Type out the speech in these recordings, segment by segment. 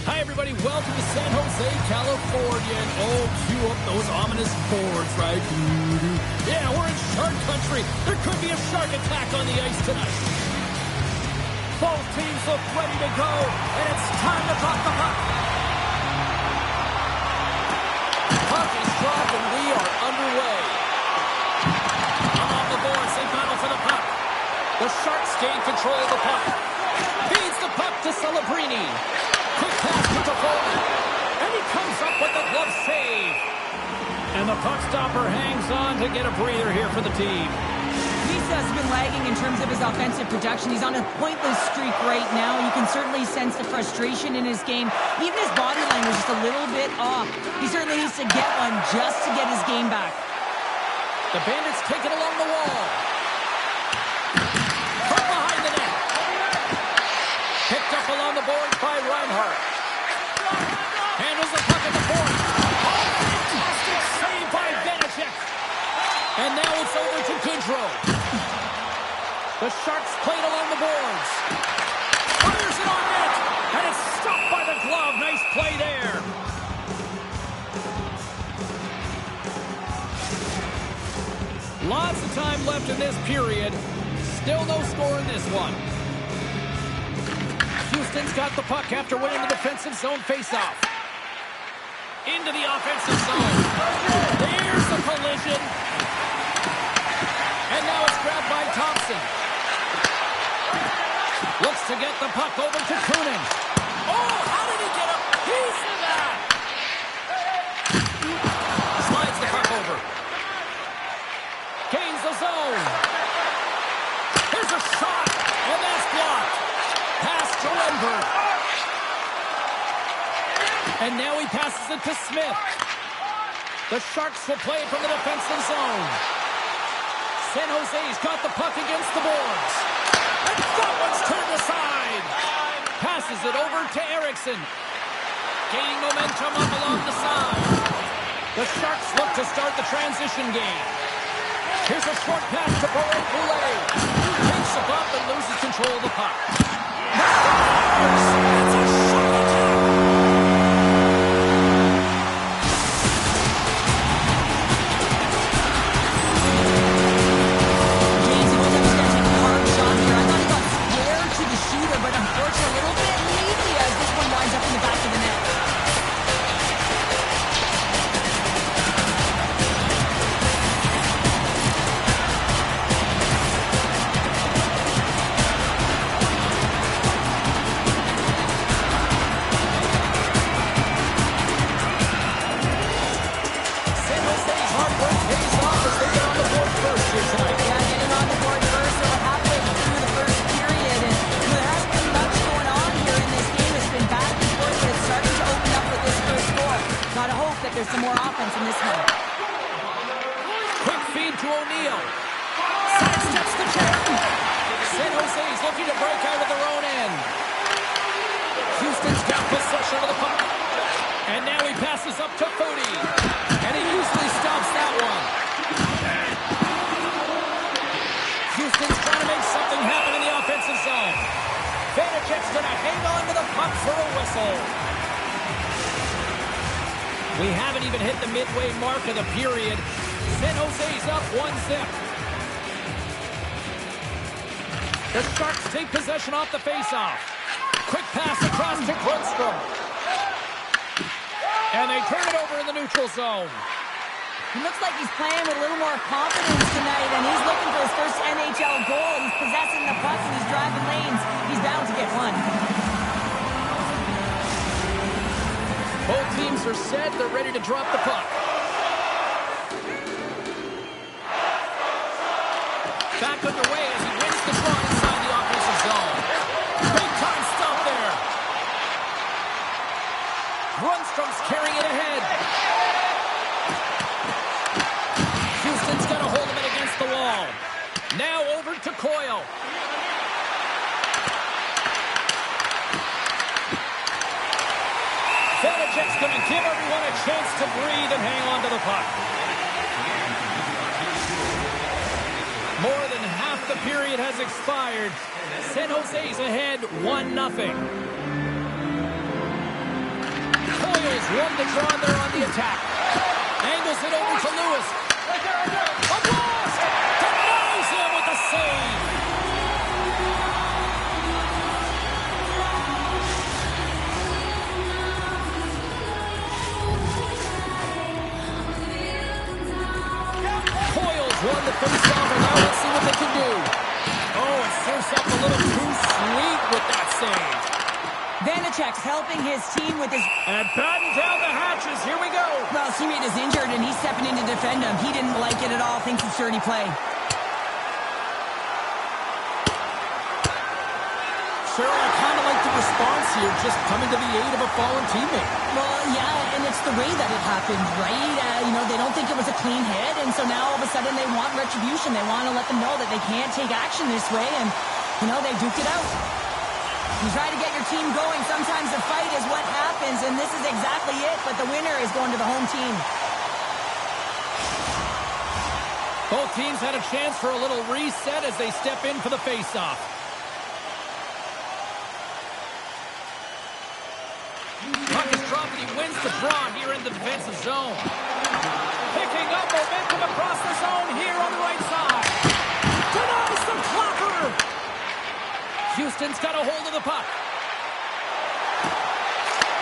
Hi, everybody. Welcome to San Jose, California. And cue up those ominous boards, right? Yeah, we're in shark country. There could be a shark attack on the ice tonight. Both teams look ready to go, and it's time to drop the puck. Puck is dropped, and we are underway. Along the boards, they battle for the puck. The Sharks gain control of the puck. Feeds the puck to Celebrini. Quick pass to Toffoli. And he comes up with the glove save. And the puck stopper hangs on to get a breather here for the team. Visa has been lagging in terms of his offensive production. He's on a pointless streak right now. You can certainly sense the frustration in his game. Even his body language is just a little bit off. He certainly needs to get one just to get his game back. The Bandits take it along the wall. From behind the net. Picked up along the boards by Reinhart. Handles the puck at the point. Oh, fantastic save by Vanacek. And now it's over to Goodrow. The Sharks played along the boards. Fires it on net. And it's stopped by the glove. Nice play there. Lots of time left in this period. Still no score in this one. Houston's got the puck after winning the defensive zone faceoff. Into the offensive zone. There's the collision. And now it's grabbed by Thompson. Looks to get the puck over to Kunin. Oh, how did he get a piece of that? Slides the puck over. Gains the zone. Here's a shot. And that's blocked. Pass to Lindbergh. And now he passes it to Smith. The Sharks will play it from the defensive zone. San Jose's got the puck against the boards. And that one's turned aside. Passes it over to Eriksson. Gaining momentum up along the side. The Sharks look to start the transition game. Here's a short pass to Borek Poulet. Takes a bump and loses control of the puck. It's a shark attack. James, he was going to take a hard shot here. I thought he got scared to the shooter, but unfortunately a little bit with some more offense in this one. Quick feed to O'Neal. Sidesteps the check. San Jose's looking to break out of their own end. Houston's got possession of the puck. And now he passes up to Foudy. And he usually stops that one. Houston's trying to make something happen in the offensive zone. Vanecek's going to hang on to the puck for a whistle. We haven't even hit the midway mark of the period. San Jose's up 1-0. The Sharks take possession off the faceoff. Quick pass across to Grundstrom. And they turn it over in the neutral zone. He looks like he's playing with a little more confidence tonight, and he's looking for his first NHL goal. He's possessing the puck, and he's driving lanes. He's bound to get one. Both teams are set. They're ready to drop the puck. Back underway as he wins the draw inside the offensive zone. Big time stop there. Grundstrom's carrying it ahead. Houston's got a hold of it against the wall. Now over to Coyle. Vanecek's going to give everyone a chance to breathe and hang on to the puck. More than half the period has expired. San Jose's ahead 1-0. Coyle's won the draw there on the attack. Angles it over to Lewis. A blast! Denies him with the save. Coyle's won the face-off, and now let's see what they can do. Oh, it serves up a little too sweet with that save. Vanecek's helping his team with his... And batten down the hatches. Here we go. Well, his teammate is injured, and he's stepping in to defend him. He didn't like it at all. Thinks it's dirty play. Cheryl, I kind of like the response here, just coming to the aid of a fallen teammate. Well, yeah, and it's the way that it happened, right? They don't think it was a clean hit, and so now all of a sudden they want retribution. They want to let them know that they can't take action this way, and, they duked it out. You try to get your team going. Sometimes a fight is what happens, and this is exactly it, but the winner is going to the home team. Both teams had a chance for a little reset as they step in for the face-off. Puck is dropped, and he wins the draw here in the defensive zone. Picking up momentum across the zone here on the right side. Denies the blocker. Houston's got a hold of the puck.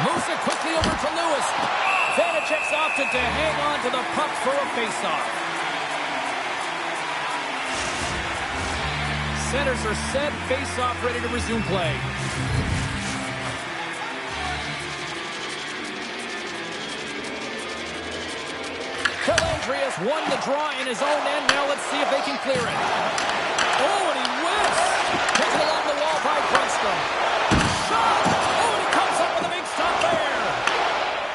Moves it quickly over to Lewis. Vanecek's opted to hang on to the puck for a face-off. Centers are set, face-off ready to resume play. Andreas won the draw in his own end. Now let's see if they can clear it. Oh, and he whiffs. Taken along the wall by Grundstrom. Shot! Oh, and he comes up with a big stop there.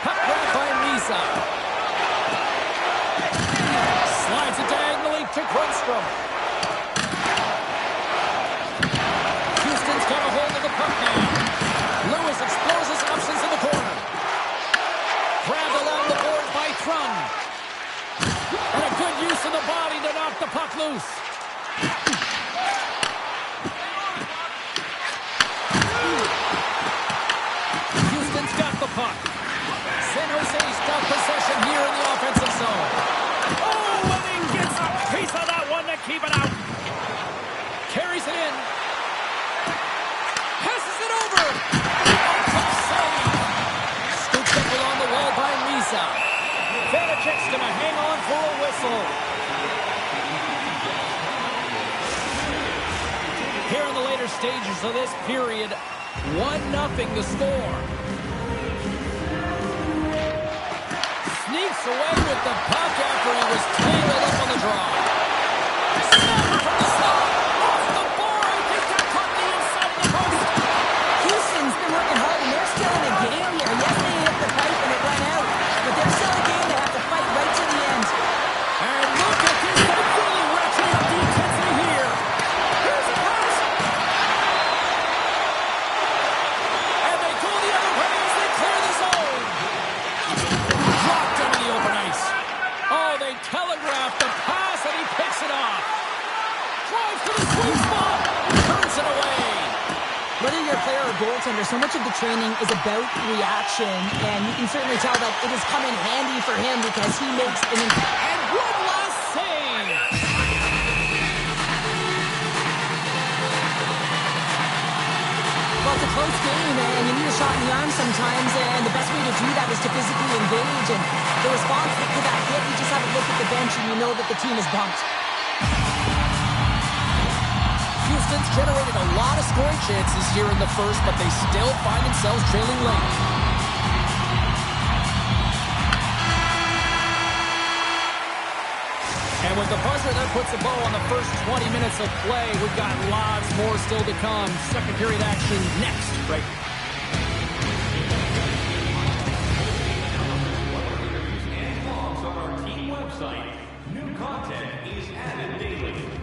Puck grabbed by Misa. Slides it diagonally to Grundstrom. Houston's got a hold of the puck now. Lewis explores his options in the corner. Grabbed along the boards by Trun. And a good use of the body to knock the puck loose. Houston's got the puck. San Jose's got possession here in the offensive zone. Oh, and he gets a piece of that one to keep it out. Carries it in. Passes it over. Tough save. Scoops up along the wall by Misa. Vanecek's going to hang on for a whistle. Here in the later stages of this period, 1-0 the score. Sneaks away with the puck after he was tangled up on the draw. Snapper from the slot. Off the board. He got caught the inside of the post. Houston's been working hard, and they're still in the game here. Yes, they hit the pipe and it went out, but they're still in the game. goaltender, so much of the training is about reaction, and you can certainly tell that it has come in handy for him because he makes an... And one last save! Well, it's a close game, and you need a shot in the arm sometimes, and the best way to do that is to physically engage, and the response to that hit, you just have a look at the bench and you know that the team is bumped. Houston's generated a lot of scoring chances here in the first, but they still find themselves trailing late. And with the buzzer, that puts a bow on the first 20 minutes of play. We've got lots more still to come. Second period action next, right? On our team website, new content is added daily.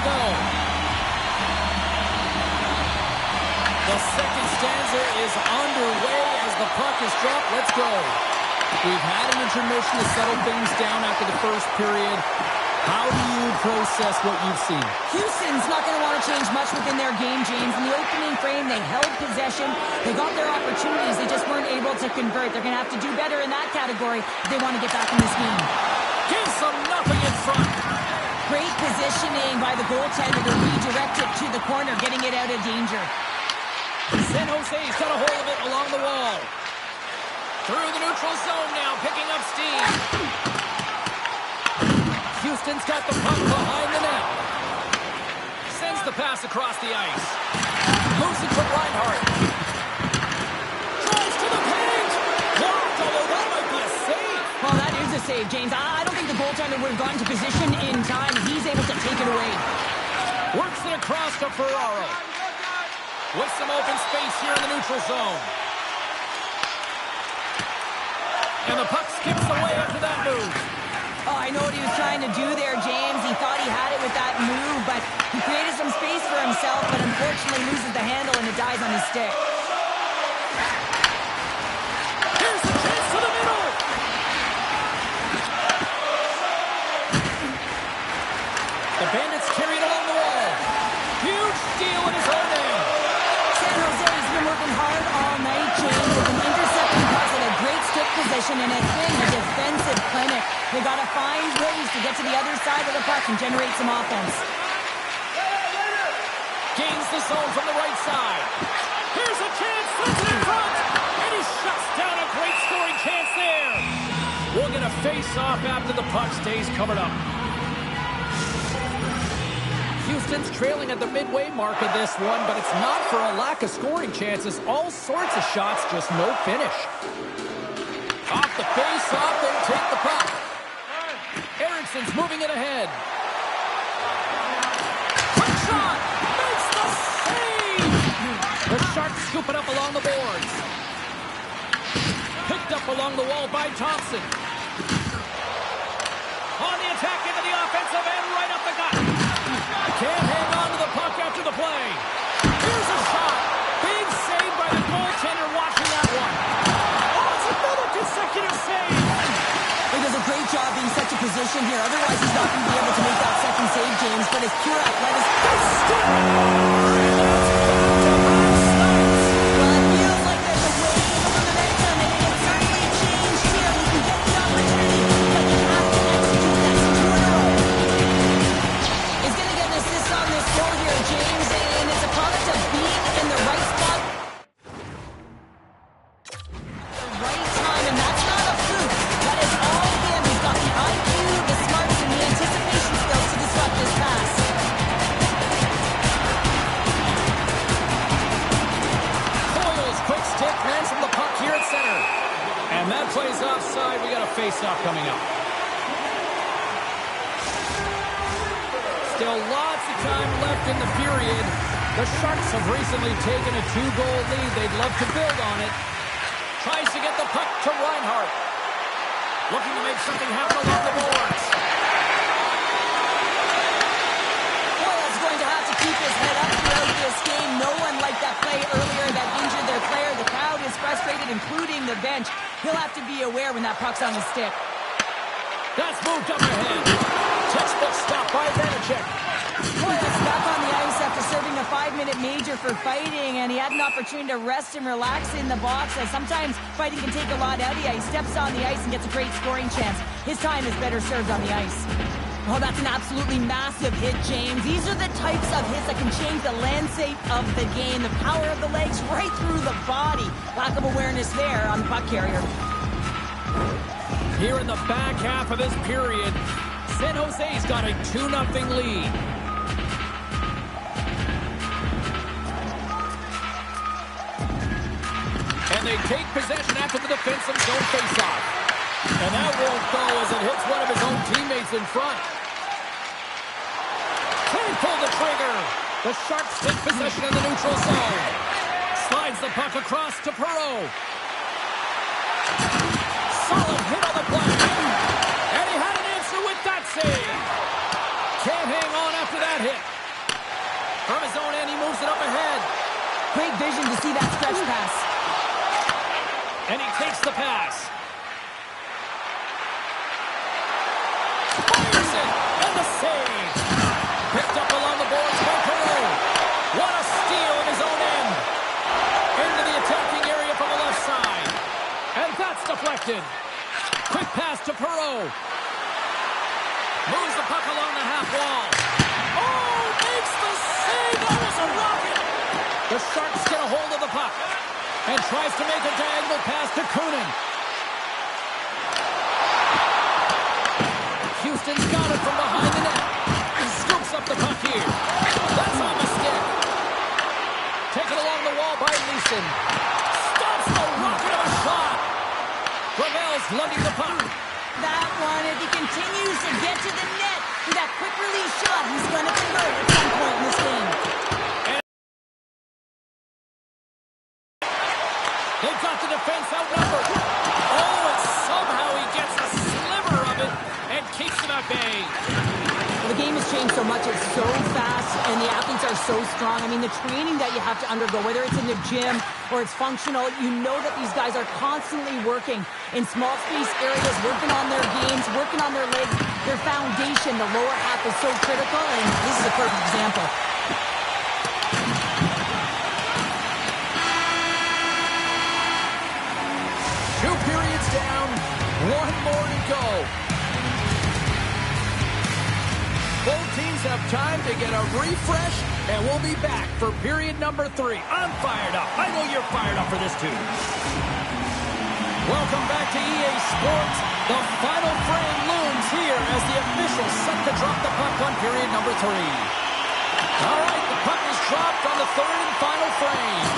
go. The second stanza is underway as the puck is dropped. Let's go. We've had an intermission to settle things down after the first period. How do you process what you've seen? Houston's not going to want to change much within their game, James. In the opening frame, they held possession. They got their opportunities. They just weren't able to convert. They're going to have to do better in that category if they want to get back in this game. Gives them nothing in front. Great positioning by the goaltender to redirect it to the corner, getting it out of danger. San Jose's got a hold of it along the wall. Through the neutral zone now, picking up steam. Houston's got the puck behind the net. Sends the pass across the ice. Moves it to Reinhart. Drives to the paint. Blocked, although that might be a save. Well, that is a save, James. I don't think the goaltender would have gotten to position in time. He's able to take it away. Works it across to Ferraro. With some open space here in the neutral zone. And the puck skips away after that move. Oh, I know what he was trying to do there, James. He thought he had it with that move, but he created some space for himself, but unfortunately loses the handle and it dies on his stick. Here's the chance to the middle. The Bandits carry it along the wall. Huge steal in his own end. San Jose's been working hard all night, James, with an intercepting puck in a great stick position, and it's been a defensive clinic. They got to find ways to get to the other side of the puck and generate some offense. Gains the zone from the right side. Here's a chance, sends it in front, and he shuts down a great scoring chance there. We'll get a face-off after the puck stays covered up. Houston's trailing at the midway mark of this one, but it's not for a lack of scoring chances. All sorts of shots, just no finish. Off the face-off, they take the puck. Ericsson's moving it ahead. Quick shot! Makes the save! The Sharks scoop it up along the boards. Picked up along the wall by Thompson. On the attack into the offensive end, right up the gut. Can't hang on to the puck after the play. Here's a shot. Big save by the goaltender watching that one. Oh, it's another consecutive save. He does a great job being such a position here. Otherwise, he's not going to be able to make that second save, James. But his pure athleticism. Well, it feels like there's a wave of momentum, and it can certainly change here. He can get the opportunity, but he has to execute that 2 in a row. He's going to get an assist on this goal here, James, and it's a product of being in the right spot. The right time, and that's not a fluke. That is all him. He's got the IQ, the smarts, and the anticipation skills to disrupt this pass. Coyle's quick stick lands from the puck here at center. And that plays offside. We got a face-off coming up. Still lots of time left in the period. The Sharks have recently taken a 2-goal lead. They'd love to build on it. Tries to get the puck to Reinhart. Looking to make something happen along the boards. Coyle's going to have to keep his head up throughout this game. No one liked that play earlier that injured their player. The crowd is frustrated, including the bench. He'll have to be aware when that puck's on his stick. That's moved up ahead. Textbook stop by Vanacek. Coyle's back on the ice after serving a 5-minute major for fighting, and he had an opportunity to rest and relax in the box, as sometimes fighting can take a lot out of you. He steps on the ice and gets a great scoring chance. His time is better served on the ice. Oh, that's an absolutely massive hit, James. These are the types of hits that can change the landscape of the game. The power of the legs right through the body. Lack of awareness there on the puck carrier. Here in the back half of this period, San Jose's got a 2-0 lead. And they take possession after the defensive zone faceoff. And that won't go as it hits one of his own teammates in front. Can't pull the trigger. The Sharks take possession in the neutral zone. Slides the puck across to Perreault. Solid hit on the play. And he had an answer with that save. Can't hang on after that hit. Great vision to see that stretch pass. And he takes the pass. Fires it, and the save. Picked up along the boards by Perreault. What a steal in his own end. Into the attacking area from the left side. And that's deflected. Quick pass to Perreault. Moves the puck along the half wall. Oh, makes the save. That was a rocket. The Sharks get a hold of the puck and tries to make a diagonal pass to Koenig. Houston's got it from behind the net. He scoops up the puck here. That's on the stick. Taken along the wall by Leeson. Stops the rocket of a shot. Gravel's lugging the puck. That one, if he continues to get to the net with that quick release shot, he's going to convert at some point in this game. They've got the defense outnumbered. Oh, and somehow he gets a sliver of it and keeps it at bay. Well, the game has changed so much. It's so fast, and the athletes are so strong. I mean, the training that you have to undergo, whether it's in the gym or it's functional, you know that these guys are constantly working in small space areas, working on their games, working on their legs. Their foundation, the lower half, is so critical, and this is a perfect example. Two periods down, one more to go. Both teams have time to get a refresh, and we'll be back for period number 3. I'm fired up. I know you're fired up for this too. Welcome back to EA Sports. The final frame looms here as the officials set to drop the puck on period number 3. All right, the puck is dropped on the third and final frame.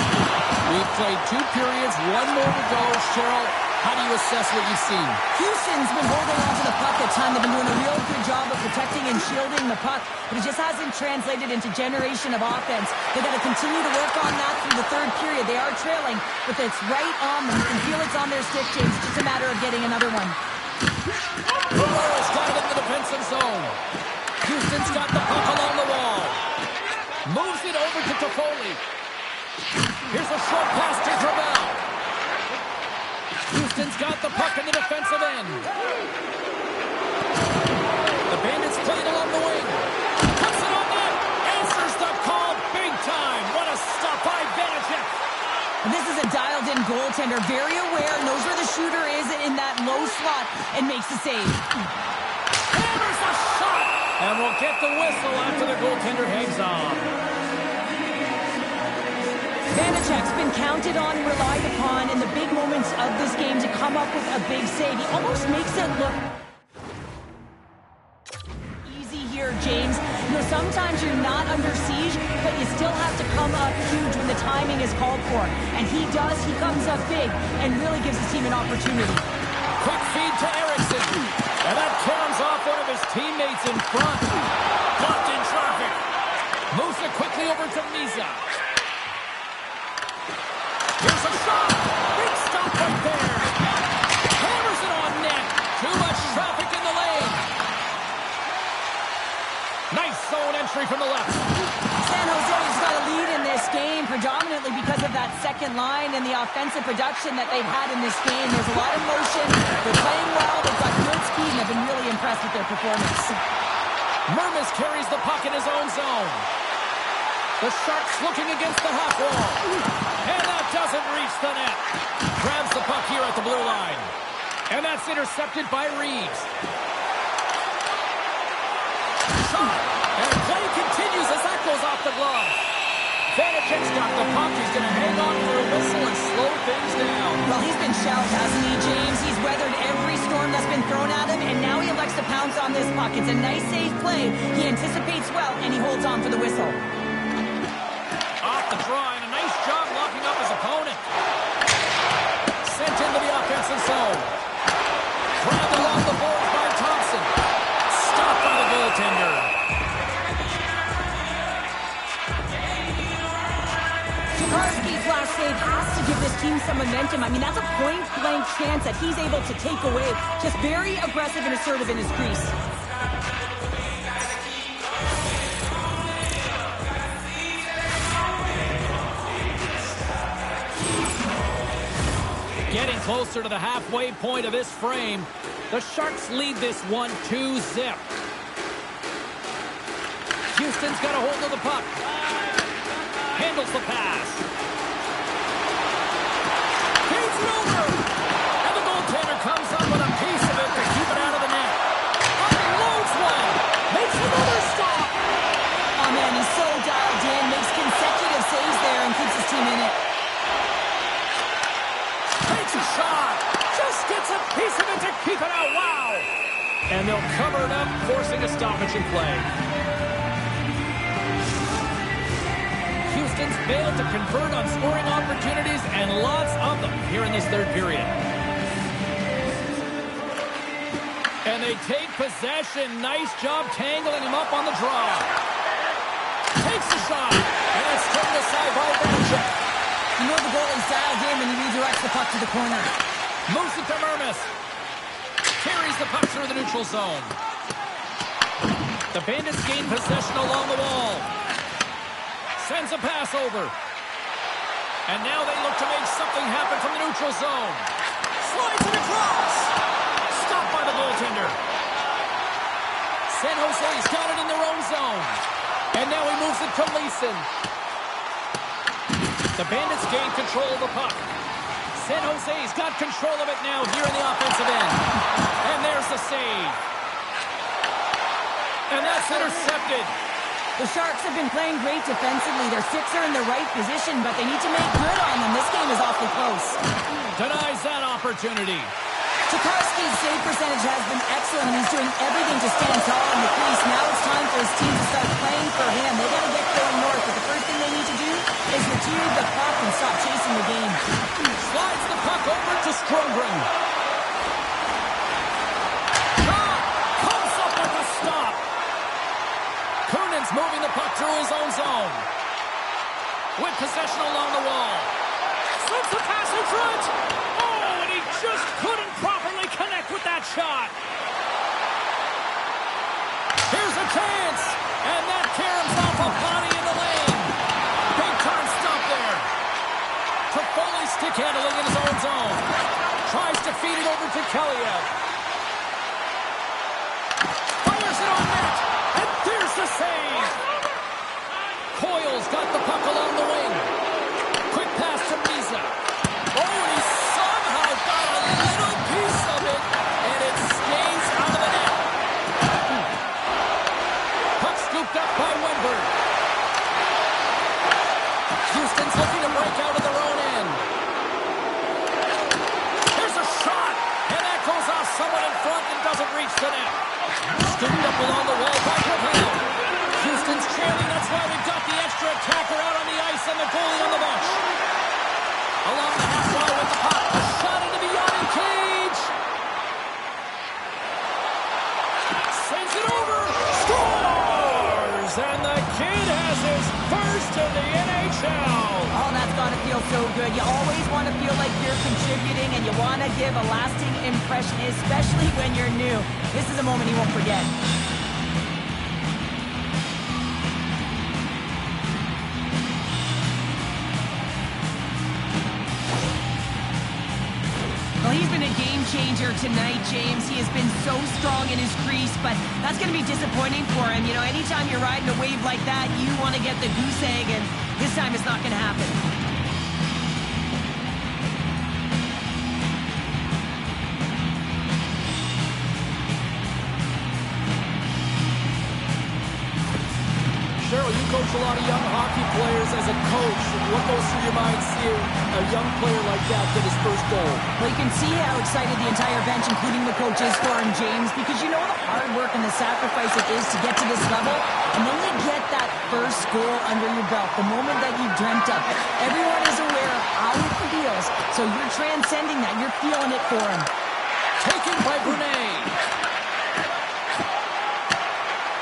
We've played 2 periods, one more to go. Cheryl, how do you assess what you've seen? Houston's been holding on to the puck at time. They've been doing a real good job of protecting and shielding the puck, but it just hasn't translated into generation of offense. They've got to continue to work on that through the third period. They are trailing, but it's right on them. You can feel it's on their stick, James. It's just a matter of getting another one. Perreault's got it in the defensive zone. Houston's got the puck along the wall. Moves it over to Toffoli. Here's a short pass to Gravel. Houston's got the puck in the defensive end. The Bandits play it along the wing. Puts it on net. Answers the call big time. What a stop by Vanacek. This is a dialed-in goaltender, very aware, knows where the shooter is in that low slot, and makes the save. Hammers a shot. And we'll get the whistle after the goaltender hangs on. Vanacek's been counted on and relied upon in the big moments of this game to come up with a big save. He almost makes it look easy here, James. You know, sometimes you're not under siege, but you still have to come up huge when the timing is called for. And he does. He comes up big and really gives his team an opportunity. Quick feed to Eriksson. And that turns off one of his teammates in front. Blocked in traffic. Moves it quickly over to Misa. Here's a shot. Big stop right there. Hammers it on net. Too much traffic in the lane. Nice zone entry from the left. San Jose's got a lead in this game, predominantly because of that second line and the offensive production that they've had in this game. There's a lot of motion. They're playing well. They've got good speed, and I've been really impressed with their performance. Mermis carries the puck in his own zone. The Sharks looking against the half wall. And that doesn't reach the net. Grabs the puck here at the blue line. And that's intercepted by Reeves. Shot. And play continues as that goes off the glove. Vanacek's got the puck. He's going to hang on for a whistle and slow things down. Well, he's been shelled, hasn't he, James? He's weathered every storm that's been thrown at him, and now he elects to pounce on this puck. It's a nice, safe play. He anticipates well, and he holds on for the whistle. Off the draw, and a nice job locking up his opponent. Sent into the offensive zone. Grabbed along the boards by Thompson. Stopped by the goaltender. Karski's last save has to give this team some momentum. I mean, that's a point-blank chance that he's able to take away. Just very aggressive and assertive in his crease. closer to the halfway point of this frame. The Sharks lead this one 2-0. Houston's got a hold of the puck. Handles the pass. Feeds it over. And the goaltender comes up with a piece of it to keep it out of the net. Unloads one. Makes another stop. Oh, man, he's so dialed in. Makes consecutive saves there and keeps his team in it. Takes a shot. Just gets a piece of it to keep it out. Wow. And they'll cover it up, forcing a stoppage in play. Houston's failed to convert on scoring opportunities, and lots of them here in this third period. And they take possession. Nice job tangling him up on the draw. Takes the shot, and it's turned aside by Vanecek. You know the goalie's dialed in when he redirects the puck to the corner. Moves it to Mermis. Carries the puck through the neutral zone. The Bandits gain possession along the wall. Sends a pass over. And now they look to make something happen from the neutral zone. Slides it across. Stopped by the goaltender. San Jose's got it in their own zone. And now he moves it to Leeson. The Bandits gain control of the puck. San Jose's got control of it now here in the offensive end. And there's the save. And that's intercepted. The Sharks have been playing great defensively. Their sticks are in the right position, but they need to make good on them. This game is awfully close. Denies that opportunity. Tokarski's save percentage has been excellent. He's doing everything to stand tall in the crease. Now it's time for his team to start playing for him. They got to get going north, but the first thing they need to do is retrieve the puck and stop chasing the game. Slides the puck over to Stromgren. Comes up with a stop. Kunin's moving the puck through his own zone. With possession along the wall. Slips the pass in front. Oh, and he just couldn't properly connect with that shot. Here's a chance. And that caroms off a body in the lane. Big time stop there. Toffoli stick handling in his own zone. Tries to feed it over to Kaliev. Fires it on net. And there's the save. Coyle's got the puck along the wing. Quick pass to Misa. Oh, he somehow got a little piece of it, and it skates out of the net. Puck scooped up by Wenberg. Houston's looking to break out of their own end. Here's a shot, and that goes off someone in front and doesn't reach the net. Scooped up along the wall by Gravel. Houston's trailing, that's why we've got the extra attacker out on the ice and the goalie on the bench. Along the half wall with the puck. A shot into the yawning cage. Sends it over. Scores! And the kid has his first in the NHL. Oh, that's got to feel so good. You always want to feel like you're contributing and you want to give a lasting impression, especially when you're new. This is a moment he won't forget. Well, he's been a game changer tonight, James. He has been so strong in his crease, but that's going to be disappointing for him. You know, anytime you're riding a wave like that, you want to get the goose egg, and this time it's not going to happen. Cheryl, you coach a lot of young hockey players. As a coach, what goes through your mind seeing a young player like that get his first goal? Well, you can see how excited the entire bench, including the coach, is for him, James, because you know the hard work and the sacrifice it is to get to this level, and then you get that first goal under your belt, the moment that you dreamt of. Everyone is aware of how it feels, so you're transcending that. You're feeling it for him. Taken by Brunet.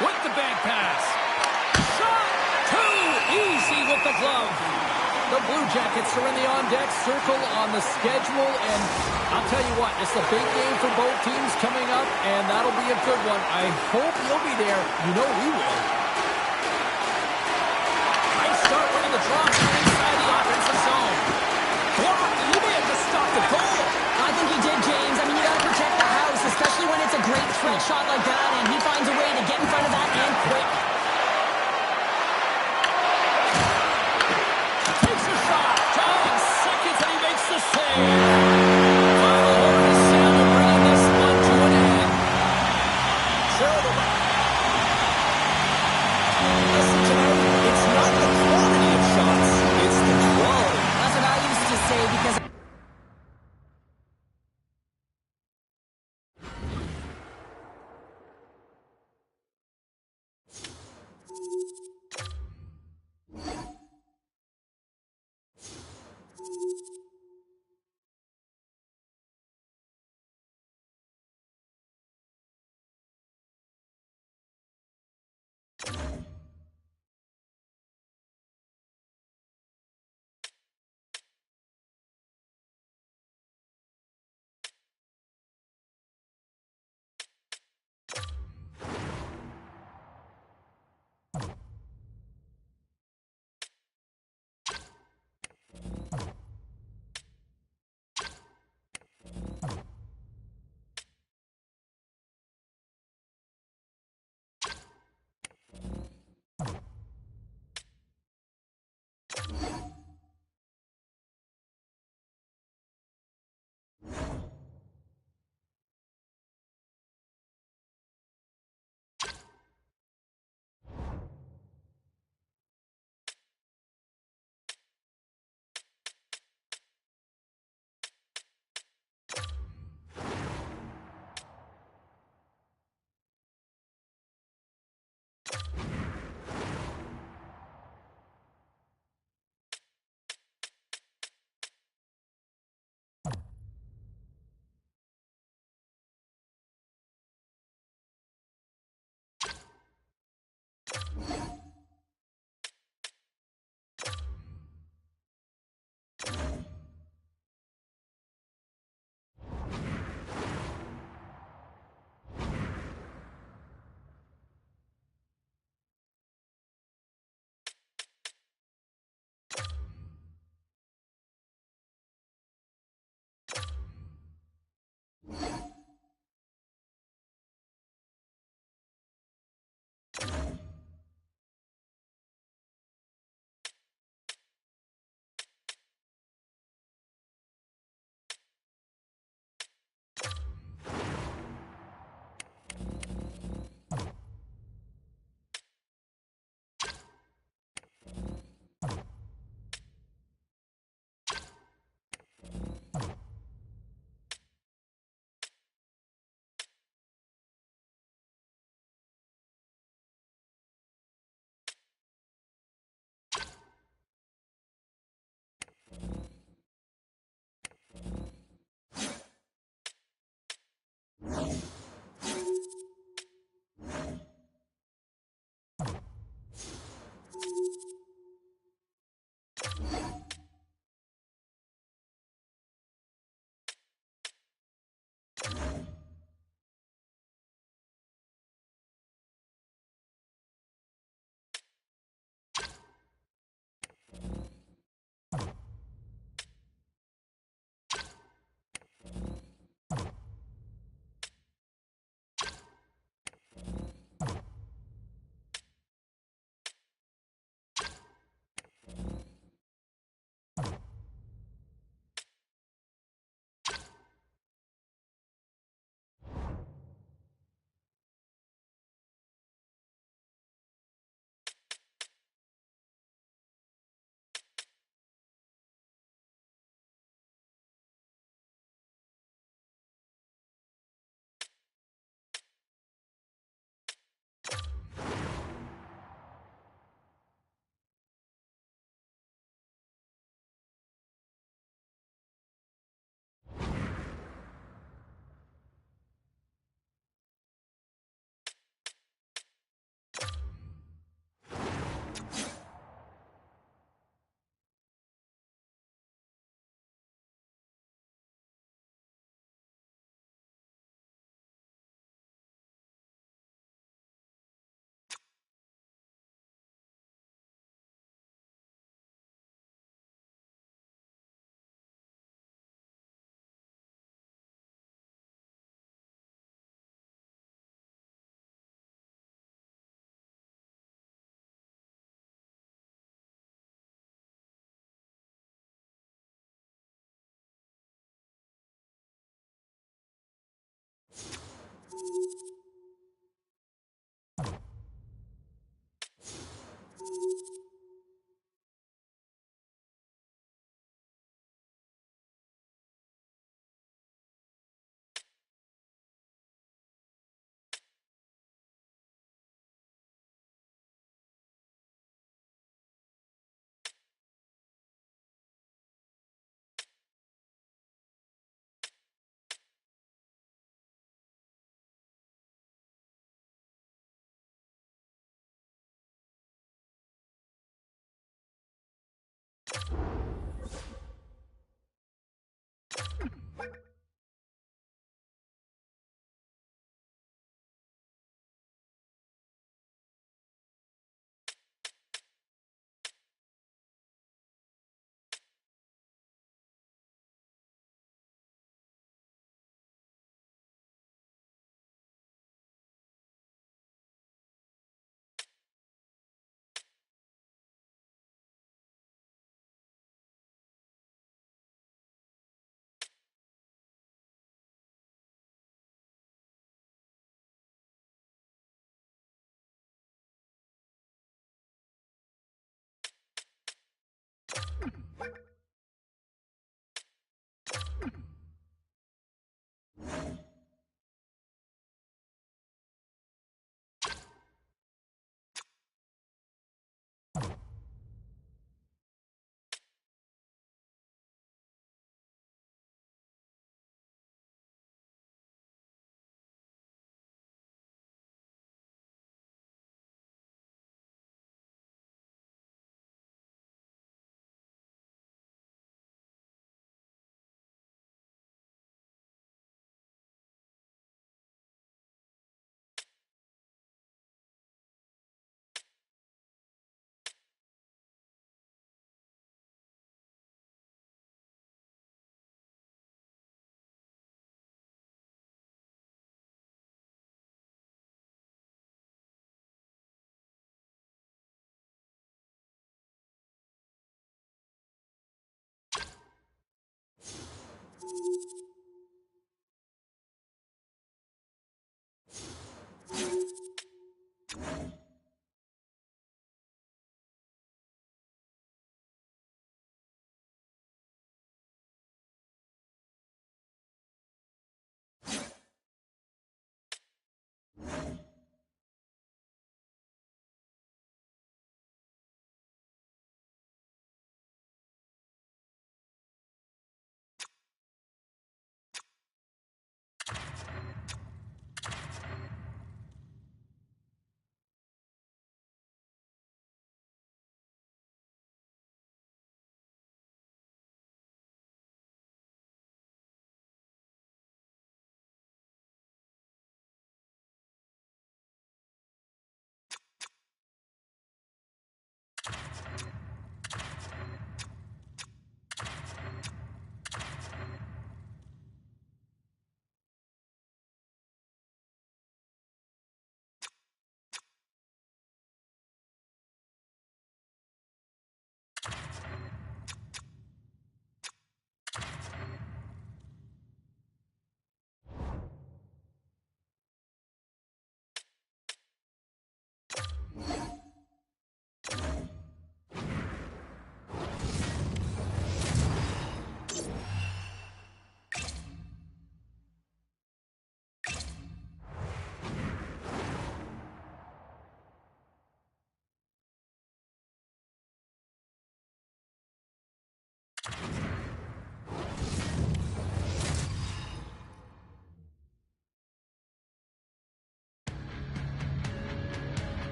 With the back pass. Easy with the glove. The Blue Jackets are in the on-deck circle on the schedule, and I'll tell you what, it's a big game for both teams coming up, and that'll be a good one. I hope you'll be there. You know we will. Nice start winning the draw inside the offensive zone. Blocked, and he may have just stopped the goal. shot like that, and he finds a way to get in front of that and quick. Takes a shot. John seconds, and he makes the save. Final horn is sounded, bringing this one to an end. Listen, tonight, it's not the quantity of shots, it's the quality. That's what I used to say because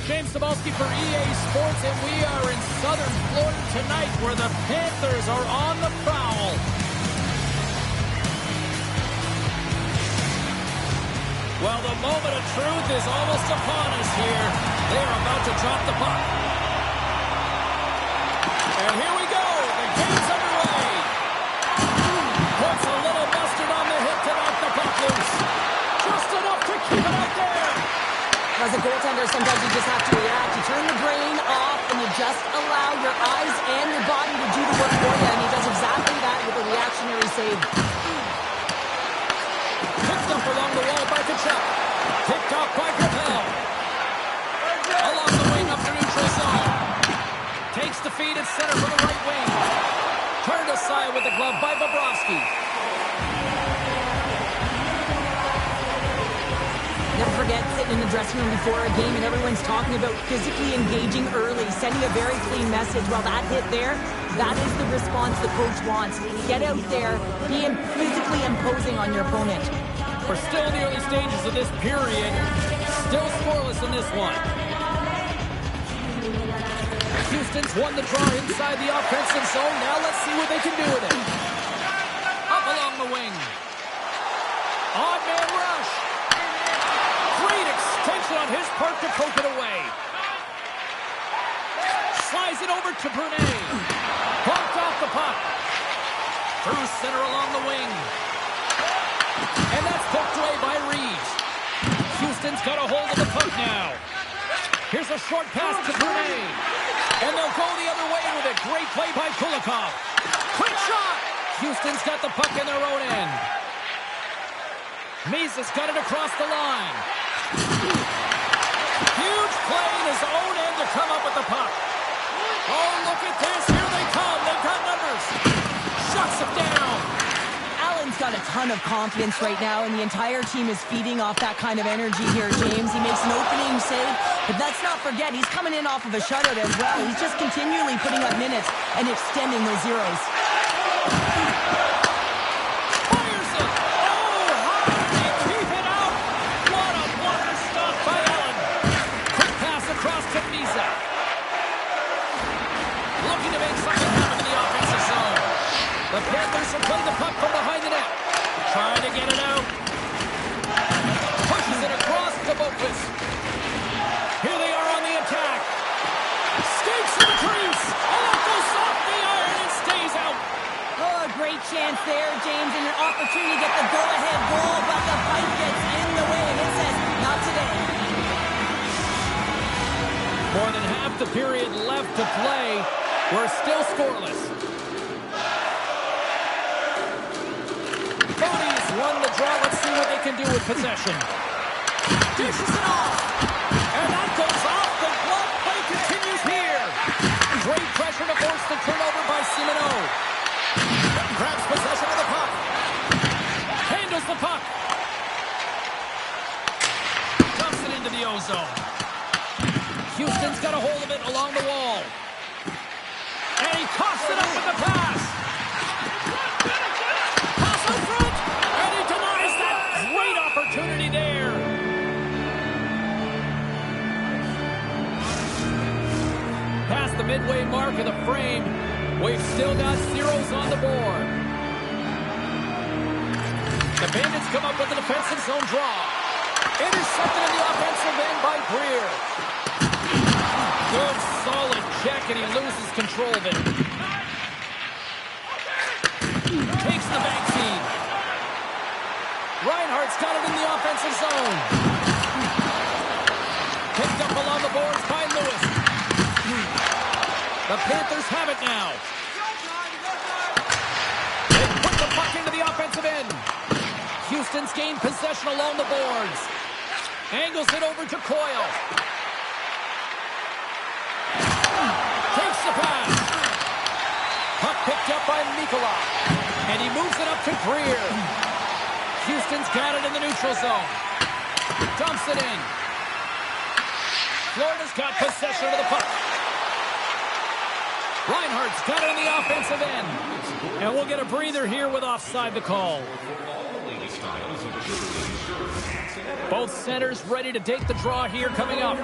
James Cebulski for EA Sports, and we are in southern Florida tonight where the Panthers are on the prowl. Well, the moment of truth is almost upon us here. They are about to drop the puck. And here we go. The game's underway. Puts a little mustard on the hit to knock the puck loose. Just enough to keep it out there. As a goaltender, sometimes you just have to react. You turn the brain off and you just allow your eyes and your body to do the work for you. And he does exactly that with a reactionary save. Pick up along the wall by Tkachuk. Picked off by Capel. Along the wing up the neutral zone. Takes the feed at center for the right wing. Turned aside with the glove by Bobrovsky. Never forget sitting in the dressing room before a game and everyone's talking about physically engaging early, sending a very clean message. Well, that hit there, that is the response the coach wants. Get out there, be physically imposing on your opponent. We're still in the early stages of this period. Still scoreless in this one. Houston's won the draw inside the offensive zone. Now let's see what they can do with it. Up along the wing. Odd man rush. Great extension on his part to poke it away. Slides it over to Brunet. Bumped off the puck. Through center along the wing. And that's poked away by Reeves. Houston's got a hold of the puck now. Here's a short pass to Brunet. And they'll go the other way with a great play by Kulikov. Quick shot! Houston's got the puck in their own end. Mises got it across the line. Huge play in his own end to come up with the puck. Oh, look at this. Here they come. They've got numbers. Shuts it down. Allen's got a ton of confidence right now, and the entire team is feeding off that kind of energy here, James. He makes an opening save, but let's not forget, he's coming in off of a shutout as well. He's just continually putting up minutes and extending those zeros. Fires it. Oh, how did he keep it out? What a blocker stop by Allen. Quick pass across to Misa. Looking to make something happen in the offensive zone. The Panthers will play the puck from behind the net. Trying to get it out. Pushes it across to Boqvist. Here they are on the attack. Skates in the crease. Oh, it goes off the iron and stays out. Oh, a great chance there, James, and an opportunity to get the go-ahead goal, but the fight gets in the way, and it says, not today. More than half the period left to play. We're still scoreless. Cody's won the draw. Let's see what they can do with possession. Dishes it off. And that goes off. The glove play continues here. Great pressure to force the turnover by Simoneau. Grabs possession of the puck. Handles the puck. Dumps it into the ozone. Houston's got a hold of it along the wall. And he coughs it up with the pass. Pass in front. And he denies that. Great opportunity there. Past the midway mark of the frame. We've still got zeros on the board. The Bandits come up with a defensive zone draw. Intercepted in the offensive end by Greer. Good, solid check, and he loses control of it. Takes the back feed. Reinhardt's got it in the offensive zone. Picked up along the boards by Lewis. The Panthers have it now. They put the puck into the offensive end. Houston's gained possession along the boards. Angles it over to Coyle. Takes the pass. Puck picked up by Mikula. And he moves it up to Greer. Houston's got it in the neutral zone. Dumps it in. Florida's got possession of the puck. Reinhardt's got it in the offensive end. And we'll get a breather here with offside the call. Both centers ready to take the draw here coming up.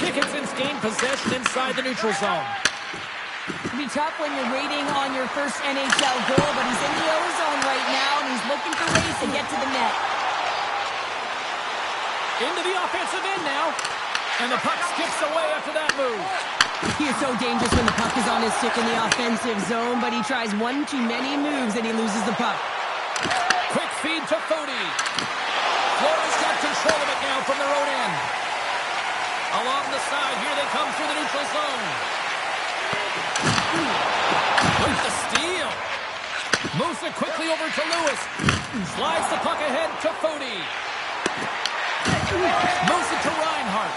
Dickinson's gained possession inside the neutral zone. It'll be tough when you're waiting on your first NHL goal, but he's in the O-zone right now, and he's looking for ways to get to the net. Into the offensive end now. And the puck skips away after that move. He is so dangerous when the puck is on his stick in the offensive zone, but he tries one too many moves and he loses the puck. Quick feed to Fody. Florida's got control of it now from their own end. Along the side, here they come through the neutral zone. With the steal. Moves it quickly over to Lewis. Slides the puck ahead to Foudy. Moves it to Reinhart.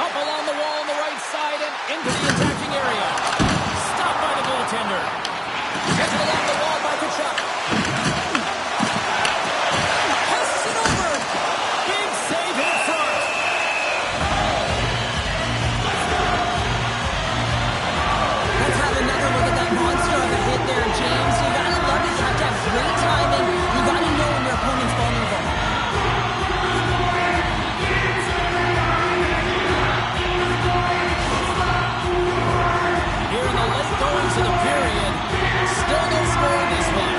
Up along the wall on the right side and into the attacking area. Stopped by the goaltender. Gets it along the wall by Tkachuk. Passes it over. Big save in front. Let's have another look at that monster of a hit there, James. You gotta love it. You have to have great timing. You gotta know when your opponent's vulnerable. Here in the late goings of the period, still no score in this one.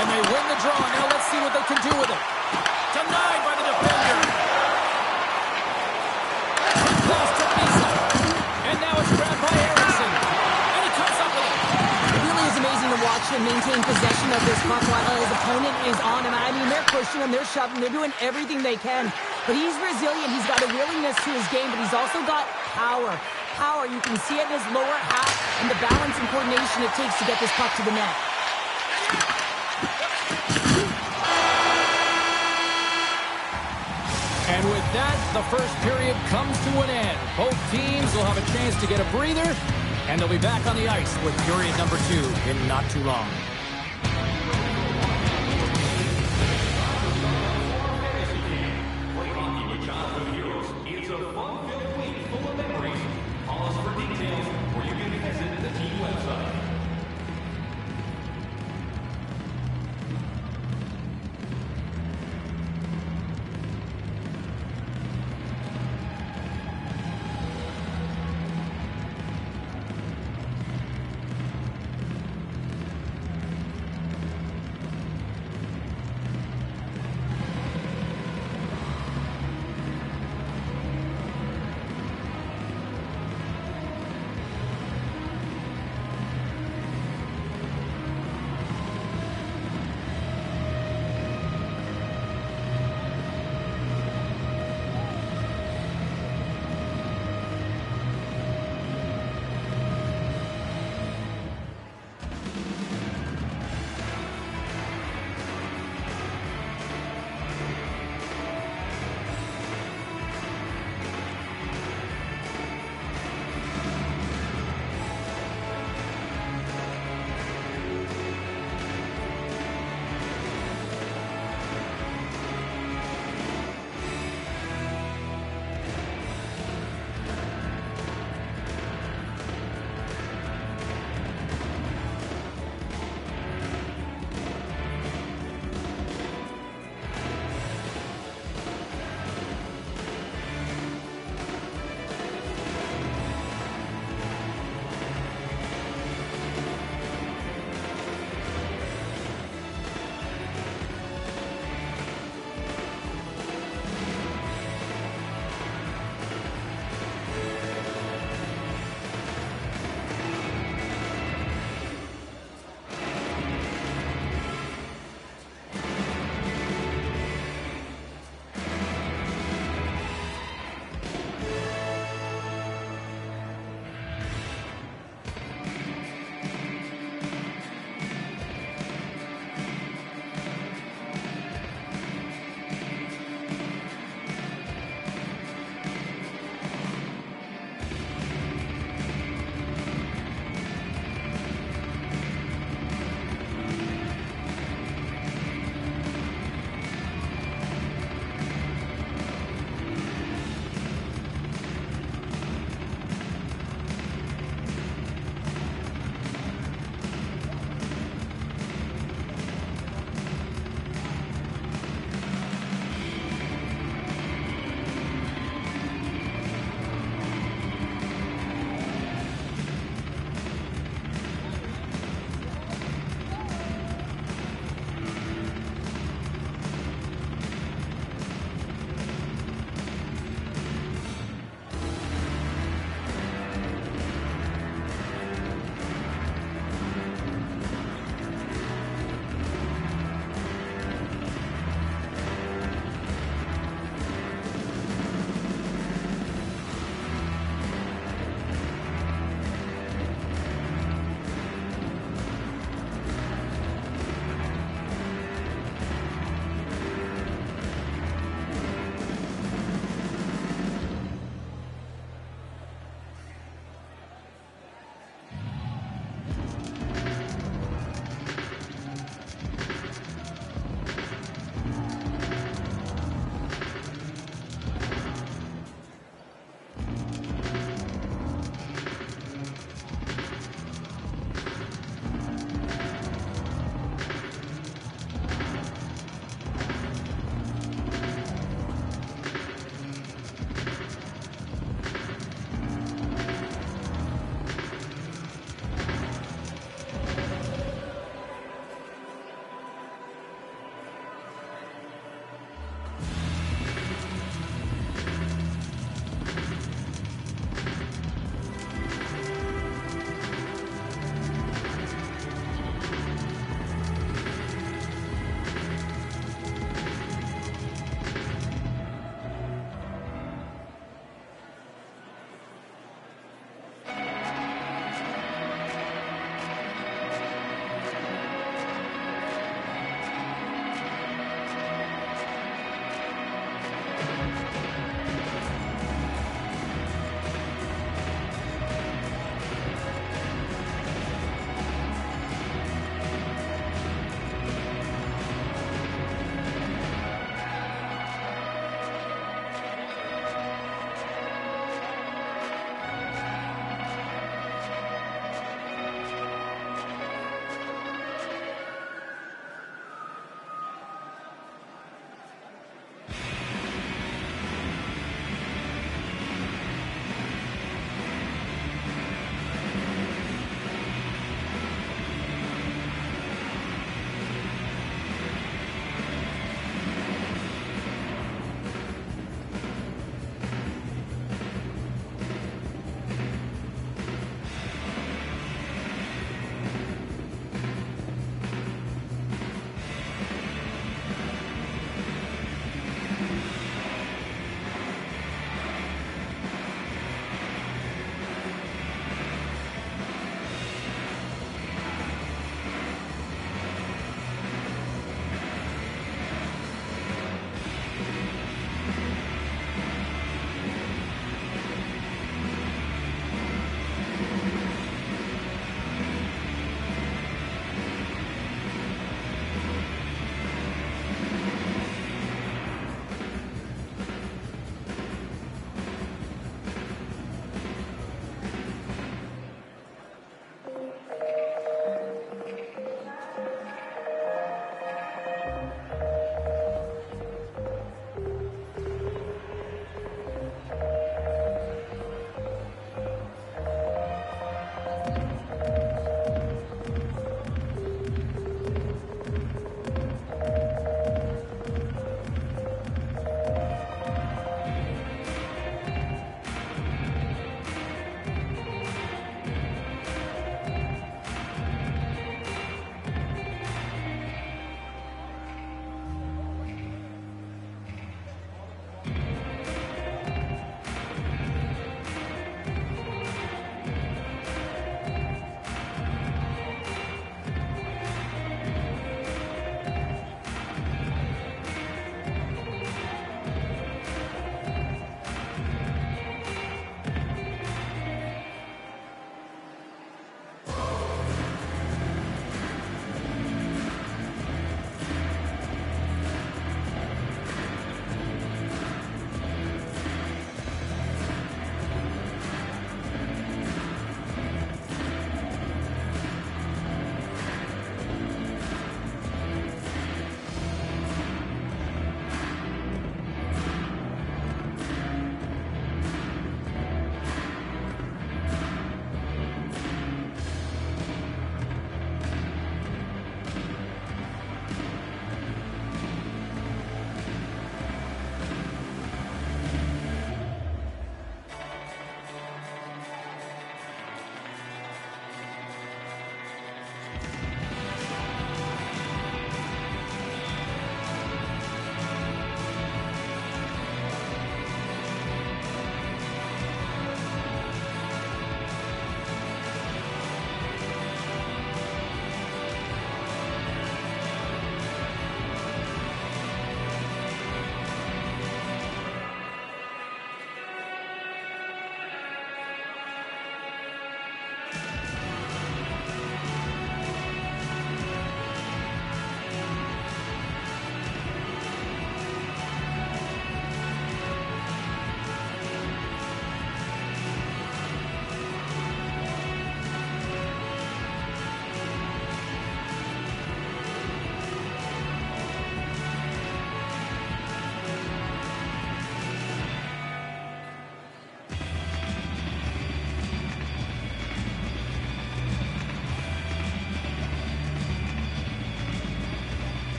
And they win the draw. Now let's see what they can do with it. Denied by the defender. Lost to Pisa. And now it's grabbed by Eriksson. And he comes up with it. It really is amazing to watch him maintain possession of this puck while his opponent is on him. I mean, they're pushing him, they're shoving, they're doing everything they can. But he's resilient. He's got a willingness to his game, but he's also got power. Power, you can see it in his lower half and the balance and coordination it takes to get this puck to the net. And with that, the first period comes to an end. Both teams will have a chance to get a breather, and they'll be back on the ice with period number 2 in not too long. It's a fun-filled week full of memories. Call us for details, or you can visit the team website.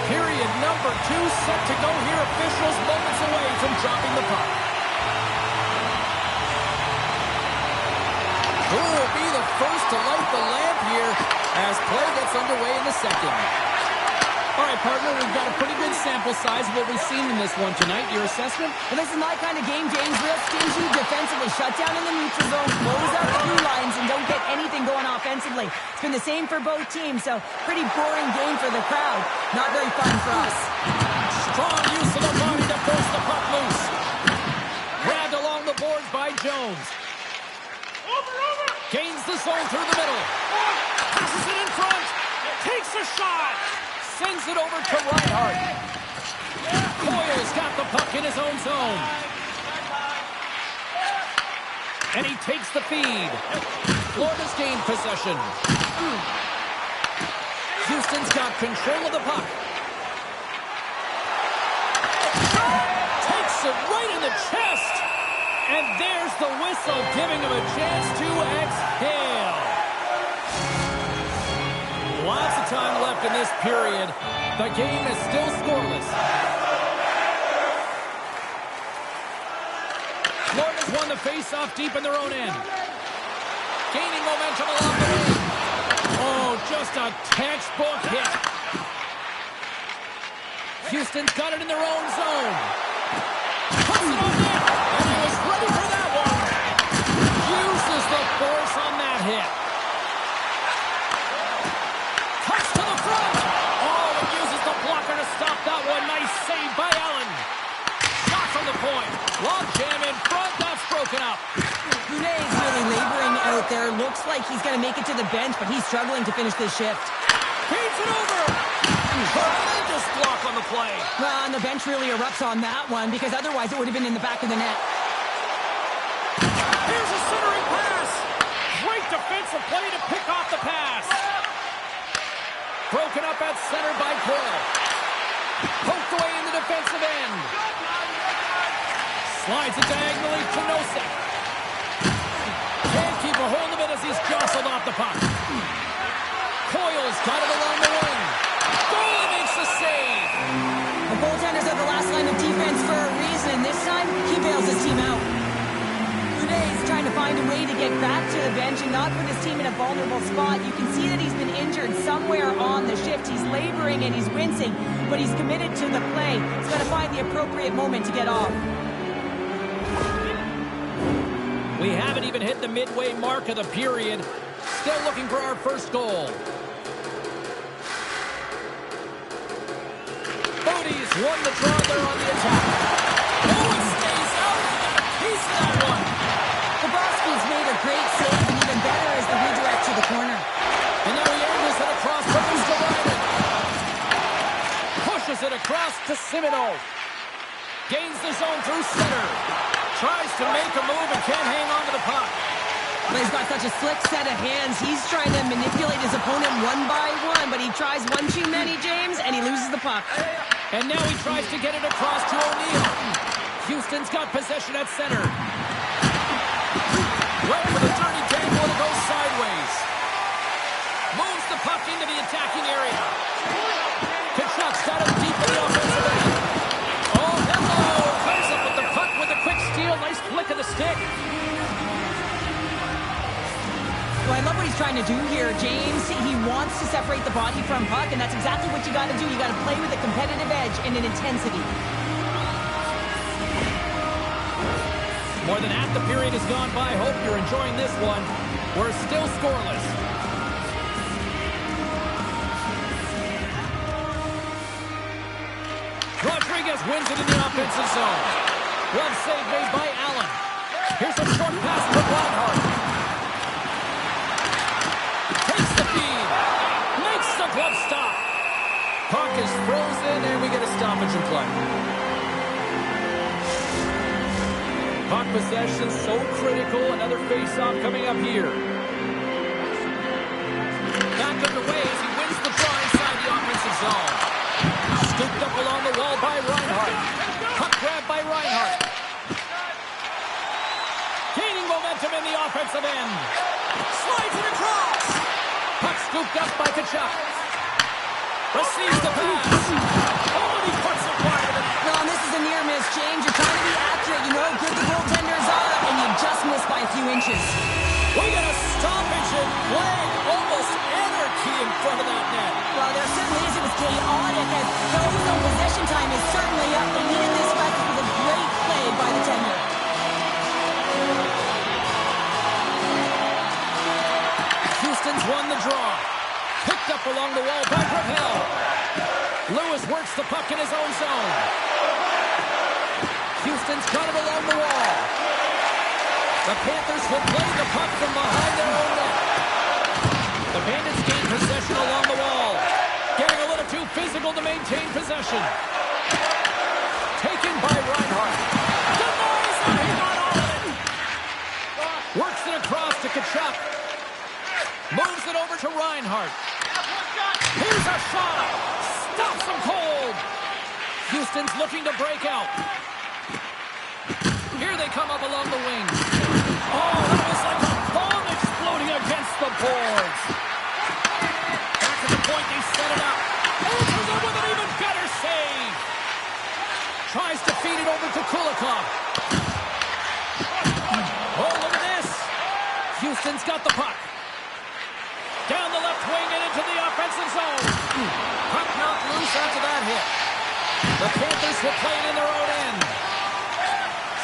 Period number 2 set to go here. Officials moments away from dropping the puck. Who will be the first to light the lamp here as play gets underway in the second? All right, partner, we've got a pretty good sample size of what we've seen in this one tonight. Your assessment? Well, this is my kind of game, James. Real stingy defensively. Shut down in the neutral zone, close out the blue lines, and don't get anything going offensively. It's been the same for both teams, so pretty boring game for the crowd. Not very fun for us. Strong use of the body to force the puck loose. Grabbed along the boards by Jones. Gains the zone through the middle. Passes it in front. Takes a shot. Sends it over to Reinhart. Coyle's got the puck in his own zone. And he takes the feed. Florida's gained possession. Houston's got control of the puck. Takes it right in the chest. And there's the whistle, giving him a chance to exhale. Lots of time left in this period. The game is still scoreless. Florida's won the face-off deep in their own end. Gaining momentum along the way. Oh, just a textbook hit. Houston's got it in their own zone. Puts it on net. And he was ready for that one. Uses the force on that hit. Blocker to stop that one. Nice save by Allen. Shot from the point. Log jam in front. That's broken up. Brunet is really laboring out there. Looks like he's going to make it to the bench, but he's struggling to finish this shift. Feeds it over. Tremendous block on the play. Well, and the bench really erupts on that one because otherwise it would have been in the back of the net. Here's a centering pass. Great defensive play to pick off the pass. Broken up at center by Coyle. Poked away in the defensive end. Slides it diagonally to Nosek. Can't keep a hold of it as he's jostled off the puck. Coyle's got it along the wing. Goalie makes the save. The goaltenders are the last line of defense for a reason. This time, he bails his team out. Is trying to find a way to get back to the bench and not put his team in a vulnerable spot. You can see that he's been injured somewhere on the shift. He's laboring and he's wincing, but he's committed to the play. He's got to find the appropriate moment to get off. We haven't even hit the midway mark of the period. Still looking for our first goal. Bodie's won the draw there on the attack. Oh, it stays out. He's got a piece of that one. Bobrovsky's made a great save, and even better is the redirect to the corner. And now he angles it across to Ristolainen. Pushes it across to Simino. Gains the zone through center. Tries to make a move and can't hang on to the puck. Well, he's got such a slick set of hands. He's trying to manipulate his opponent one by one, but he tries one too many, James, and he loses the puck. And now he tries to get it across to O'Neill. Houston's got possession at center. Right for the dirty tangle, and it goes sideways. Moves the puck into the attacking area. Kachuk's got it deep in the offensive end. Oh, hello! Comes up with the puck he's trying to do here, James. He wants to separate the body from puck, and that's exactly what you got to do. You got to play with a competitive edge and an intensity. More than half the period has gone by. Hope you're enjoying this one. We're still scoreless. Rodriguez wins it in the offensive zone. Glove save made by Allen. Here's a short pass for Reinhart. Takes the feed. Makes the glove stop. Puck is frozen, and we get a stoppage in play. Puck possession so critical. Another face-off coming up here. Back underway as he wins the draw inside the offensive zone. Scooped up along the wall by Reinhart. Puck grab by Reinhart. Gaining momentum in the offensive end. Slides it across. Puck scooped up by Tkachuk. Receives the pass. Oh, and he puts it wide of it. Well, and this is a near miss, James. You're trying to be accurate. You know how good the goaltenders are, and you just missed by a few inches. We got a stoppage in play. Almost anarchy in front of that net. Well, there certainly is. It was chaotic, as those on possession time is certainly up. They needed this back. It was a great play by the tender. Houston's won the draw. Picked up along the wall by Gravel. Lewis works the puck in his own zone. Houston's got it along the wall. The Panthers will play the puck from behind their own net. The Bandits gain possession along the wall. Getting a little too physical to maintain possession. Taken by Reinhart. Denies him. He got all of it. Works it across to Tkachuk. Moves it over to Reinhart. Here's a shot. Stops him cold. Houston's looking to break out. Here they come up along the wing. Oh, that was like a bomb exploding against the boards. Back at the point, they set it up. Answers it with an even better save. Tries to feed it over to Kulikov. Oh, look at this. Houston's got the puck. Down the left wing and into the offensive zone. Puck knocked loose after that hit. The Panthers will play it in their own end.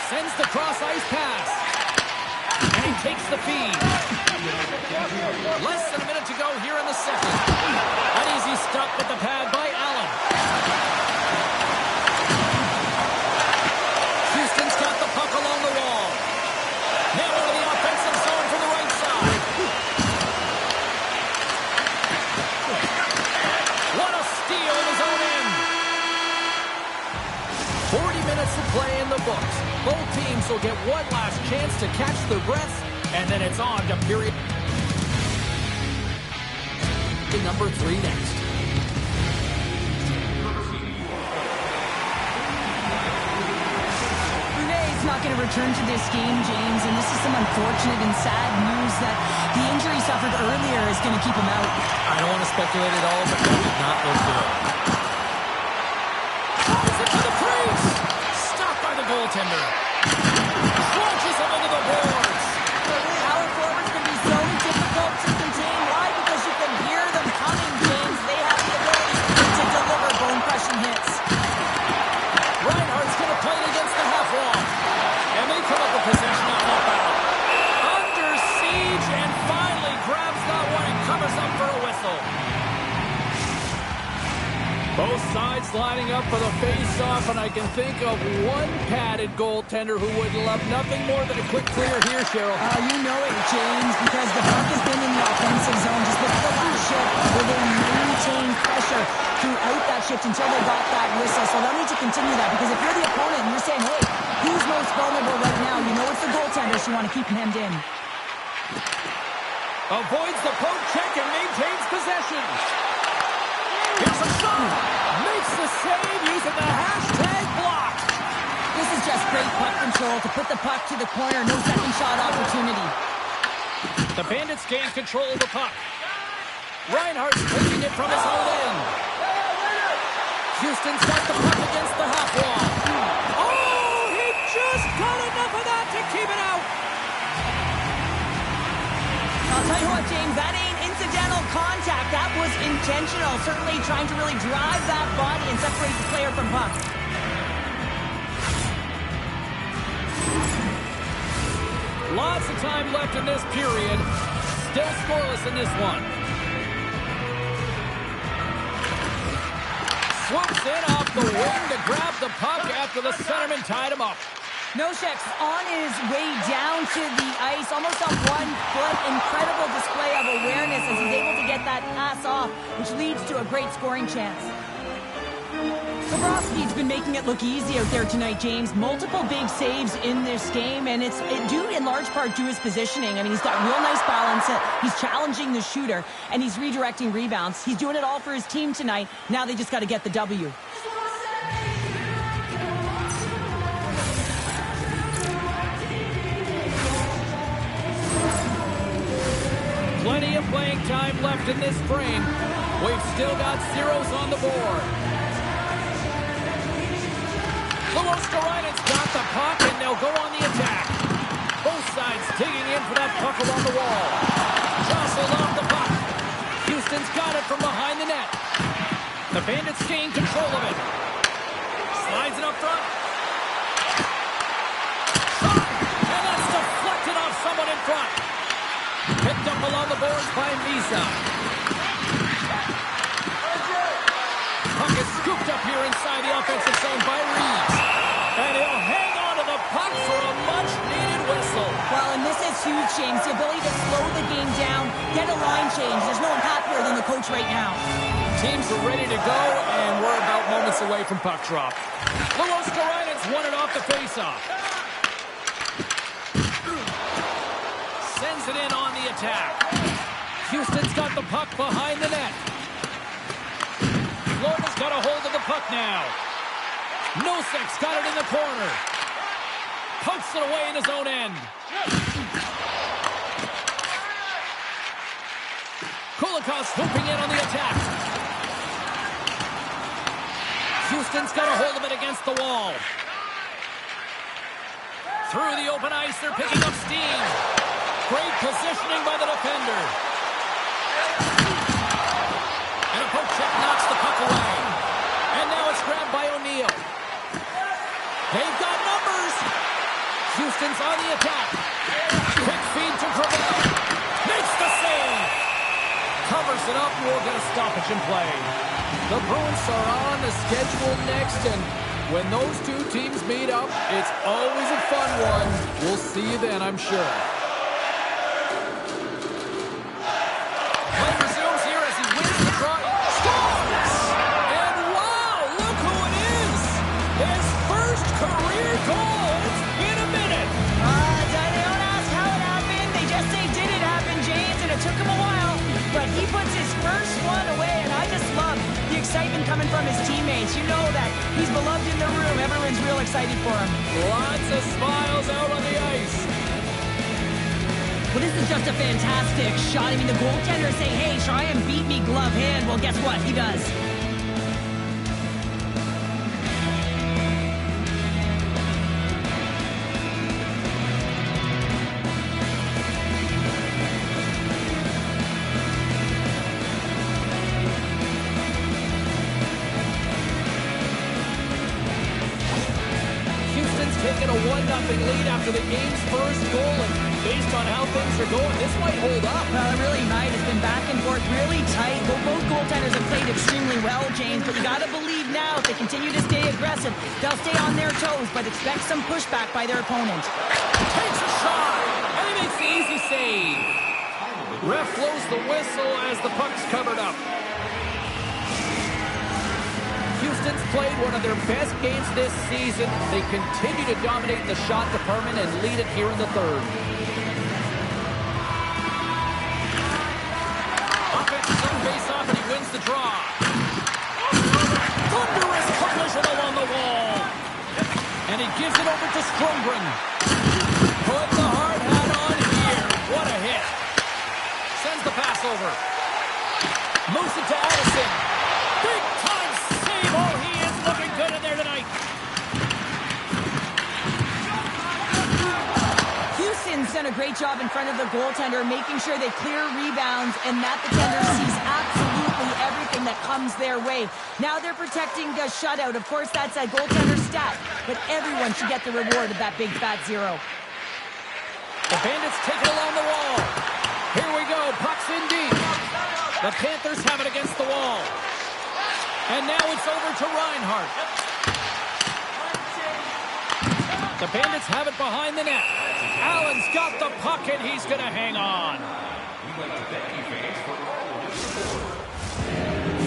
Sends the cross-ice pass. And he takes the feed. Less than a minute to go here in the second. An easy stop with the pad by Allen. Houston's got the puck along the wall. Now into the offensive zone from the right side. What a steal in his own end. 40 minutes to play in the books. Both teams will get one last chance to catch their breaths, and then it's on to period number 3 next. Brune's not going to return to this game, James, and this is some unfortunate and sad news that the injury suffered earlier is going to keep him out. I don't want to speculate at all, but that did not look good. Drives it to the crease. Stopped by the goaltender. Crunches him into the boards. Power forwards can be so difficult to contain. Why? Because you can hear them coming, James. They have the ability to deliver bone-crushing hits. Reinhart's going to play it against the half wall. And they come up with possession on that battle. Under siege, and finally grabs that one and covers up for a whistle. Both sides lining up for the face-off, and I can think of one padded goaltender who would love nothing more than a quick clear here, Cheryl. You know it, James, because the puck has been in the offensive zone. Just look at the last shift where they maintained pressure throughout that shift until they got that whistle. So they'll need to continue that, because if you're the opponent and you're saying, hey, who's most vulnerable right now? You know it's the goaltenders you want to keep hemmed in. Avoids the poke check and maintains possession. Here's a shot. Makes the save using the hashtag block. This is just great puck control to put the puck to the corner. No second shot opportunity. The Bandits gain control of the puck. Reinhart's taking it from his own end. Houston's got the puck against the half wall. Oh, he just got enough of that to keep it out. I'll Tell you what, James, that ain't incidental contact. That was intentional. Certainly trying to really drive that body and separate the player from puck. Lots of time left in this period. Still scoreless in this one. Swoops in off the wing to grab the puck after the centerman tied him up. Nosek's on his way down to the ice, almost on 1 foot. Incredible display of awareness as he's able to get that pass off, which leads to a great scoring chance. Bobrovsky's been making it look easy out there tonight, James. Multiple big saves in this game, and it's due in large part to his positioning. I mean, he's got real nice balance. He's challenging the shooter, and he's redirecting rebounds. He's doing it all for his team tonight. Now they just got to get the W. Plenty of playing time left in this frame. We've still got zeros on the board. Luostarinen got the puck, and they'll go on the attack. Both sides digging in for that puck along the wall. Jostled off the puck. Houston's got it from behind the net. The Bandits gain control of it. Slides it up front. Shot! And that's deflected off someone in front. Picked up along the boards by Misa. Puck is scooped up here inside the offensive zone by Reeves. And he'll hang on to the puck for a much-needed whistle. Well, and this is huge, James. The ability to slow the game down, get a line change. There's no one happier than the coach right now. Teams are ready to go, and we're about moments away from puck drop. Luostarinen's won it off the faceoff. Sends it in on the attack. Houston's got the puck behind the net. Florida's got a hold of the puck now. Nosek's got it in the corner. Pokes it away in his own end. Kulikov's swooping in on the attack. Houston's got a hold of it against the wall. Through the open ice, they're picking up steam. Great positioning by the defender. And a poke check knocks the puck away. And now it's grabbed by O'Neill. They've got numbers. Houston's on the attack. Quick feed to Gravel. Makes the save. Covers it up, and we'll get a stoppage in play. The Bruins are on the schedule next, and when those two teams meet up, it's always a fun one. We'll see you then, I'm sure. Play resumes here as he wins the draw. Scores! And wow, look who it is! His first career goal! It's been a minute! They don't ask how it happened. They just say, did it happen, James? And it took him a while. But he puts his first one away, and I just love the excitement coming from his teammates. You know that he's beloved in the room. Everyone's real excited for him. Lots of smiles out on the ice. Well, this is just a fantastic shot. I mean, the goaltender saying, hey, try and beat me glove hand. Well, guess what? He does. Taking a 1-0 lead after the game's first goal, and based on how things are going, this might hold up. Well, it really might. It's been back and forth, really tight. Both goaltenders have played extremely well, James, but you got to believe now if they continue to stay aggressive, they'll stay on their toes, but expect some pushback by their opponent. Takes a shot, and he makes the easy save. Ref blows the whistle as the puck's covered up. Houston's played one of their best games this season. They continue to dominate the shot department and lead it here in the third. Offensive zone face-off, and he wins the draw. Thunderous collision along the wall. And he gives it over to Stromgren. Put the hard hat on here. What a hit. Sends the pass over. Moves it to Addison. Big time save. Oh, he is looking good in there tonight. Houston's done a great job in front of the goaltender, making sure they clear rebounds and that the tender sees absolutely everything that comes their way. Now they're protecting the shutout. Of course, that's a goaltender stat, but everyone should get the reward of that big fat zero. The Bandits take it along the wall. Here we go. Puck's in deep. The Panthers have it against the wall. And now it's over to Reinhart. The Bandits have it behind the net. Allen's got the puck, and he's going to hang on.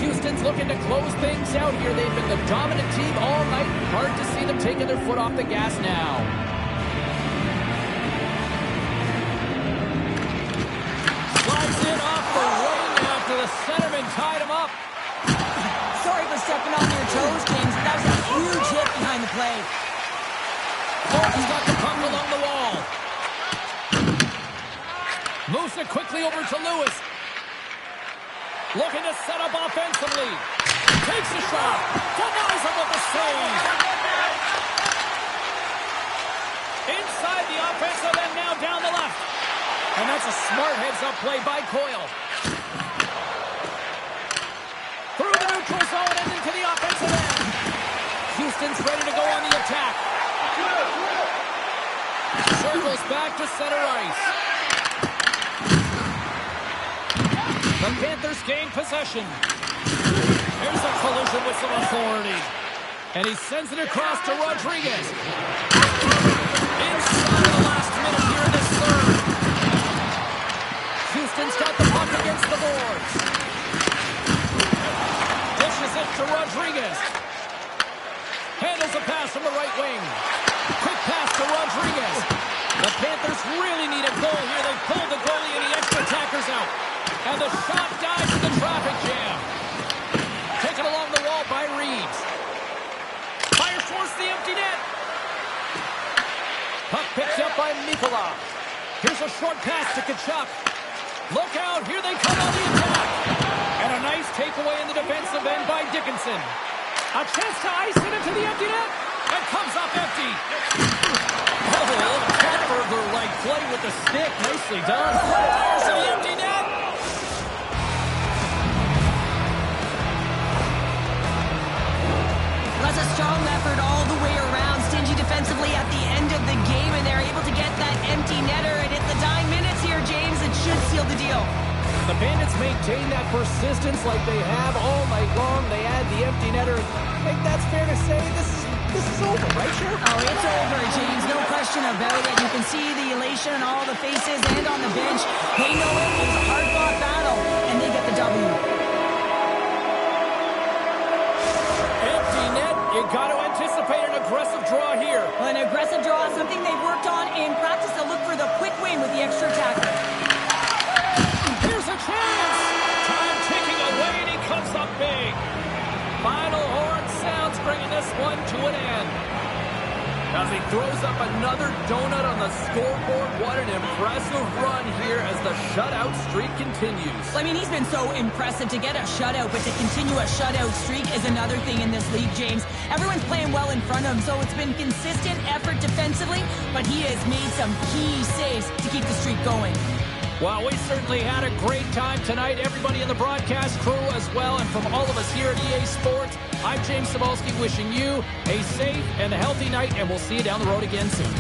Houston's looking to close things out here. They've been the dominant team all night. Hard to see them taking their foot off the gas now. Slides in off the wing after the centerman tied him up. Sorry for stepping on your toes, James. That was a huge hit behind the play. Thornton's got the puck along the wall. Moves it quickly over to Lewis. Looking to set up offensively. Takes a shot. Denies him with a save. Inside the offensive end, now down the left. And that's a smart heads-up play by Coyle. Through the neutral zone and into the offensive end. Houston's ready to go on the attack. Circles back to center ice. The Panthers gain possession. Here's a collision with some authority. And he sends it across to Rodriguez. Inside of the last minute here in this third. Houston's got the puck against the boards. Dishes it to Rodriguez. Handles a pass from the right wing. Quick pass to Rodriguez. The Panthers really need a goal here. They pulled the goalie and the extra attackers out. And the shot dies in the traffic jam. Taken along the wall by Reeves. Fires towards the empty net. Puck picked up by Mikula. Here's a short pass to Tkachuk. Look out, here they come on the attack. And a nice takeaway in the defensive end by Dickinson. A chance to ice it into the empty net. And comes up empty. Oh, Katberger-like play with the stick. Nicely done. Fires to the empty net. That's a strong effort all the way around. Stingy defensively at the end of the game, and they're able to get that empty netter. And at the dying minutes here, James, it should seal the deal. The Bandits maintain that persistence like they have all night long. They add the empty netter. I think that's fair to say. This is over, right, Sheriff? Oh, it's over, James. No question about it. You can see the elation on all the faces and on the bench. They know it. It was a hard-fought battle, and they get the W. Empty net. You got to anticipate an aggressive draw here. Well, an aggressive draw is something they've worked on in practice. They'll look for the quick win with the extra tackle. Here's a chance. Time ticking away, and he comes up big. Final horn sounds, bringing this one to an end. As he throws up another donut on the scoreboard. What an impressive run here as the shutout streak continues. I mean, he's been so impressive to get a shutout, but to continue a shutout streak is another thing in this league, James. Everyone's playing well in front of him, so it's been consistent effort defensively, but he has made some key saves to keep the streak going. Well, we certainly had a great time tonight. Everybody in the broadcast crew as well. And from all of us here at EA Sports, I'm James Cybulski wishing you a safe and a healthy night, and we'll see you down the road again soon.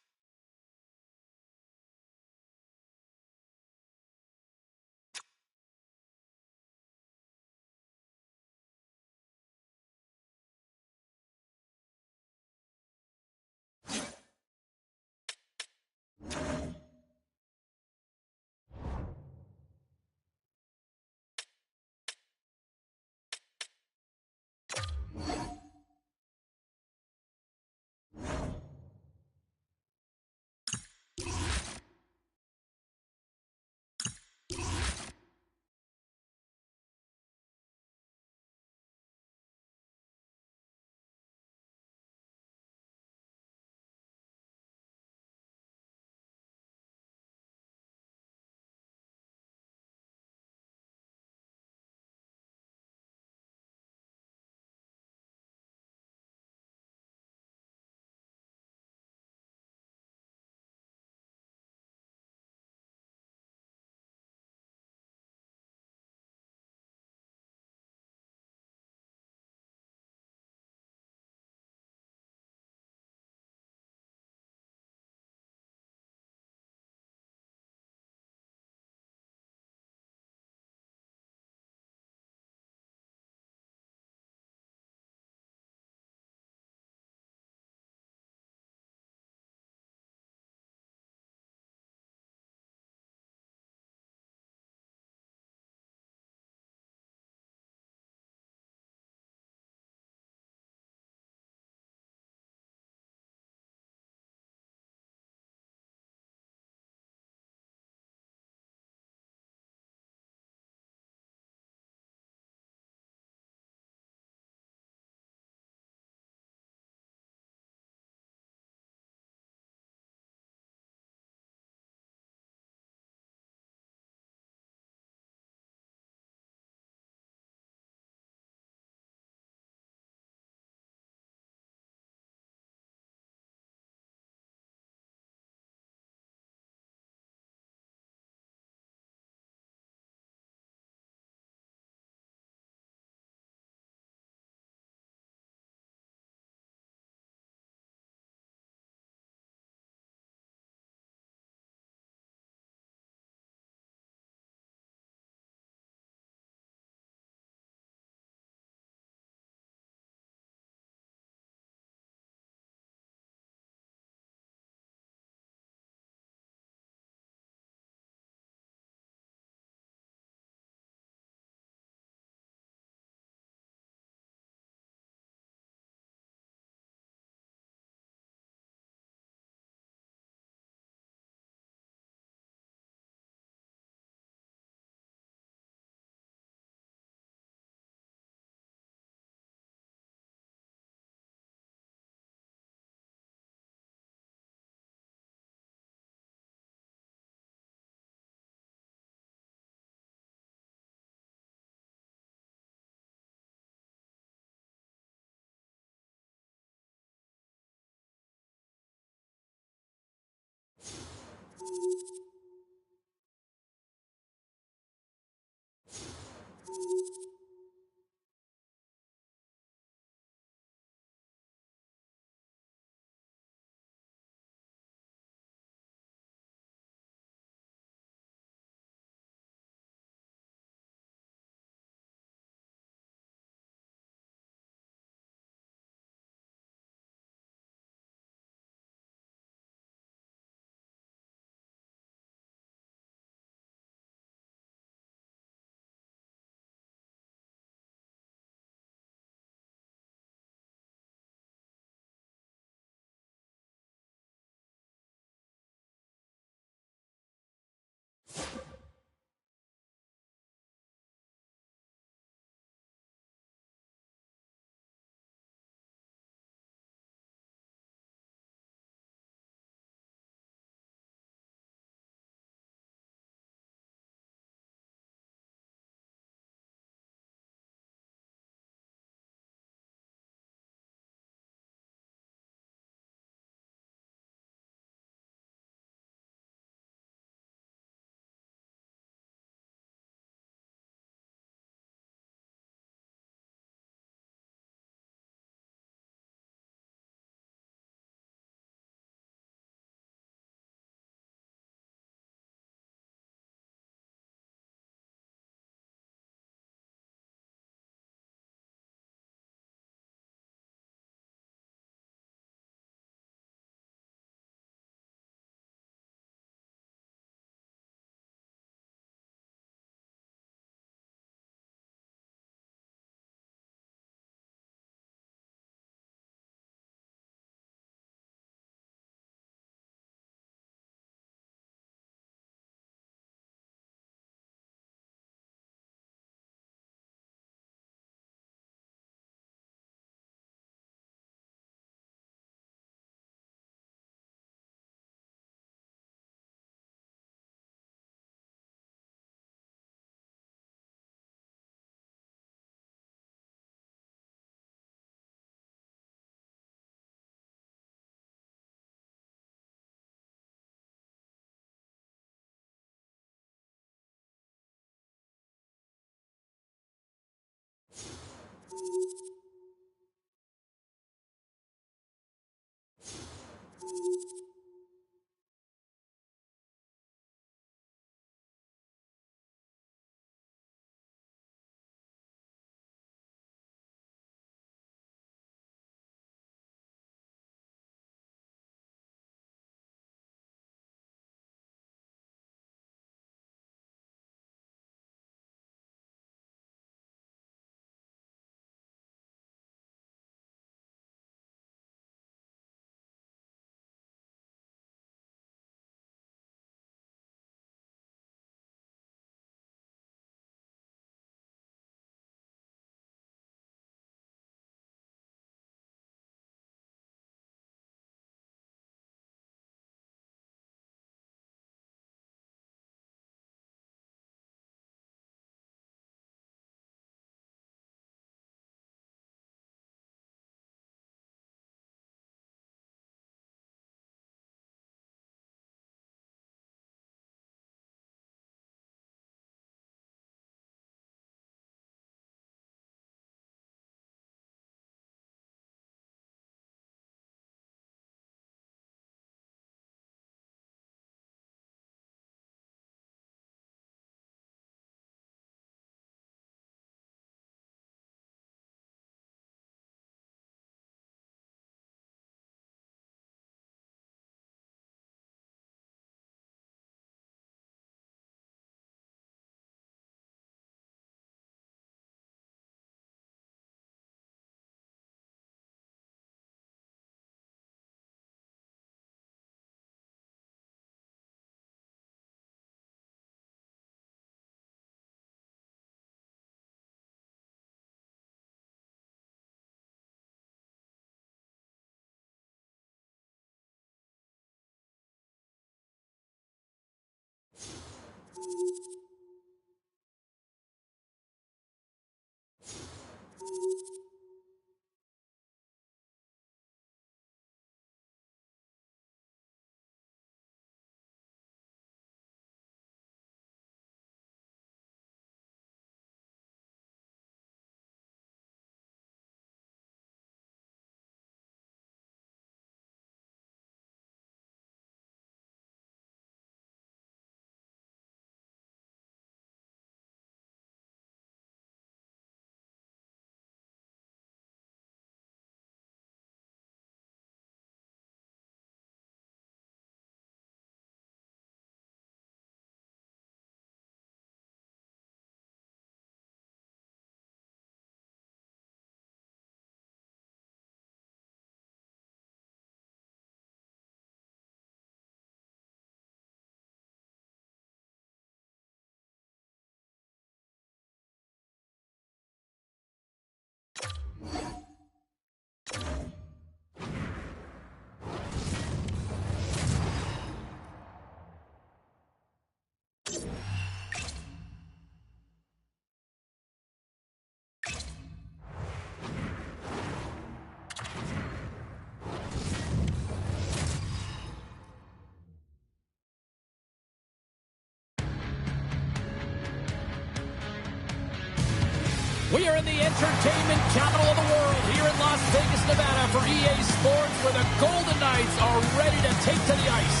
We are in the entertainment capital of the world here in Las Vegas, Nevada for EA Sports, where the Golden Knights are ready to take to the ice.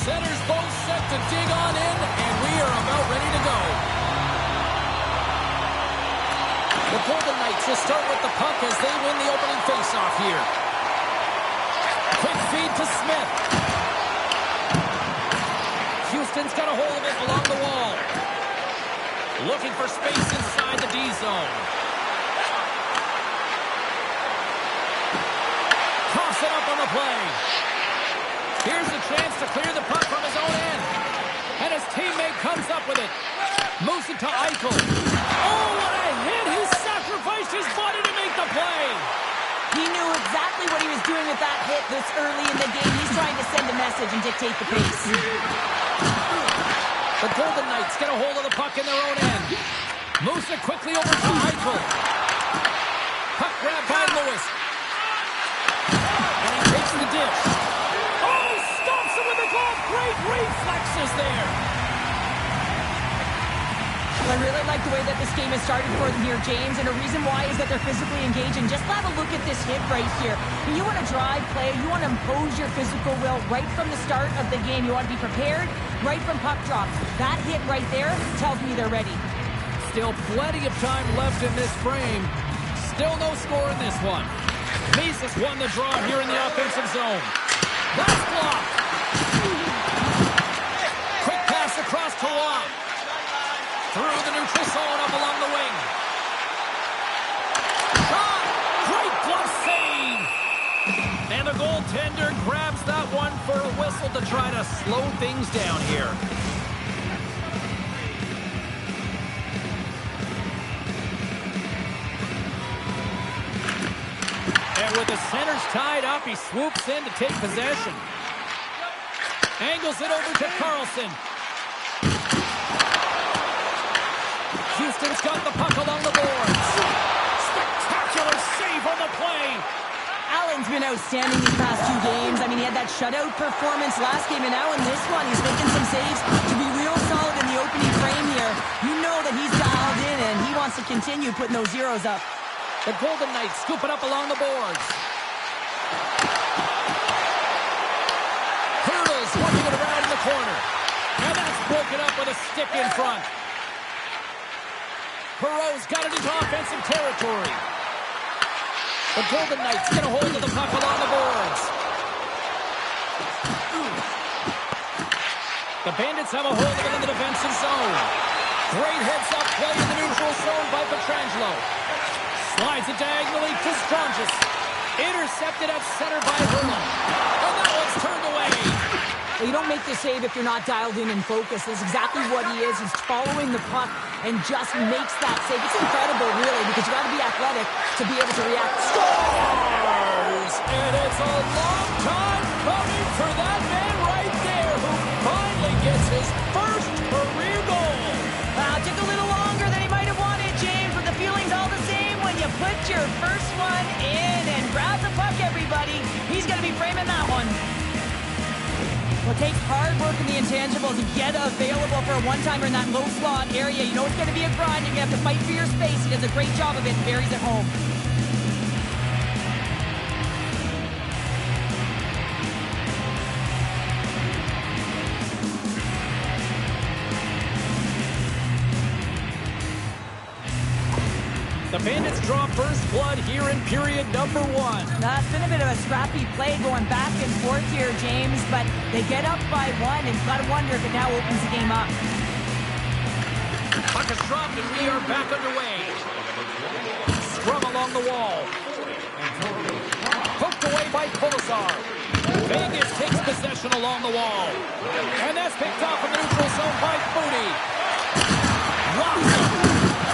Centers both set to dig on in, and we are about ready to go. The Golden Knights will start with the puck as they win the opening faceoff here. Quick feed to Smith. Houston's got a hold of it along the wall. Looking for space inside the D zone. Toss it up on the play. Here's a chance to clear the puck from his own end. And his teammate comes up with it. Moves it to Eichel. Oh, what a hit! He sacrificed his body to make the play. He knew exactly what he was doing with that hit this early in the game. He's trying to send a message and dictate the pace. The Golden Knights get a hold of the puck in their own end. Moves it quickly over to Eichel. Puck grab by Lewis. And he takes the dish. Oh, stops him with a glove. Great reflexes there. I really like the way that this game has started for them here, James, and the reason why is that they're physically engaging. Just have a look at this hit right here. When you want to drive play, you want to impose your physical will right from the start of the game. You want to be prepared right from puck drops. That hit right there tells me they're ready. Still plenty of time left in this frame. Still no score in this one. Mises won the draw here in the offensive zone. That's blocked. Quick pass across to Waugh. Through the neutral zone up along the wing. Shot! Great glove save! And the goaltender grabs that one for a whistle to try to slow things down here. And with the centers tied up, he swoops in to take possession. Angles it over to Carlson. Houston's got the puck along the boards. Spectacular save on the play. Allen's been outstanding these past two games. I mean, he had that shutout performance last game, and now in this one, he's making some saves to be real solid in the opening frame here. You know that he's dialed in, and he wants to continue putting those zeros up. The Golden Knights scoop it up along the boards. Hurdles working it around in the corner. And that's broken up with a stick in front. Perreault's got it into offensive territory. The Golden Knights get a hold of the puck along the boards. The Bandits have a hold of it in the defensive zone. Great heads-up play in the neutral zone by Pietrangelo. Slides it diagonally to Strangis. Intercepted at center by Hurdle. And that one's turned away. Well, you don't make the save if you're not dialed in and focused. That's exactly what he is. He's following the puck and just makes that save. It's incredible, really, because you got to be athletic to be able to react. Scores! And it's a long time coming for that man right there who finally gets his first career goal. Took a little longer than he might have wanted, James, but the feeling's all the same when you put your first one in and grab the puck, everybody. He's going to be framing that one. Well, it takes hard work in the intangibles to get available for a one-timer in that low slot area. You know it's going to be a grind. You're going to have to fight for your space. He does a great job of it and buries it home. The Bandits draw first blood here in period number one. Now, it's been a bit of a scrappy play going back and forth here, James, but they get up by one, and you've got to wonder if it now opens the game up. Puck is dropped, and we are back underway. Scrum along the wall. Poked away by Kolesar. Vegas takes possession along the wall. And that's picked off in the neutral zone by Mooney. Watson.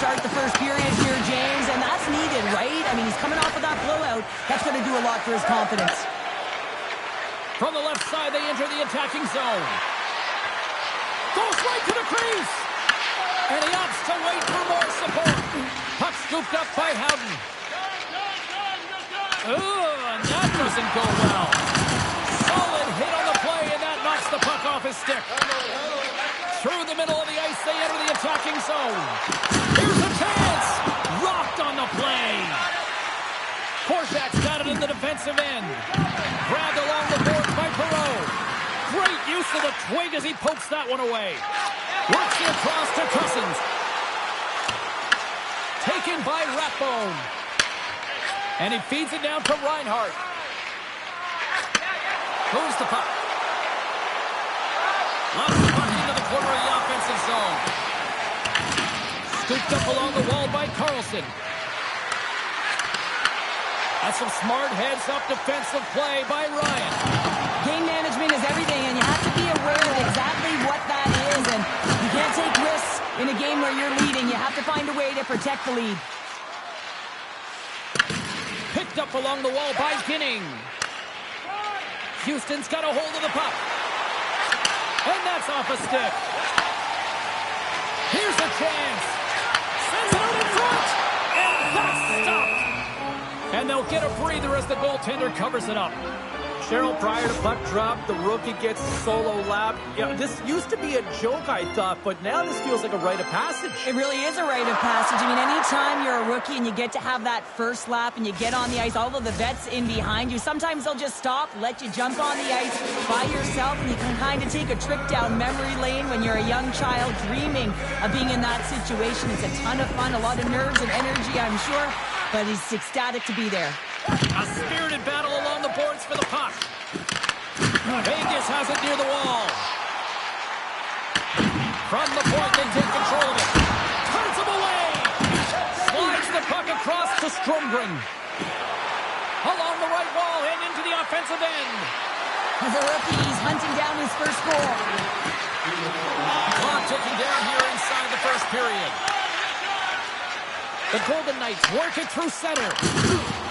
start the first period here, James, and that's needed, right? I mean, he's coming off of that blowout. That's going to do a lot for his confidence. From the left side, they enter the attacking zone. Goes right to the crease. And he opts to wait for more support. Puck scooped up by Howden. Ooh, and that doesn't go well. Solid hit on the play, and that knocks the puck off his stick. Through the middle of the ice, they enter the attacking zone. Here's a chance. Rocked on the play. Korczak's got it in the defensive end. Grabbed along the boards by Perreault. Great use of the twig as he pokes that one away. Works it across to Cousins. Taken by Rathbone. And he feeds it down to Reinhart. Moves the puck. Lobs the puck into the corner of the offensive zone. Scooped up along the wall by Carlson. That's some smart heads-up defensive play by Ryan. Game management is everything, and you have to be aware of exactly what that is. And you can't take risks in a game where you're leading. You have to find a way to protect the lead. Picked up along the wall by Ginning. Houston's got a hold of the puck. And that's off a stick. Here's a chance. Sends it out in front. And that's stopped. And they'll get a breather as the goaltender covers it up. Cheryl, prior to puck drop, the rookie gets solo lap. Yeah, this used to be a joke, I thought, but now this feels like a rite of passage. It really is a rite of passage. I mean, anytime you're a rookie and you get to have that first lap and you get on the ice, all of the vets in behind you, sometimes they'll just stop, let you jump on the ice by yourself, and you can kind of take a trip down memory lane when you're a young child dreaming of being in that situation. It's a ton of fun, a lot of nerves and energy, I'm sure, but he's ecstatic to be there. A spirited battle along the boards for the puck. Vegas has it near the wall. From the point, they take control of it. Turns him away. Slides the puck across to Stromgren. Along the right wall and into the offensive end. As a rookie, he's hunting down his first goal. Clock ticking down here inside the first period. The Golden Knights work it through center.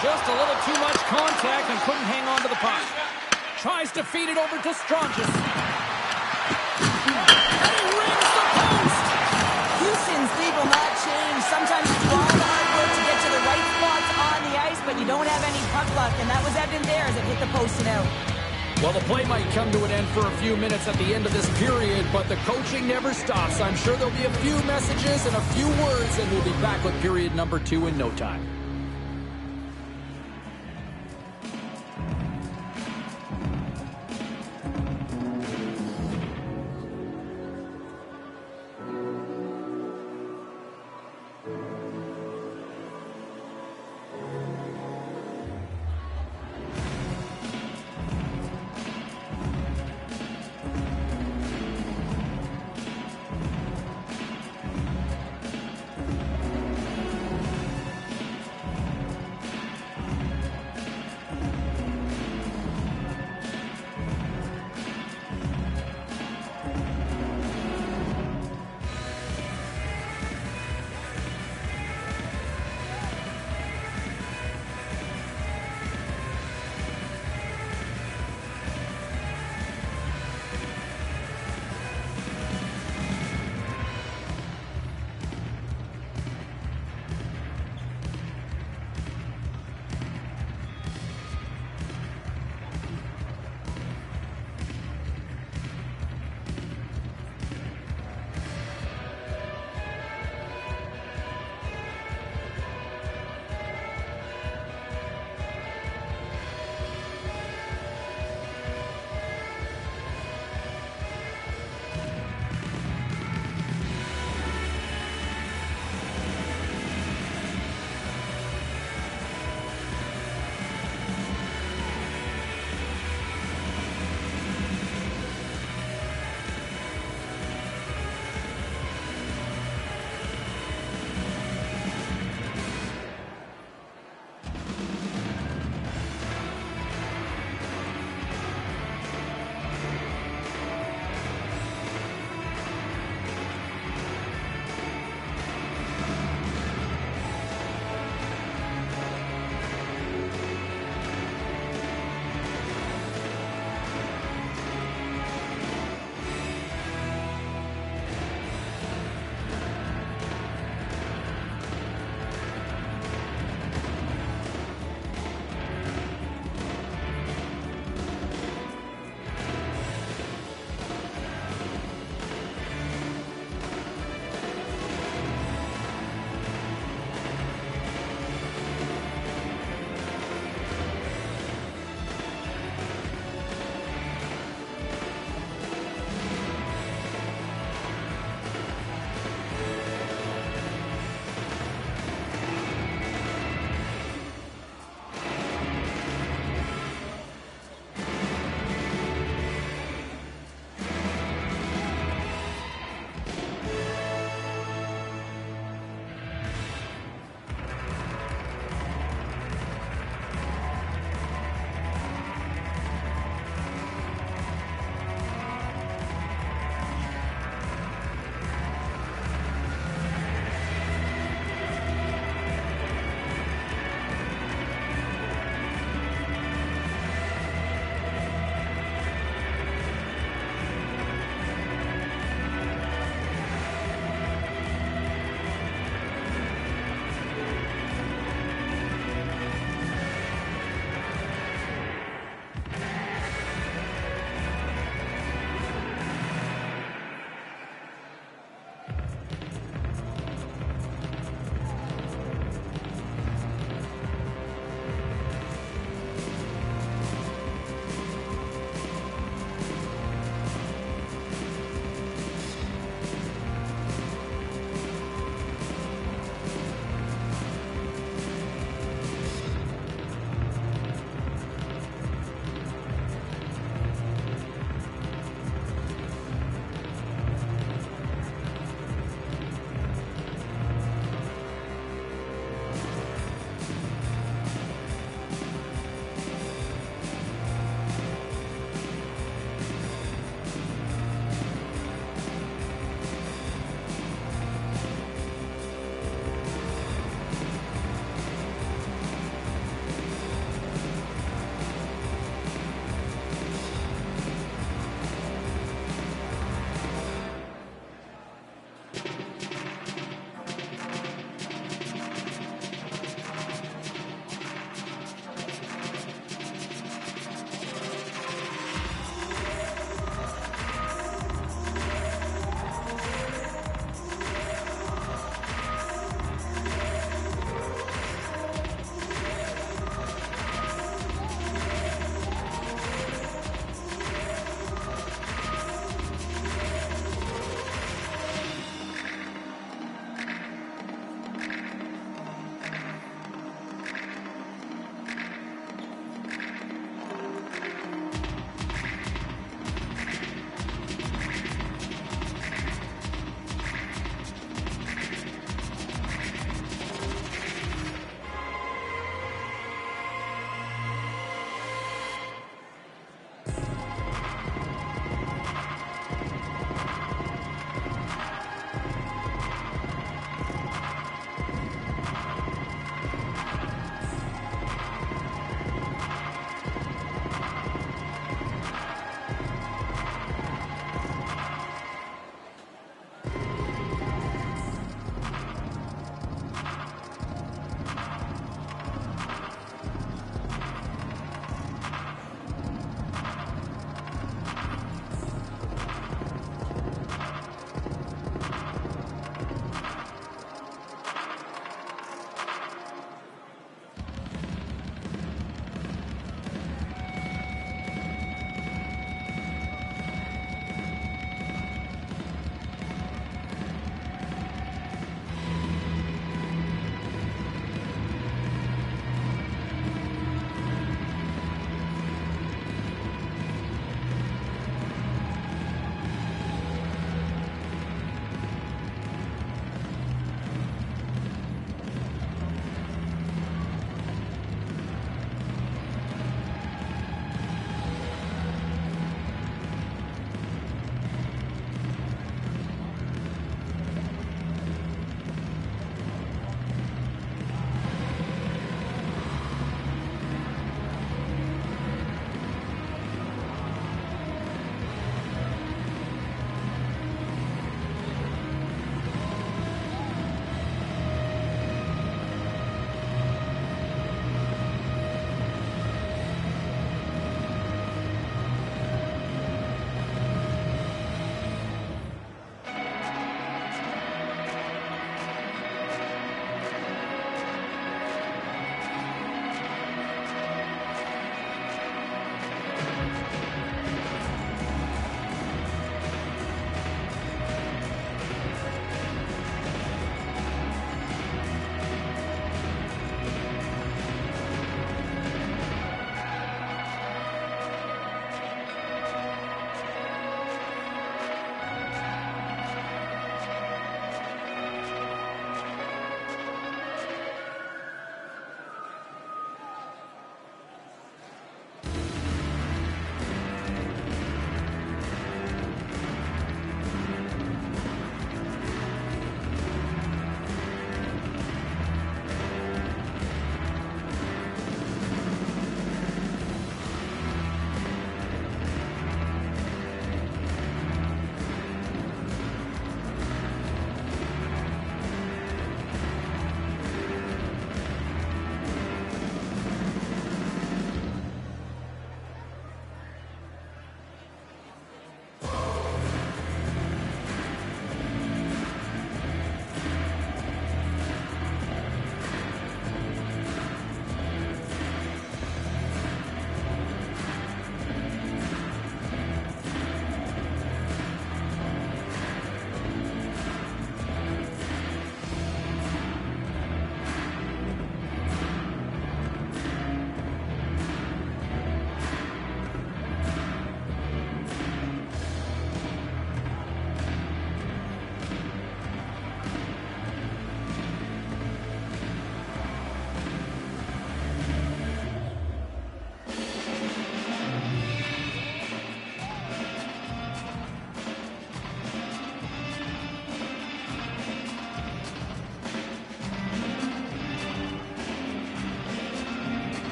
Just a little too much contact and couldn't hang on to the puck. Tries to feed it over to Strongis. And he rings the post! Houston's lead will not change. Sometimes you do all the hard work to get to the right spots on the ice, but you don't have any puck luck, and that was evident there as it hit the post and out. Well, the play might come to an end for a few minutes at the end of this period, but the coaching never stops. I'm sure there'll be a few messages and a few words, and we'll be back with period number 2 in no time.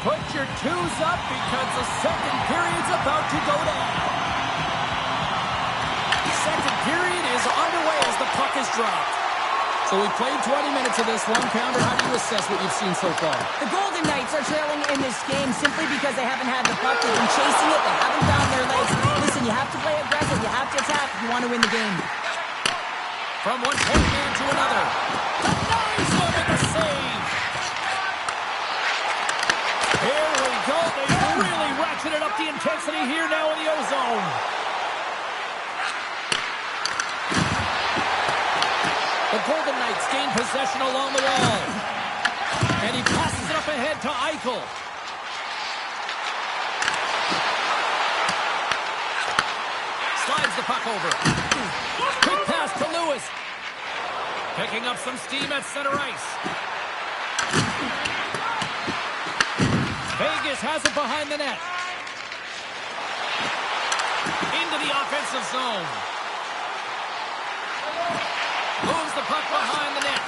Put your twos up because the second period's about to go down. Second period is underway as the puck is dropped. So we played 20 minutes of this one. Pounder, how do you assess what you've seen so far? The Golden Knights are trailing in this game simply because they haven't had the puck. They've been chasing it. They haven't found their legs. Listen, you have to play aggressive. You have to attack if you want to win the game. From one point man to another. Nice one with the save. Here we go. They really ratcheted up the intensity here now in the O-zone. The Golden Knights gain possession along the wall. And he passes it up ahead to Eichel. Slides the puck over. Quick pass to Lewis. Picking up some steam at center ice. Vegas has it behind the net. Into the offensive zone. Moves the puck behind the net.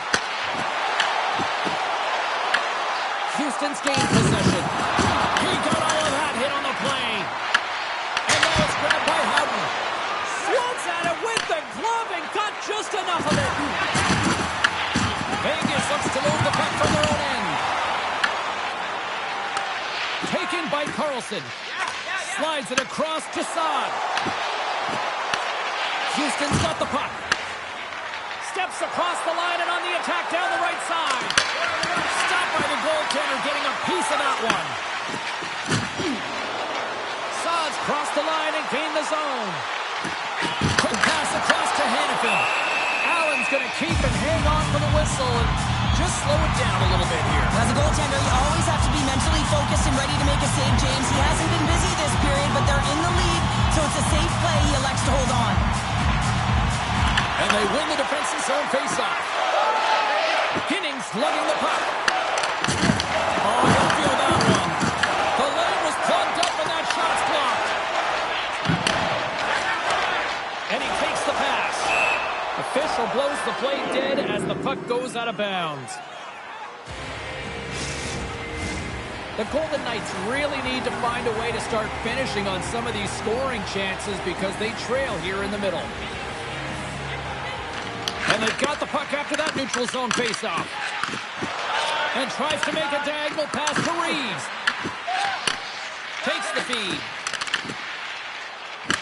Houston's gained possession. He got all of that hit on the play. And now it's grabbed by Houghton. Swats at it with the glove and got just enough of it. Vegas looks to move the puck from their own end. Taken by Carlson. Slides it across to Saad. Houston's got the puck. Steps across the line and on the attack down the right side. Stopped by the goaltender, getting a piece of that one. Saad's crossed the line and gained the zone. Quick pass across to Hanifin. Allen's going to keep and hang on for the whistle and just slow it down a little bit here. As a goaltender, you always have to be mentally focused and ready to make a save, James. He hasn't been busy this period, but they're in the lead, so it's a safe play. He elects to hold on. And they win the defensive zone faceoff. Ginnings lugging the puck. Oh, he'll feel that one. The lane was plugged up and that shot's blocked. And he takes the pass. Official blows the play dead as the puck goes out of bounds. The Golden Knights really need to find a way to start finishing on some of these scoring chances because they trail here in the middle. And they've got the puck after that neutral zone faceoff. And tries to make a diagonal pass to Reeves. Takes the feed.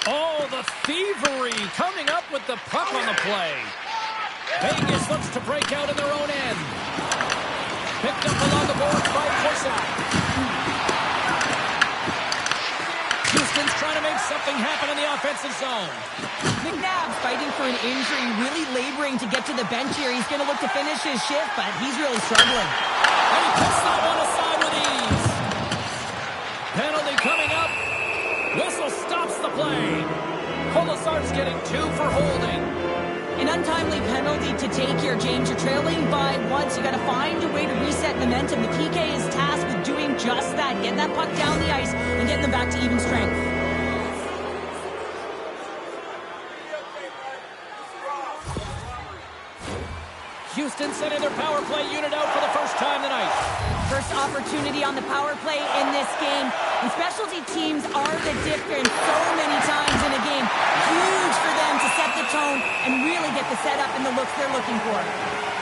Oh, the thievery coming up with the puck on the play. Vegas looks to break out in their own end. Picked up along the boards by Korsak. Houston's trying to make something happen in the offensive zone. McNabb's fighting for an injury, really laboring to get to the bench here. He's going to look to finish his shift, but he's really struggling. And he puts that one aside with ease. Penalty coming up. Whistle stops the play. Kolesar's getting 2 for holding. An untimely penalty to take here, James. You're trailing by once. You got to find a way to reset momentum. The PK is tasked with doing just that. Get that puck down the ice and getting them back to even strength. Houston sending their power play unit out for the first time tonight. First opportunity on the power play in this game. And specialty teams are the difference so many times in a game. Huge for them to set the tone and really get the setup and the looks they're looking for.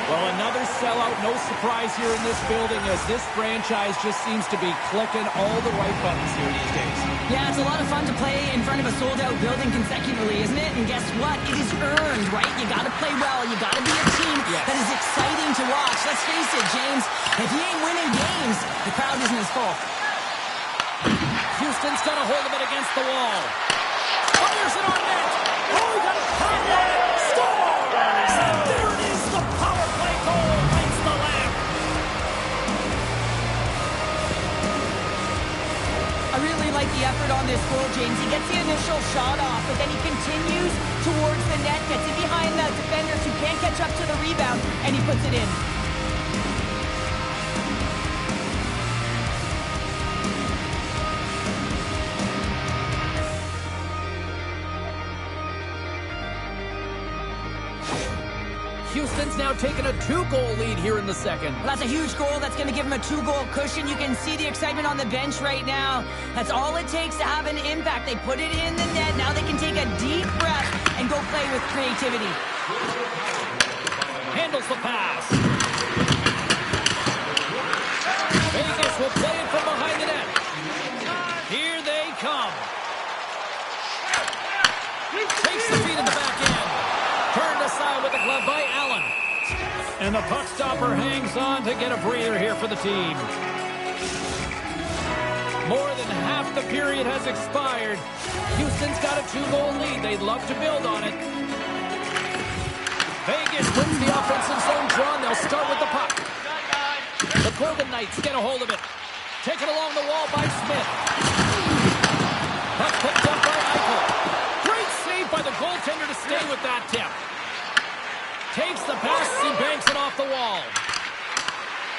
Well, another sellout, no surprise here in this building as this franchise just seems to be clicking all the right buttons here these days. Yeah, it's a lot of fun to play in front of a sold-out building consecutively, isn't it? And guess what? It is earned, right? You got to play well. You got to be a team that is exciting to watch. Let's face it, James, if you ain't winning games, the crowd isn't as full. Houston's got a hold of it against the wall. Fires it on net. Oh, he got a pop on it. Scores! There it is, the power play goal. Lights the lamp. I really like the effort on this goal, James. He gets the initial shot off, but then he continues towards the net, gets it behind the defenders who can't catch up to the rebound, and he puts it in. Houston's now taking a 2-goal lead here in the second. Well, that's a huge goal. That's going to give him a 2-goal cushion. You can see the excitement on the bench right now. That's all it takes to have an impact. They put it in the net. Now they can take a deep breath and go play with creativity. Handles the pass. Vegas will play it from behind the net. Here they come. Takes the feed in the back end. Turned aside with the glove by Allen. And the puck stopper hangs on to get a breather here for the team. More than half the period has expired. Houston's got a 2-goal lead. They'd love to build on it. Vegas wins the offensive zone draw. They'll start with the puck. The Golden Knights get a hold of it. Taken along the wall by Smith. Puck picked up by Eichel. Great save by the goaltender to stay with that tip. Takes the pass as he banks it off the wall.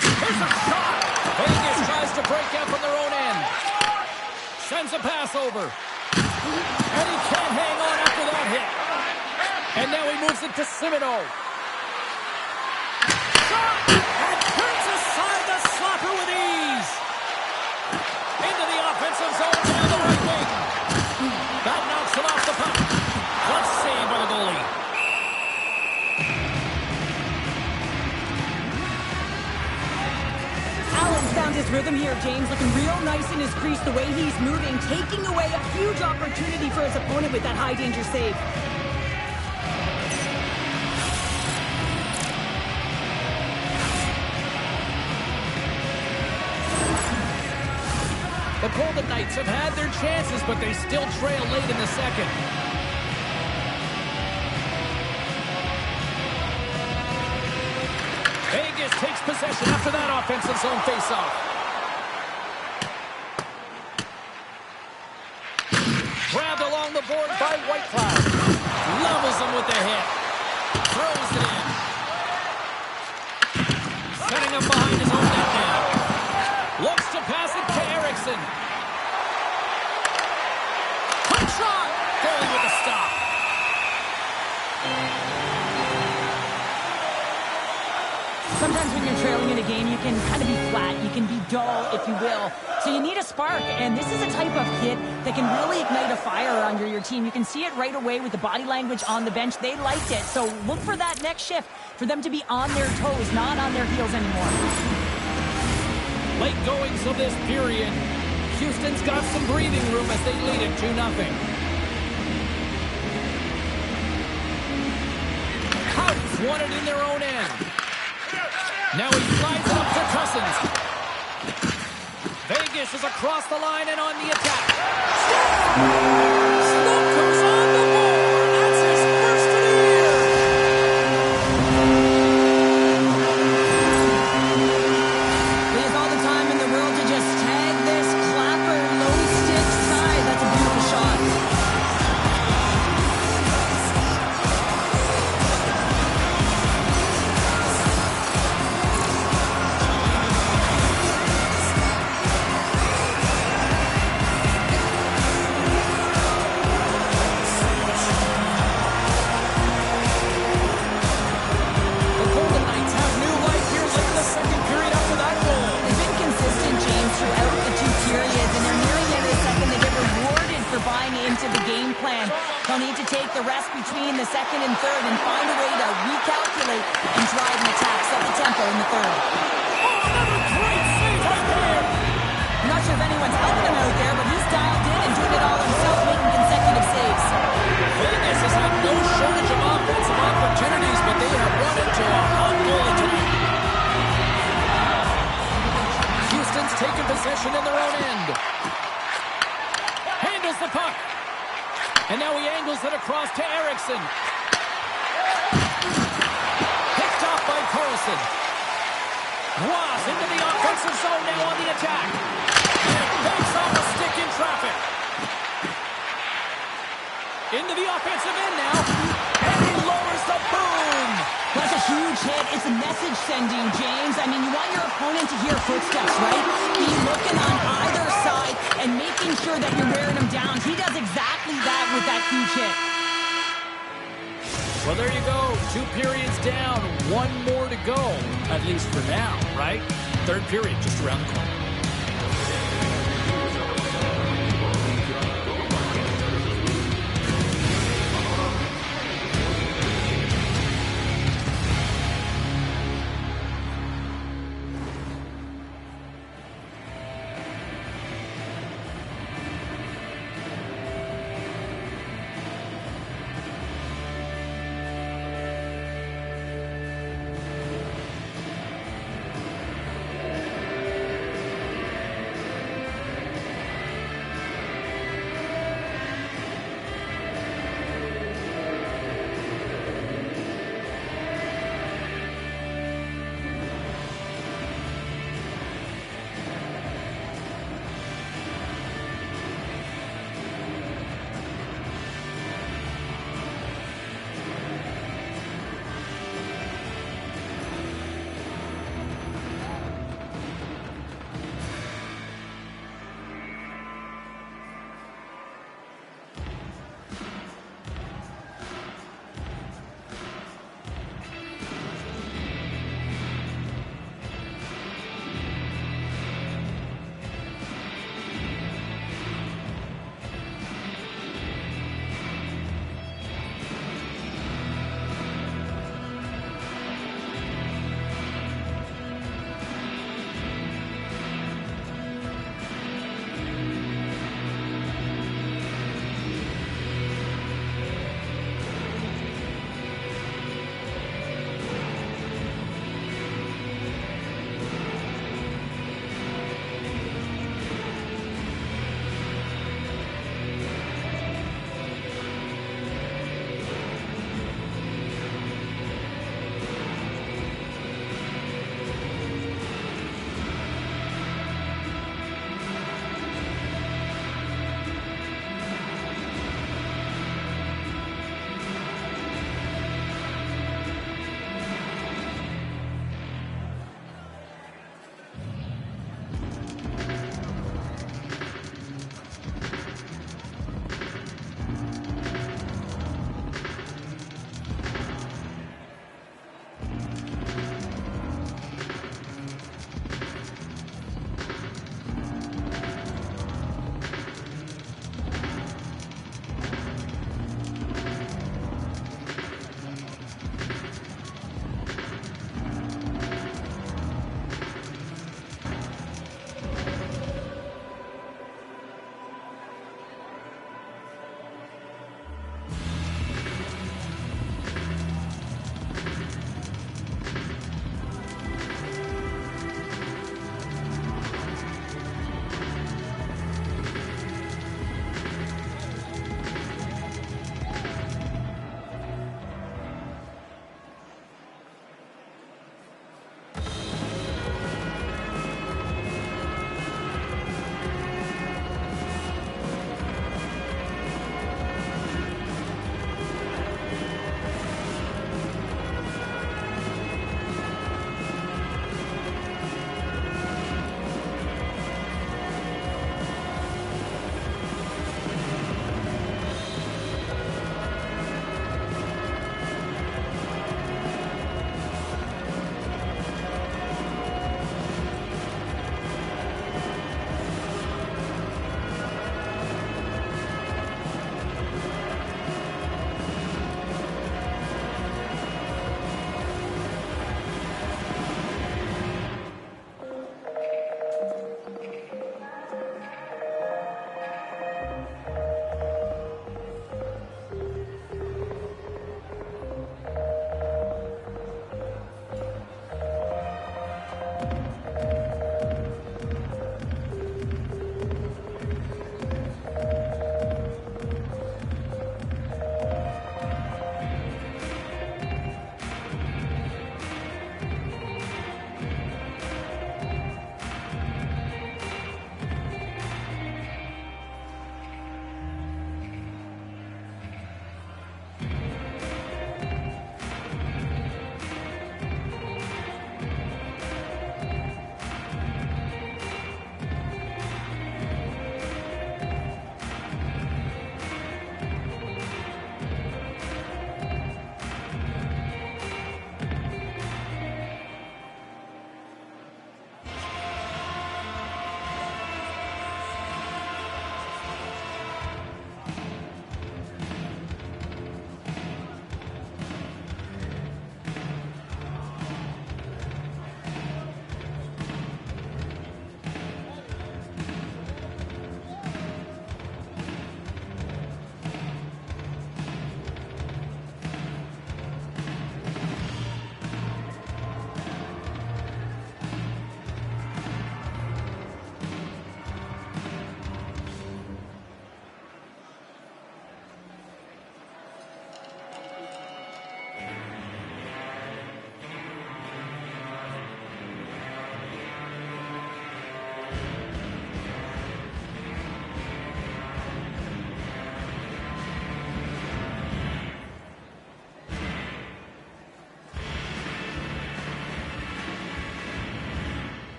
Here's a shot. Vegas tries to break out from their own end. Sends a pass over. And he can't hang on after that hit. And now he moves it to Simino. Shot! And turns aside the slapper with ease. Into the offensive zone down the right wing. That knocks him off the puck. Good save by the goalie. Allen's found his rhythm here, James. Looking real nice in his crease, the way he's moving, taking away a huge opportunity for his opponent with that high-danger save. The Golden Knights have had their chances, but they still trail late in the second. Vegas takes possession after that offensive zone faceoff. Grabbed along the board by Whitecloud. Levels him with the hit. Throws it in. Setting him behind his own net now. Looks to pass it to Eriksson. Quick shot! Goalie with a stop. Sometimes when you're trailing in a game, you can kind of be flat. You can be dull, if you will. So you need a spark, and this is a type of hit that can really ignite a fire under your team. You can see it right away with the body language on the bench. They liked it. So look for that next shift, for them to be on their toes, not on their heels anymore. Late goings of this period. Houston's got some breathing room as they lead it 2-0. Houts won it in their own end. Now he slides it up to Cousins. Vegas is across the line and on the attack. Stamkos on the board. That's his first of the year. He has all the time in the world to just tag this clapper low stick side. That's a beautiful shot. They'll need to take the rest between the second and third and find a way to recalculate and drive an attack, set the tempo in the third. Oh, another great save right there! I'm not sure if anyone's helping him out there, but he's dialed in and doing it all himself, making consecutive saves. Vegas has had no shortage of offensive opportunities, but they have run into a hot goal tonight. Houston's taken possession in their own end. Handles the puck. And now he angles it across to Eriksson. Picked off by Karlsson. Ross into the offensive zone now on the attack. And backs off a stick in traffic. Into the offensive end now. And he lowers the boom. That's a huge hit. It's a message sending, James. I mean, you want your opponent to hear footsteps, right? Be looking on either side and making sure that you're wearing him down. He does exactly that with that huge hit. Well, there you go. 2 periods down, 1 more to go, at least for now, right? Third period just around the corner.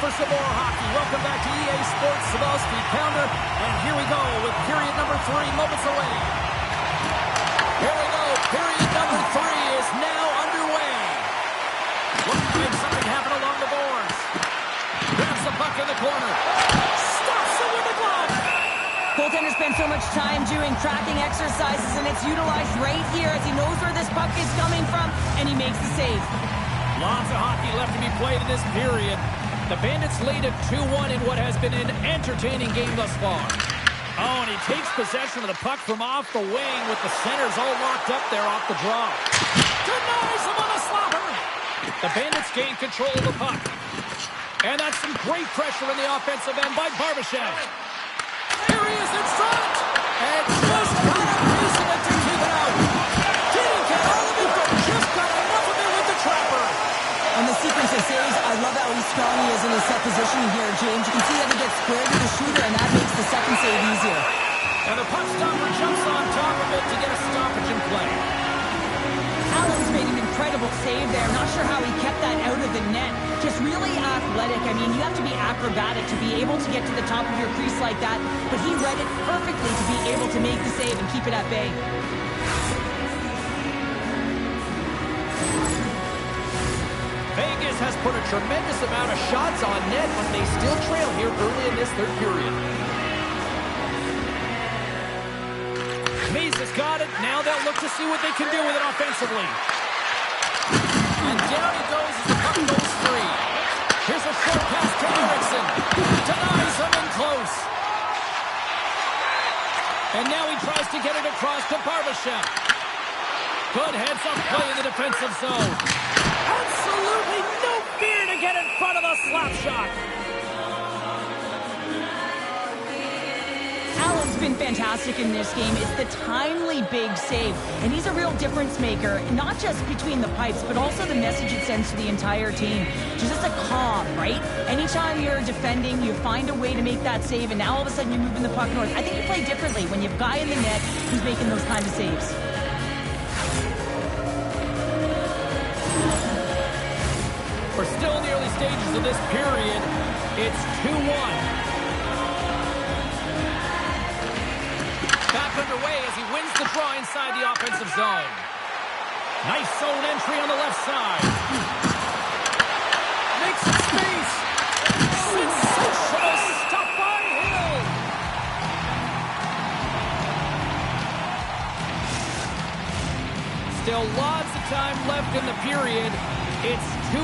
for some more hockey. Welcome back to EA Sports Sabalski Pounder. And here we go with period number 3 moments away. Here we go. Period number 3 is now underway. Looking to make something happen along the boards. Grabs the puck in the corner. Stops it with the glove. Goaltender spends so much time doing tracking exercises, and it's utilized right here as he knows where this puck is coming from, and he makes the save. Lots of hockey left to be played in this period. The Bandits lead at 2-1 in what has been an entertaining game thus far. Oh, and he takes possession of the puck from off the wing with the centers all locked up there off the draw. Denies him on a slapper. The Bandits gain control of the puck. And that's some great pressure in the offensive end by Barbashev. Here he is in front. And just got a piece of it to keep it out. Didn't get all of it, but just got enough of it with the trapper. On the sequence of saves, I love how strong he is in his set position here, James. You can see that he gets squared to the shooter, and that makes the second save easier. And the puck stopper jumps on top of it to get a stoppage in play. Allen's made an incredible save there. Not sure how he kept that out of the net. Just really athletic. I mean, you have to be acrobatic to be able to get to the top of your crease like that, but he read it perfectly to be able to make the save and keep it at bay. Vegas has put a tremendous amount of shots on net, but they still trail here early in this third period. Mesa's got it. Now they'll look to see what they can do with it offensively. And down he goes as the puck goes free. Here's a short pass to Erickson. Denies him in close. And now he tries to get it across to Barbashev. Good heads-up play in the defensive zone. Absolutely no fear to get in front of the slap shot. Allen's been fantastic in this game. It's the timely big save, and he's a real difference maker, not just between the pipes, but also the message it sends to the entire team. Just a calm, right? Anytime you're defending, you find a way to make that save, and now all of a sudden you're moving the puck north. I think you play differently when you have a guy in the net who's making those kinds of saves. We're still in the early stages of this period. It's 2-1. Back underway as he wins the draw inside the offensive zone. Nice zone entry on the left side. Makes some space. Sensational stuff by Hill. Still lots of time left in the period. It's 2-1.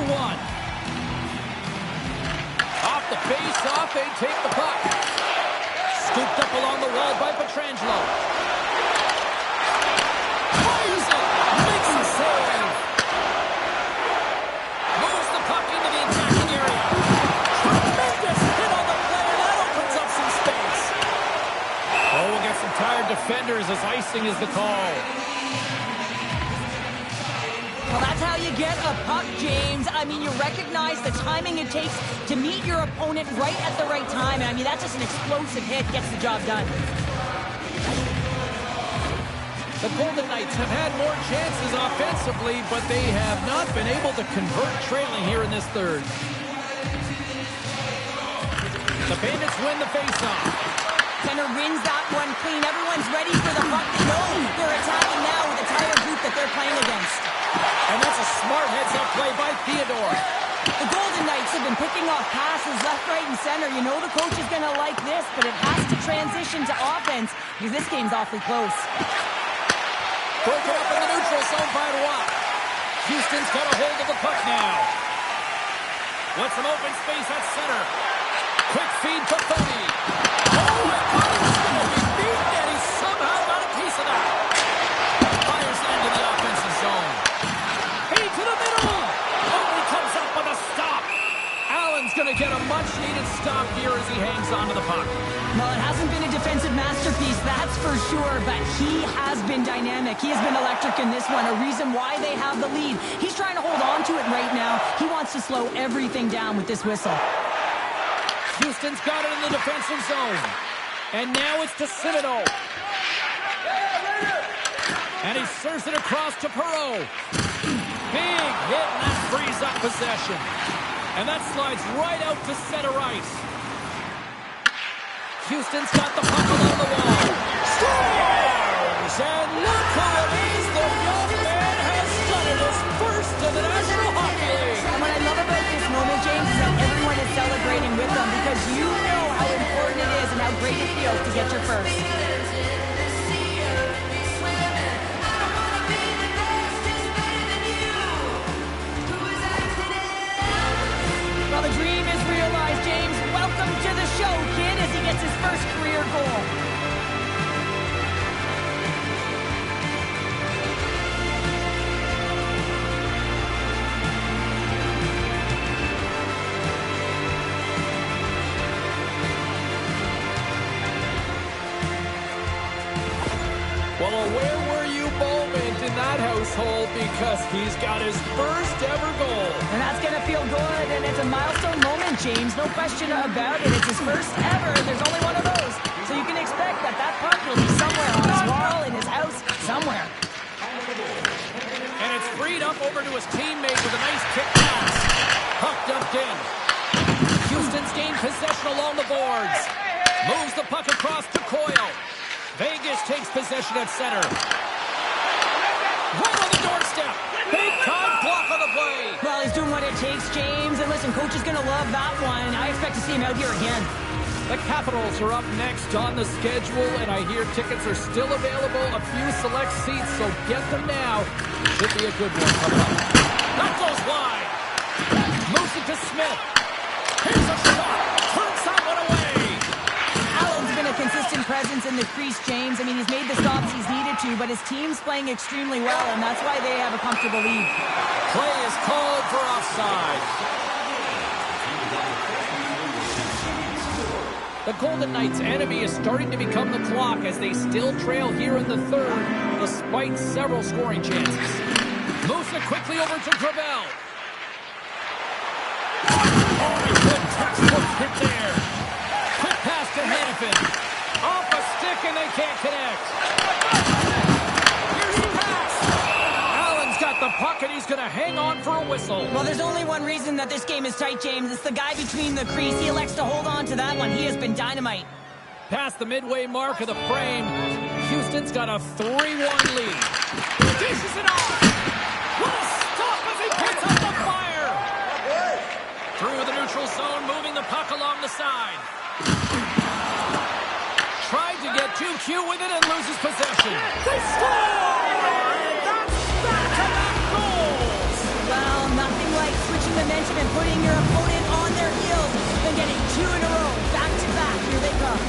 Off the face-off, they take the puck. Scooped up along the wall by Pietrangelo. Fires it! Makes a save! Moves the puck into the attacking area. Tremendous hit on the play, and that opens up some space. Oh, we'll get some tired defenders as icing is the call. Well, that's how you get a puck, James. I mean, you recognize the timing it takes to meet your opponent right at the right time. And I mean, that's just an explosive hit, gets the job done. The Golden Knights have had more chances offensively, but they have not been able to convert trailing here in this third. The Bandits win the faceoff. Center wins that one clean. Everyone's ready for the puck. They know they're attacking now with the entire group that they're playing against. And that's a smart heads-up play by Theodore. The Golden Knights have been picking off passes left, right, and center. You know the coach is going to like this, but it has to transition to offense because this game's awfully close. Broken up in the neutral zone by Roy. Houston's got a hold of the puck now. Wants some open space at center. Quick feed to Thony. Oh, I thought he was going to be beaten, and he somehow got a piece of that. Fires it into the offensive zone. Feed to the middle. Only comes up with a stop. Allen's going to get a much-needed stop here as he hangs onto the puck. Well, it hasn't been a defensive masterpiece, that's for sure, but he has been dynamic. He has been electric in this one, a reason why they have the lead. He's trying to hold on to it right now. He wants to slow everything down with this whistle. Houston's got it in the defensive zone. And now it's to Cimino. And he serves it across to Perreault. Big hit, and that frees up possession. And that slides right out to center ice. Houston's got the puck along the wall. Scores! And look who it is. The young man has done it. His first in the National Hockey League. And what I love about this moment, James, is that everyone is celebrating with them because you know how important it is and how great it feels to get your first. Well, the dream is realized, James. Welcome to the show, kid, as he gets his first career goal. Well, where were you moment in that household, because he's got his first ever goal. And that's going to feel good, and it's a milestone moment, James. No question about it. It's his first ever. There's only one of those. So you can expect that that puck will be somewhere on his wall, in his house, somewhere. And it's freed up over to his teammate with a nice kick pass. Puck dumped in. Houston's gained possession along the boards. Moves the puck across to Coyle. Vegas takes possession at center. Right on the doorstep. Big time block on the play. Well, he's doing what it takes, James. And listen, coach is going to love that one. I expect to see him out here again. The Capitals are up next on the schedule, and I hear tickets are still available. A few select seats, so get them now. Should be a good one coming up. That goes wide. Moves it to Smith. Here's a shot. Turns that one away. Allen's been a consistent presence in the crease, James. I mean, he's made the stops he's needed to, but his team's playing extremely well, and that's why they have a comfortable lead. Play is called for offside. The Golden Knights' enemy is starting to become the clock as they still trail here in the third, despite several scoring chances. Moves it quickly over to Gravel. Oh, a good textbook hit there. Quick pass to Hannafin. Off a stick and they can't connect. Here's the pass. Allen's got the puck and he's going to hang on for a whistle. Well, there's only one reason that this game is tight, James. It's the guy between the crease. He elects to hold on to that one. He has been dynamite. Past the midway mark of the frame, Houston's got a 3-1 lead. Dishes it off. What a stop as he puts out the fire. Through the neutral zone, moving the puck along the side. Tried to get too cute with it and loses possession. They score! And that's back-to-back goals! Well, nothing like switching momentum and putting your opponent on their heels and getting two in a row, back-to-back. Here they come.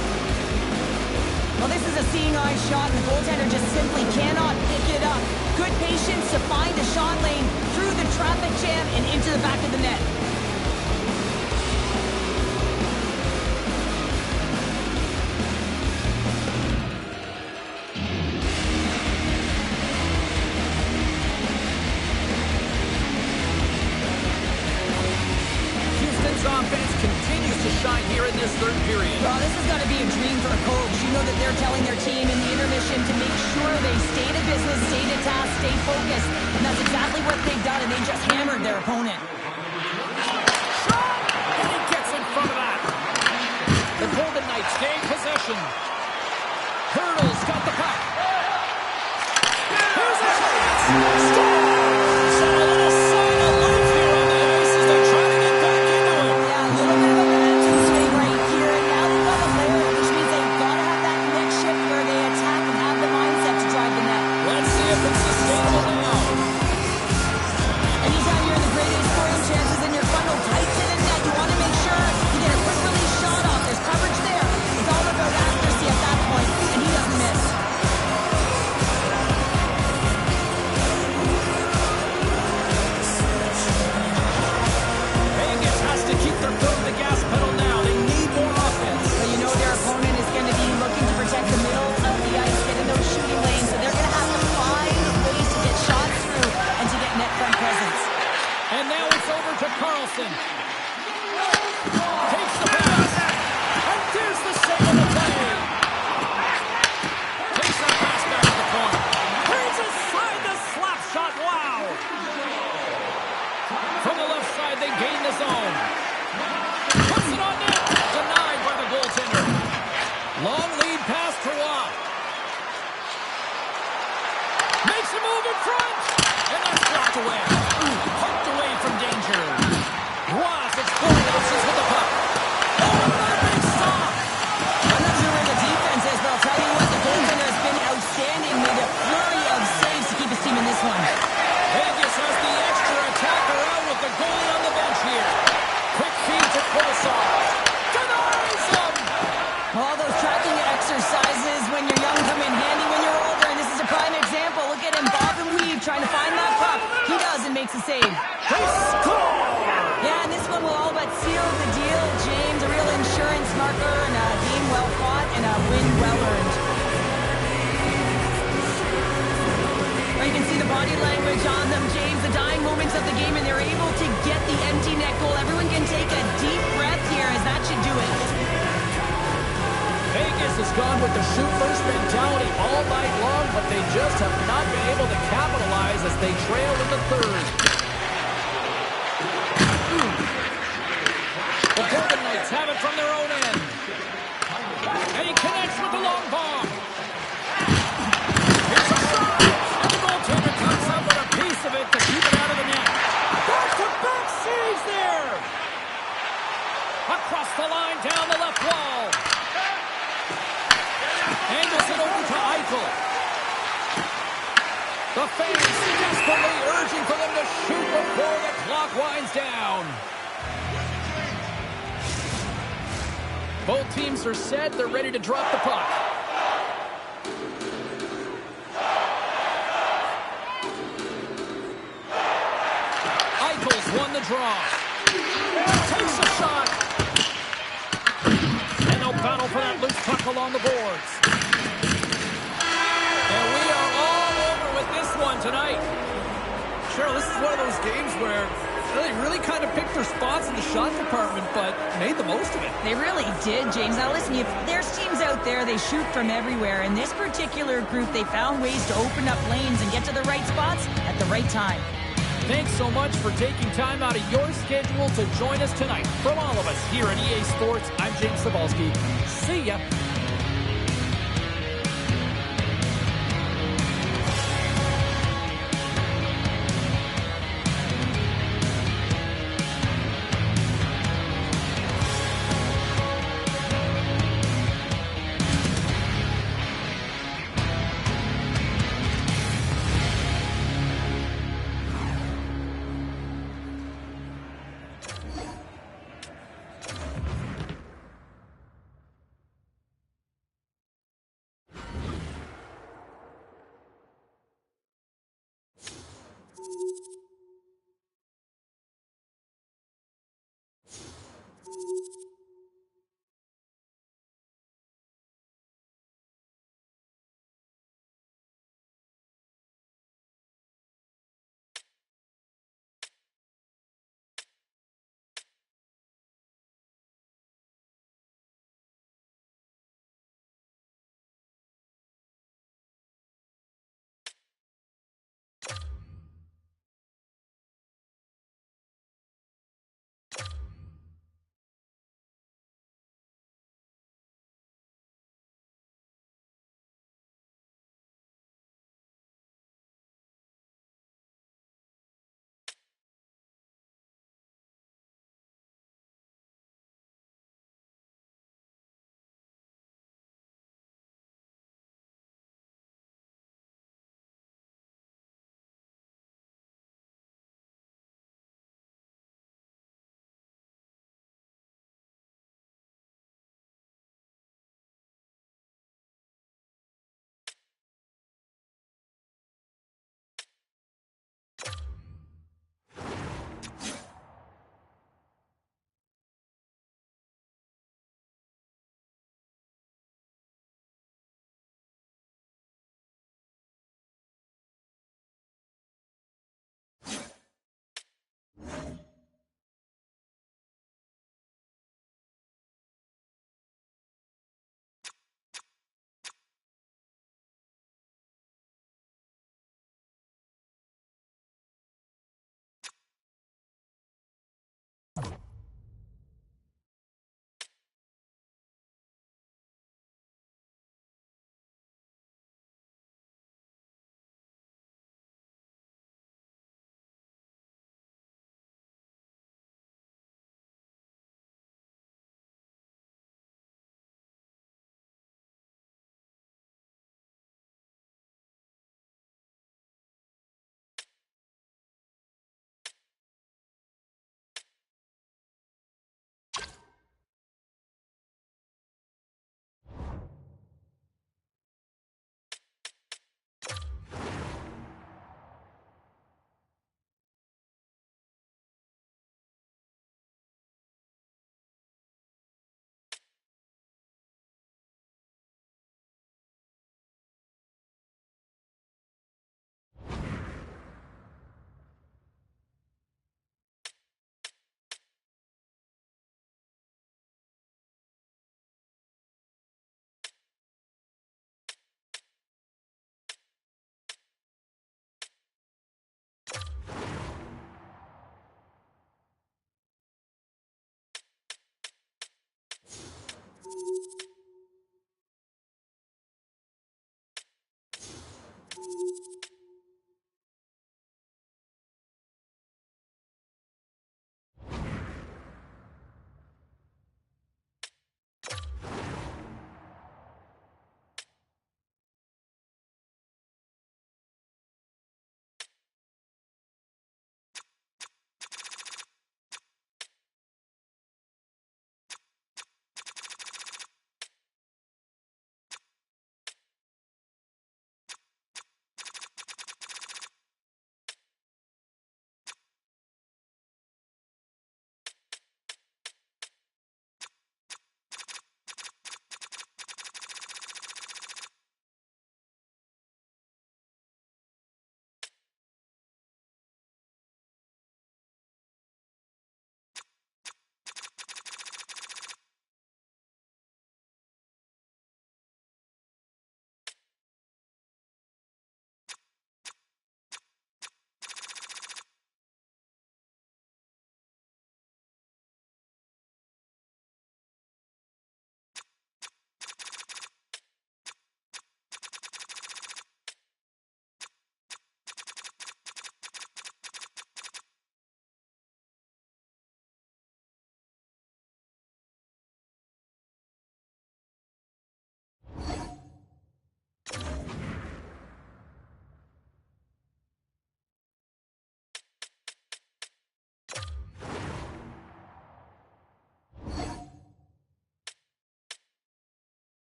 Well, this is a seeing-eye shot, and the goaltender just simply cannot pick it up. Good patience to find a shot lane through the traffic jam and into the back of the net. Offense continues to shine here in this third period. Well, this has got to be a dream for a coach. You know that they're telling their team in the intermission to make sure they stay to business, stay to task, stay focused. And that's exactly what they've done, and they just hammered their opponent. Shot! And he gets in front of that. The Golden Knights gain possession. Hurdle's got the puck. Here's a chance. Scores! And a little sign of life here on the ice as they try to get back into it. Yeah, a little bit of a momentum swing right here, and now they've got the player, which means they've got to have that next shift where they attack and have the mindset to drive the net. Let's see if it's sustainable now. Anytime you're in the greatest scoring chances in your funnel tight to the net, you want to make sure you get a quick release shot off. There's coverage there. It's all about accuracy at that point, and he doesn't miss. Vegas has to keep their foot on the gas pedal now. They need more offense. But you know their opponent is going to be looking to protect the middle of the ice, get in those shooting lanes, so they're going to have to find ways to get shots through and to get net front presence. And now it's over to Carlson. Takes the pass. And there's the save of the play. Takes that pass back to the corner. Turns aside the slap shot. Wow. From the left side, they gain the the zone. Puts it on net. Denied by the goaltender. Long lead pass to Watt. Makes a move in front. And that's blocked away. Poked away from danger. Watt explodes with the puck. Oh, what a big stop. I'm not sure where the defense is, but I'll tell you what, the goaltender has been outstanding. Made a flurry of saves to keep his team in this one. Vegas has the extra attacker out with the goalie on the bench here. Quick feed to Kulisov. Denies him! All those tracking exercises when you're young come in handy when you're older, and this is a prime example. Look at him bob and weave trying to find that puck. He does and makes a save. They score! Yeah, and this one will all but seal the deal, James. A real insurance marker and a game well fought and a win well earned. Well, you can see the body language on them, James. The dying moments of the game, and they're able to get the empty net goal. Everyone can take a deep breath here, as that should do it. Vegas has gone with the shoot-first mentality all night long, but they just have not been able to capitalize as they trail in the third. The Golden Knights have it from their own end. And he connects with the long bomb. Here's a shot! And the goaltender comes up with a piece of it to keep it out of the net. Back-to-back saves there! Across the line, down the left wall. Angles it over to Eichel. The fans desperately urging for them to shoot before the clock winds down. Both teams are set. They're ready to drop the puck. Eichel's won the draw. Takes a shot. And they'll battle for that loose puck along the boards. And we are all over with this one tonight. Cheryl, this is one of those games where they really kind of picked their spots in the shot department, but made the most of it. They really did, James. Now listen, if there's teams out there, they shoot from everywhere. In this particular group, they found ways to open up lanes and get to the right spots at the right time. Thanks so much for taking time out of your schedule to join us tonight. From all of us here at EA Sports, I'm James Cybulski. See ya.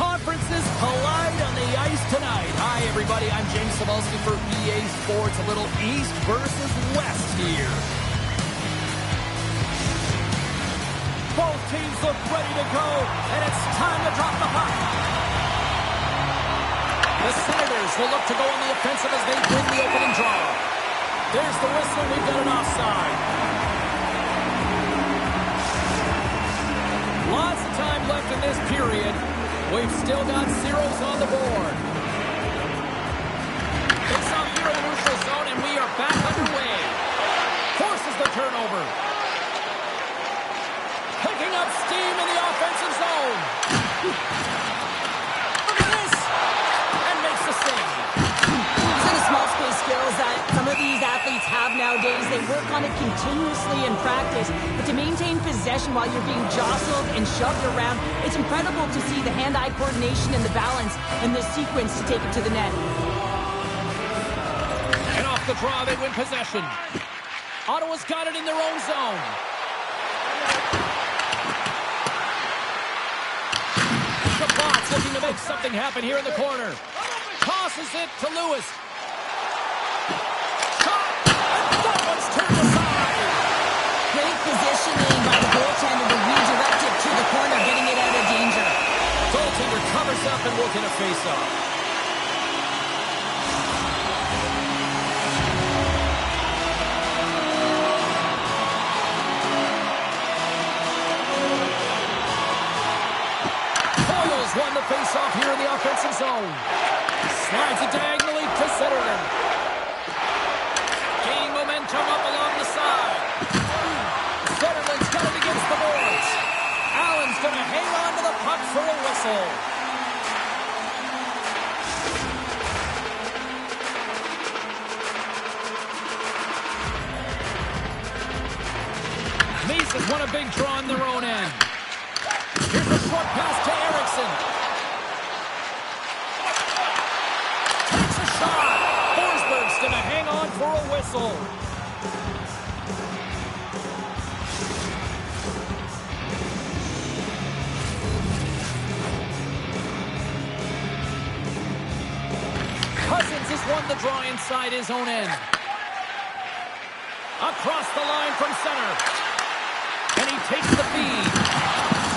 Conferences collide on the ice tonight. Hi, everybody. I'm James Cebulski for EA Sports. A little East versus West here. Both teams look ready to go, and it's time to drop the puck. The Senators will look to go on the offensive as they win the opening draw. There's the whistle. We've got an offside. Lots of time left in this period. We've still got zeros on the board. Face off here in the neutral zone, and we are back underway. Forces the turnover. Picking up steam in the offensive zone. Look at this! And makes the save. These are the small space skills that some of these athletes have nowadays. They work on it continuously in practice. But to maintain possession while you're being jostled and shoved around, it's incredible to see the hand-eye coordination and the balance in this sequence to take it to the net. And off the draw, they win possession. Ottawa's got it in their own zone. Chabot's looking to make something happen here in the corner. Tosses it to Lewis. Shot! And that one's turned aside. Great positioning by the goaltender to redirect it to the corner, getting it out of danger. Goaltender covers up and will get a face-off. Boyles won the face-off here in the offensive zone. Slides it diagonally to Zetterlund. Gaining momentum up along the side. Zetterlund's got it against the boards. Allen's going to hang on to the puck for a whistle. Leafs has won a big draw on their own end. Here's a short pass to Eriksson. Takes a shot. Forsberg's going to hang on for a whistle. Cousins has won the draw inside his own end. Across the line from center. And he takes the feed.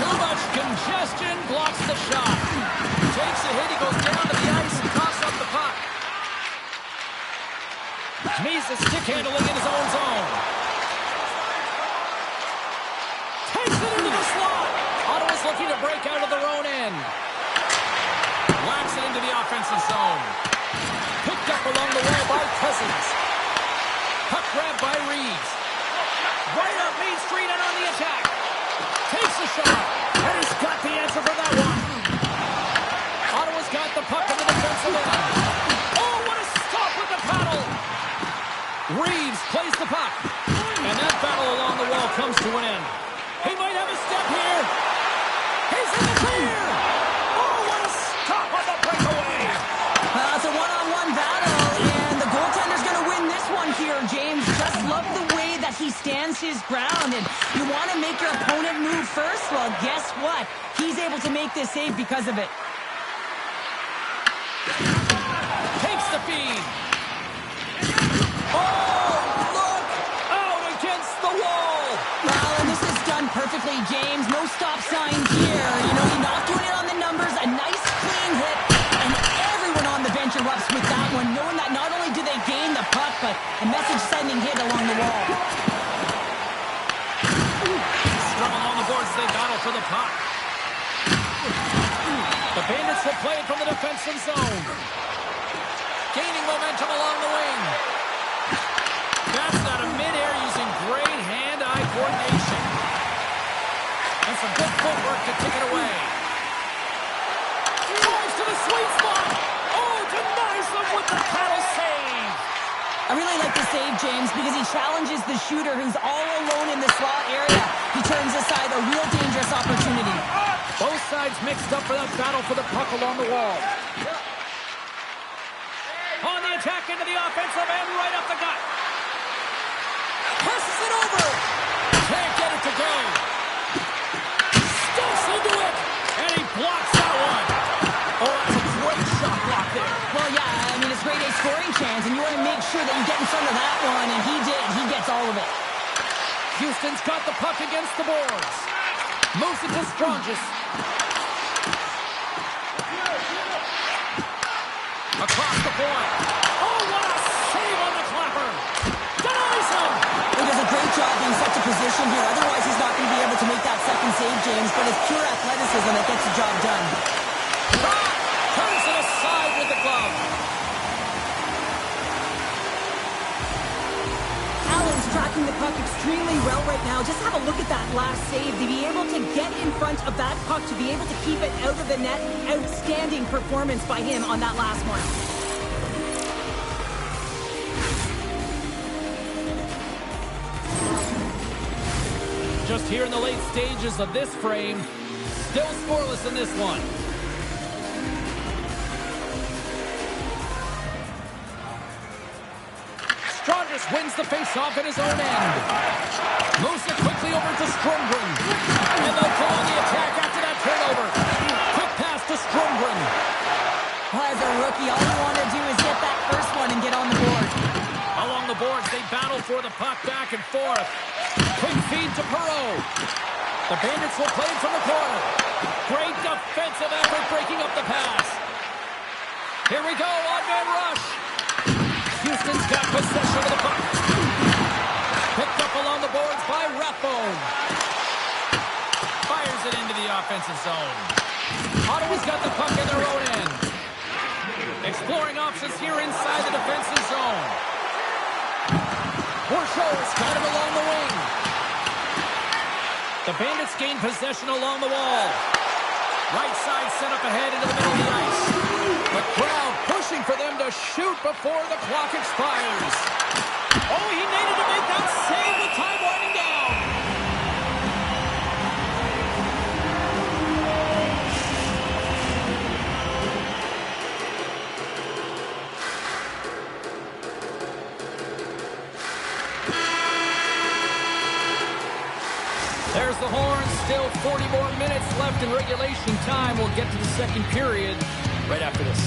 Too much congestion, blocks the shot. Takes a hit, he goes down to the ice and coughs up the puck. Misa stick handling in his own zone. Takes it into the slot. Ottawa's looking to break out of their own end. Whacks it into the offensive zone. Picked up along the wall by Cousins. Puck grab by Reeves. Right up Main Street and on the attack. Takes a shot. And he's got the answer for that one. Ottawa's got the puck in the defensive end. Oh, what a stop with the paddle. Reeves plays the puck. And that battle along the wall comes to an end. He might have a step here. He's in the clear. Oh, what a stop on the breakaway. It's a one-on-one battle, and the goaltender's going to win this one here, James. Just love the way that he stands his ground, and you want to make your opponent move first? Well, guess what? He's able to make this save because of it. Takes the feed. Oh, look! Out against the wall! Well, and this is done perfectly, James. No stop signs here. You know, you're not doing it on the numbers. A nice, clean hit, and everyone on the bench erupts with that one, knowing that not only do they gain the puck, but a message-sending hit along the wall. Scrum along the boards, they battle for the puck. The Bandits will play it from the defensive zone. Gaining momentum along the wing. That's out of midair using great hand-eye coordination. And some good footwork to take it away. Drives to the sweet spot. Oh, denies them with the save, James, because he challenges the shooter who's all alone in the slot area. He turns aside a real dangerous opportunity. Both sides mixed up for that battle for the puck along the wall. On the attack into the offensive end, right up the gut. Passes it over. Can't get it to go. Stuffs into it. And he blocks that one. Oh, that's a great shot block there. Well, yeah, I mean, it's grade A scoring chance, and you want to make sure that you get in front of that one, and he did. He gets all of it. Houston's got the puck against the boards. Moves it to Strongis. Across the point. Oh, what a save on the clapper. Denies him. He does a great job being such a position here. Otherwise, he's not going to be able to make that second save, James, but it's pure athleticism that gets the job done. Turns it aside with the glove. Allen's tracking the puck extremely well right now. Just have a look at that last save. To be able to get in front of that puck, to be able to keep it out of the net, outstanding performance by him on that last one. Just here in the late stages of this frame, still scoreless in this one. Strongis wins the face-off at his own end. Moves it quickly over to Stromgren. And they'll go on the attack after that turnover. Quick pass to Stromgren. Well, as a rookie, all you want to do is get that first one and get on the board. Along the boards, they battle for the puck back and forth. Quick feed to Perreault. The Bandits will play it from the corner. Great defensive effort breaking up the pass. Here we go, odd-man rush. Houston's got possession of the puck. Picked up along the boards by Rathbone. Fires it into the offensive zone. Ottawa's got the puck in their own end. Exploring options here inside the defensive zone. Bourchot's got him along the wing. The Bandits gain possession along the wall. Right side set up ahead into the middle of the ice. The crowd pushing for them to shoot before the clock expires. Oh, he needed to make that save with time winding down. There's the horn. Still 40 more minutes left in regulation time. We'll get to the second period right after this.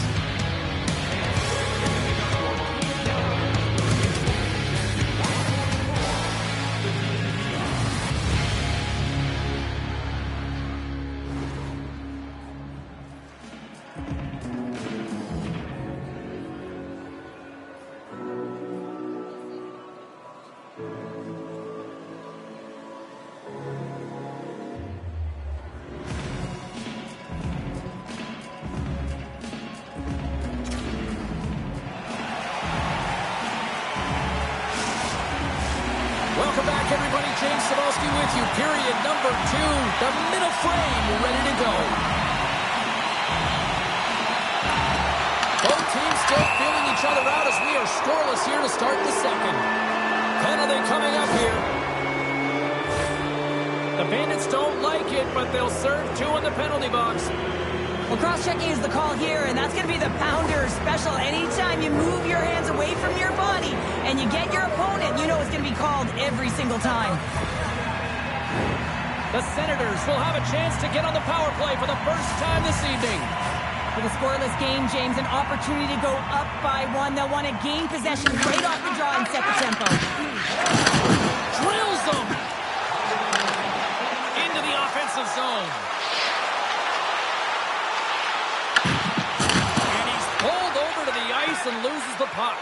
Welcome back, everybody. James Cybulski with you. Period number 2. The middle frame ready to go. Both teams still feeling each other out as we are scoreless here to start the second. Penalty coming up here. The Bandits don't like it, but they'll serve 2 in the penalty box. Well, cross-checking is the call here, and that's going to be the Pounder special. Anytime you move your hands away from your body and you get your opponent, you know it's going to be called every single time. The Senators will have a chance to get on the power play for the first time this evening. With a scoreless game, James, an opportunity to go up by 1. They'll want to gain possession right off the draw and set the tempo. Drills them into the offensive zone. And loses the puck.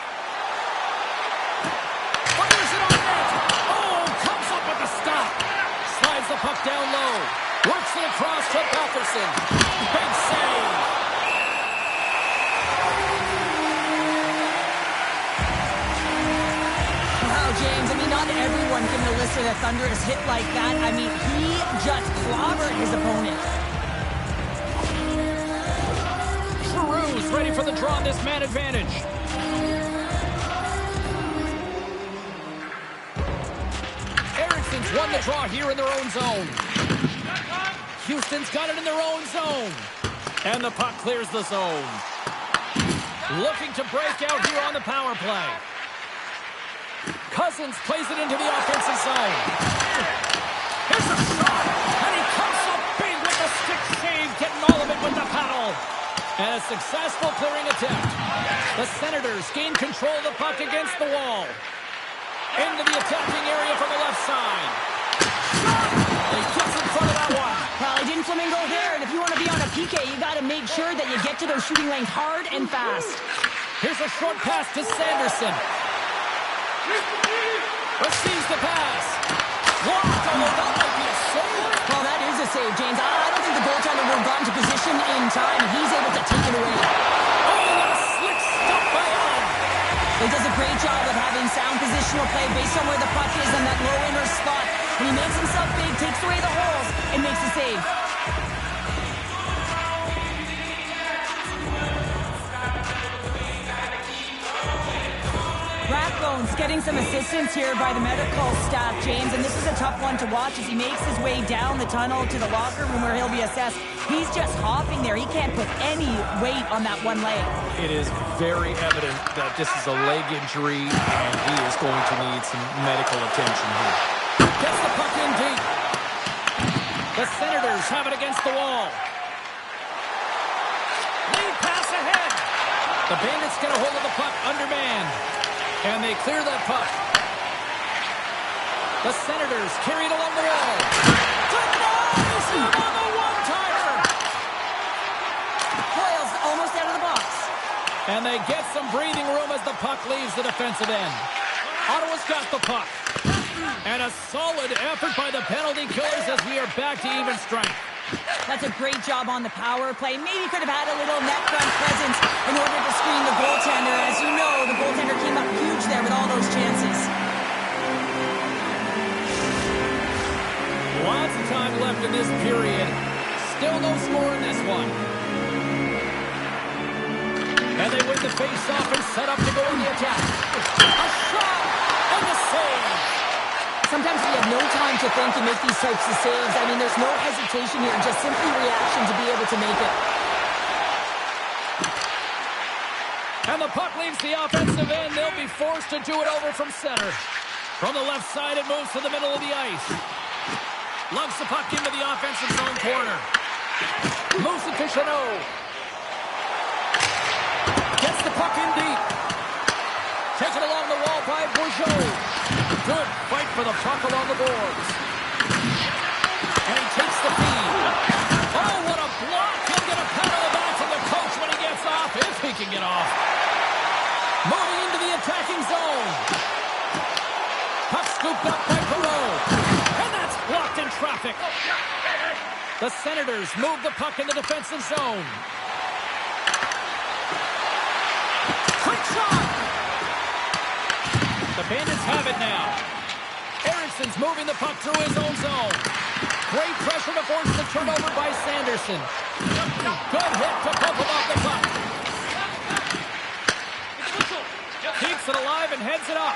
Fires it on net. Oh, comes up with the stop. Slides the puck down low. Works it across to Batherson. Big save. Wow, James, I mean, not everyone can elicit a thunderous hit like that. I mean, he just clobbered his opponent. Giroux's ready for the draw on this man advantage. won the draw here in their own zone. Houston's got it in their own zone. And the puck clears the zone. Looking to break out here on the power play. Cousins plays it into the offensive zone. Here's a shot, and he comes up big with the stick save, getting all of it with the paddle. And a successful clearing attempt. The Senators gain control of the puck against the wall. Into the attacking area from the left side. He gets in front of that one. Well, he didn't flamingo there, and if you want to be on a PK, you got to make sure that you get to those shooting lanes hard and fast. Here's a short pass to Sanderson. Receives the pass. Blocked, although that might be a save. Well, that is a save, James. I don't think the goaltender would have gotten to position in time. He's able to take it away. Oh, what a slick stop by Allen. He does a great job of having sound positional play based on where the puck is in that low inner slot. And he makes himself big, takes away the holes, and makes a save. Rathbone's getting some assistance here by the medical staff, James, and this is a tough one to watch as he makes his way down the tunnel to the locker room where he'll be assessed. He's just hopping there. He can't put any weight on that one leg. It is very evident that this is a leg injury, and he is going to need some medical attention here. Gets the puck in deep. The Senators have it against the wall. Lead pass ahead. The Bandits get a hold of the puck undermanned. And they clear that puck. The Senators carry it along the wall. Denies him on the one-timer. Coyle's almost out of the box. And they get some breathing room as the puck leaves the defensive end. Ottawa's got the puck. And a solid effort by the penalty killers as we are back to even strength. That's a great job on the power play. Maybe could have had a little net front presence in order to screen the goaltender. As you know, the goaltender came up huge there with all those chances. Lots of time left in this period. Still no score in this one. And they win the face-off and set up to go in the attack. A shot and the save. Sometimes we have no time to think and make these types of saves. I mean, there's no hesitation here, just simply reaction to be able to make it. And the puck leaves the offensive end. They'll be forced to do it over from center. From the left side, it moves to the middle of the ice. Lugs the puck into the offensive zone corner. Moves it to Chanot. Gets the puck in deep. Taken along the wall by Bourgeau. Good fight for the puck along the boards. And he takes the feed. Oh, what a block. He'll get a penalty back from the coach when he gets off, if he can get off. Moving into the attacking zone. Puck scooped up by Perreault. And that's blocked in traffic. The Senators move the puck in the defensive zone. Quick shot. The Bandits have it now. Ericsson's moving the puck through his own zone. Great pressure to force the turnover by Sanderson. Good hit to poke him off the puck. Keeps it alive and heads it up.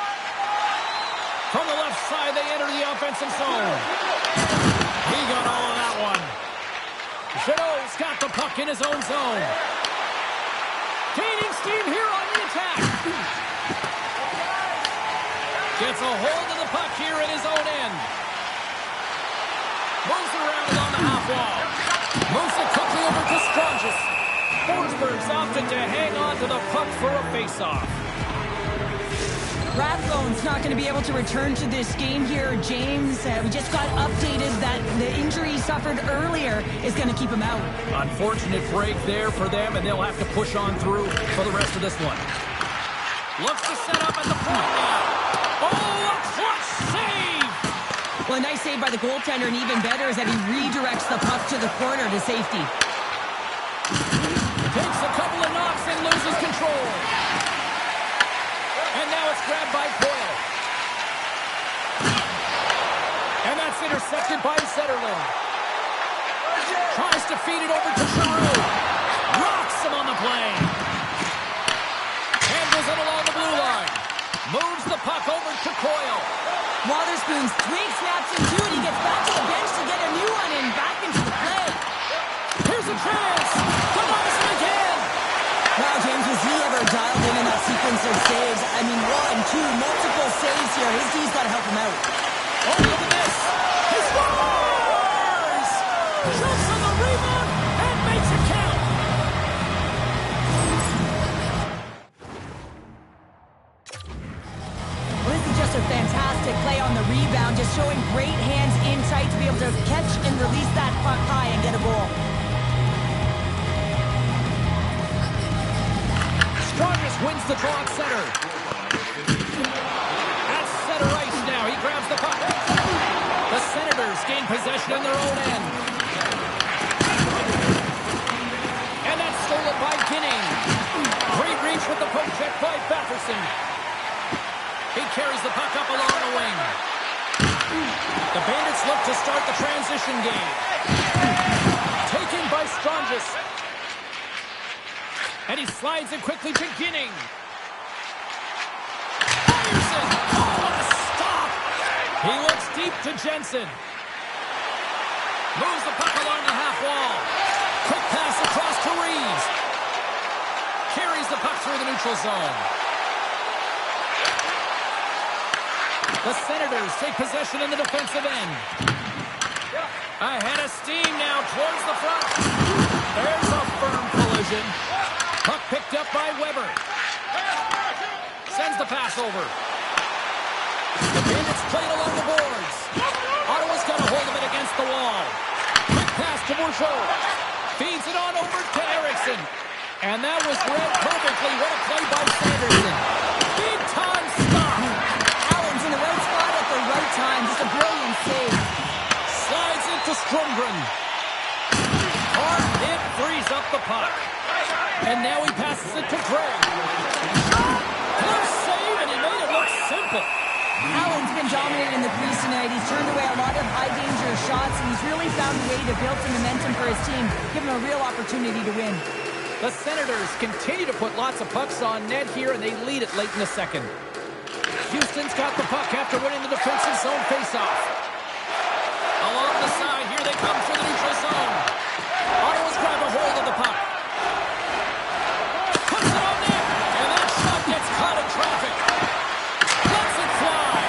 From the left side, they enter the offensive zone. He got all of that one. Janot's got the puck in his own zone. Gaining steam here on the attack. Gets a hold of the puck here in his own end. Moves it around along the half wall. Moves it quickly over to Strongis. Forsberg's opted to hang on to the puck for a face-off. Rathbone's not going to be able to return to this game here, James. We just got updated that the injury he suffered earlier is going to keep him out. Unfortunate break there for them, and they'll have to push on through for the rest of this one. Looks to set up at the point now. Oh, a clutch save! Well, a nice save by the goaltender, and even better is that he redirects the puck to the corner to safety. Takes a couple of knocks and loses control. And now it's grabbed by Coyle. And that's intercepted by Zetterlund. Tries to feed it over to Giroux. Rocks him on the play. Handles it along the blue line. Moves the puck over to Coyle. Wotherspoon's twig snaps into to draw at center. At center ice now. He grabs the puck. The Senators gain possession in their own end. And that's stolen by Ginning. Great reach with the poke check by Batherson. He carries the puck up along the wing. The Bandits look to start the transition game. Taken by Strongis. And he slides it quickly to Ginning. Fires it! Oh, what a stop! He looks deep to Jensen. Moves the puck along the half wall. Quick pass across to Reeves. Carries the puck through the neutral zone. The Senators take possession in the defensive end. Ahead of steam now towards the front. There's a firm collision. Puck picked up by Weber. Sends the pass over. The Bandits play it along the boards. Ottawa's got a hold of it against the wall. Quick pass to Bourgeau. Feeds it on over to Erickson. And that was read perfectly. What a play by Sanderson. Big time stop. Allen's in the right spot at the right time. Just a brilliant save. Slides into Strumgren. Hard hit frees up the puck. And now he passes it to Gregg. Close save, and he made it look simple. Allen's been dominating in the crease tonight. He's turned away a lot of high-danger shots, and he's really found a way to build some momentum for his team, give him a real opportunity to win. The Senators continue to put lots of pucks on net here, and they lead it late in the second. Houston's got the puck after winning the defensive zone faceoff. Along the side, here they come through the neutral zone. Ottawa's grabbed a hold of the puck. Puts it on net, and that shot gets caught in traffic. Lets it fly.